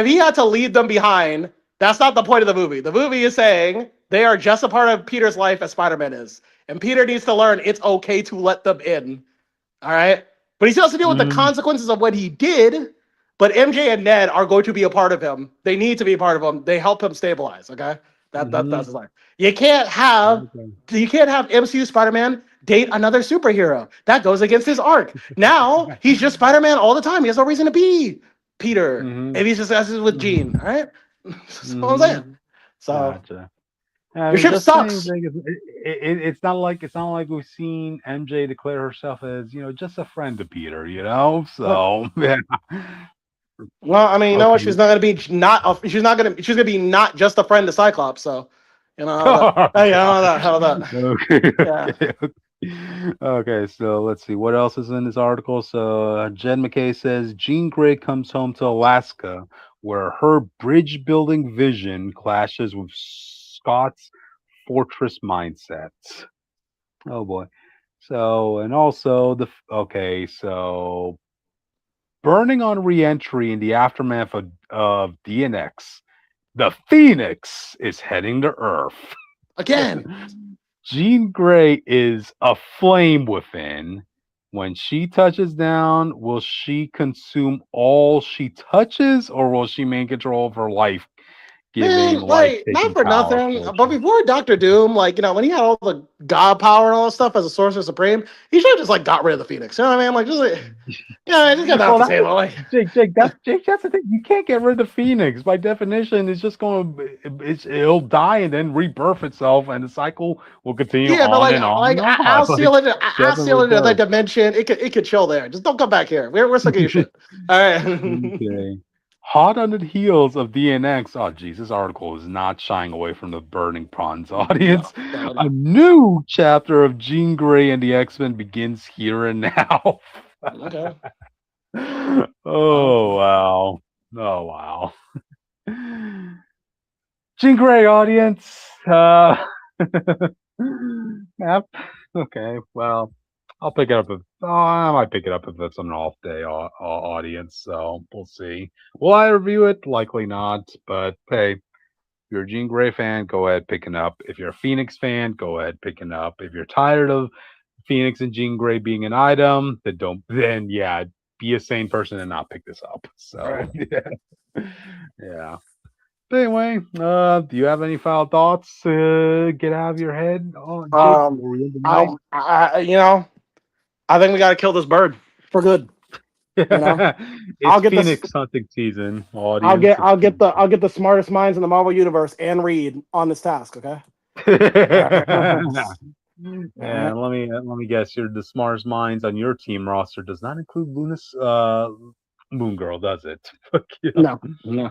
he had to leave them behind, that's not the point of the movie. The movie is saying they are just a part of Peter's life as Spider-Man is, and Peter needs to learn it's okay to let them in. All right, but he still has to deal with the Mhm, consequences of what he did. But MJ and Ned are going to be a part of him. They need to be a part of him. They help him stabilize. Okay, that's mhm. his life. You can't have Okay. you can't have MCU Spider-Man date another superhero. That goes against his arc. Now he's just Spider-Man all the time. He has no reason to be Peter. Mhm, Maybe he's just as is with mhm, Jean. All right, that's what I'm mhm. saying. So Gotcha. your ship The thing, sucks. thing is, it's not like we've seen MJ declare herself as just a friend to Peter. Well, So yeah. I mean, you know what? Okay. She's not gonna be she's gonna be not just a friend to Cyclops. So you know how that. Oh, Hey, God. how that. Okay, Yeah. okay. Okay, so let's see what else is in this article. So Jed McKay says Jean Grey comes home to Alaska, where her bridge building vision clashes with Scott's fortress mindsets. Oh boy. So and also okay, so burning on reentry in the aftermath of DNX, the Phoenix is heading to Earth. Again. Jean Grey is a flame within. When she touches down, will she consume all she touches, or will she maintain control of her life, giving Man, like, not life-taking for power nothing, but fortune? before Doctor Doom, like, when he had all the god power and all that stuff as a sorcerer supreme, he should have just like got rid of the Phoenix. You know what I mean? Like, just get that off Well, the table. Like, Jake. That's the thing. You can't get rid of the Phoenix. By definition, it's just going to it'll die and then rebirth itself, and the cycle will continue yeah, but on and on and on. I'll seal it. Death I'll and seal it in another rebirth. dimension. It could chill there. Just don't come back here. We're sick of your shit. All right. Okay. Hot on the heels of DNX. Oh, geez, this article is not shying away from the burning prawns audience. No. A new chapter of Jean Grey and the X-Men begins here and now. Okay. Oh wow. Oh wow. Jean Grey audience. Yep. Okay. Well, I'll pick it up if I might pick it up if it's an off day audience. So we'll see. Will I review it? Likely not. But hey, if you're a Jean Grey fan, go ahead picking up. If you're a Phoenix fan, go ahead picking up. If you're tired of Phoenix and Jean Grey being an item, then don't. Then yeah, be a sane person and not pick this up. All So right. yeah, yeah. But anyway, do you have any final thoughts? Get out of your head, Jake, Um, before we end the night. I think we got to kill this bird for good. I'll It's get this. Phoenix hunting season, audience. It's I'll get the smartest minds in the Marvel universe and Reed on this task. Okay. And let me guess, you're the smartest minds on your team roster does not include Moon Girl, does it? Yeah. No.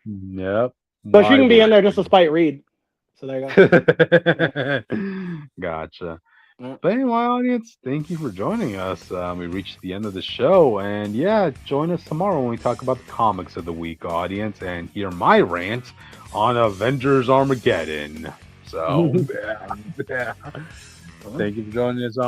Yep. But she can be in there just to to spite Reed. So there you go. Gotcha. Yeah. But anyway, audience, thank you for joining us. We reached the end of the show, and yeah, join us tomorrow when we talk about the comics of the week, audience, and hear my rant on Avengers Armageddon. So, yeah. Thank you for joining us on.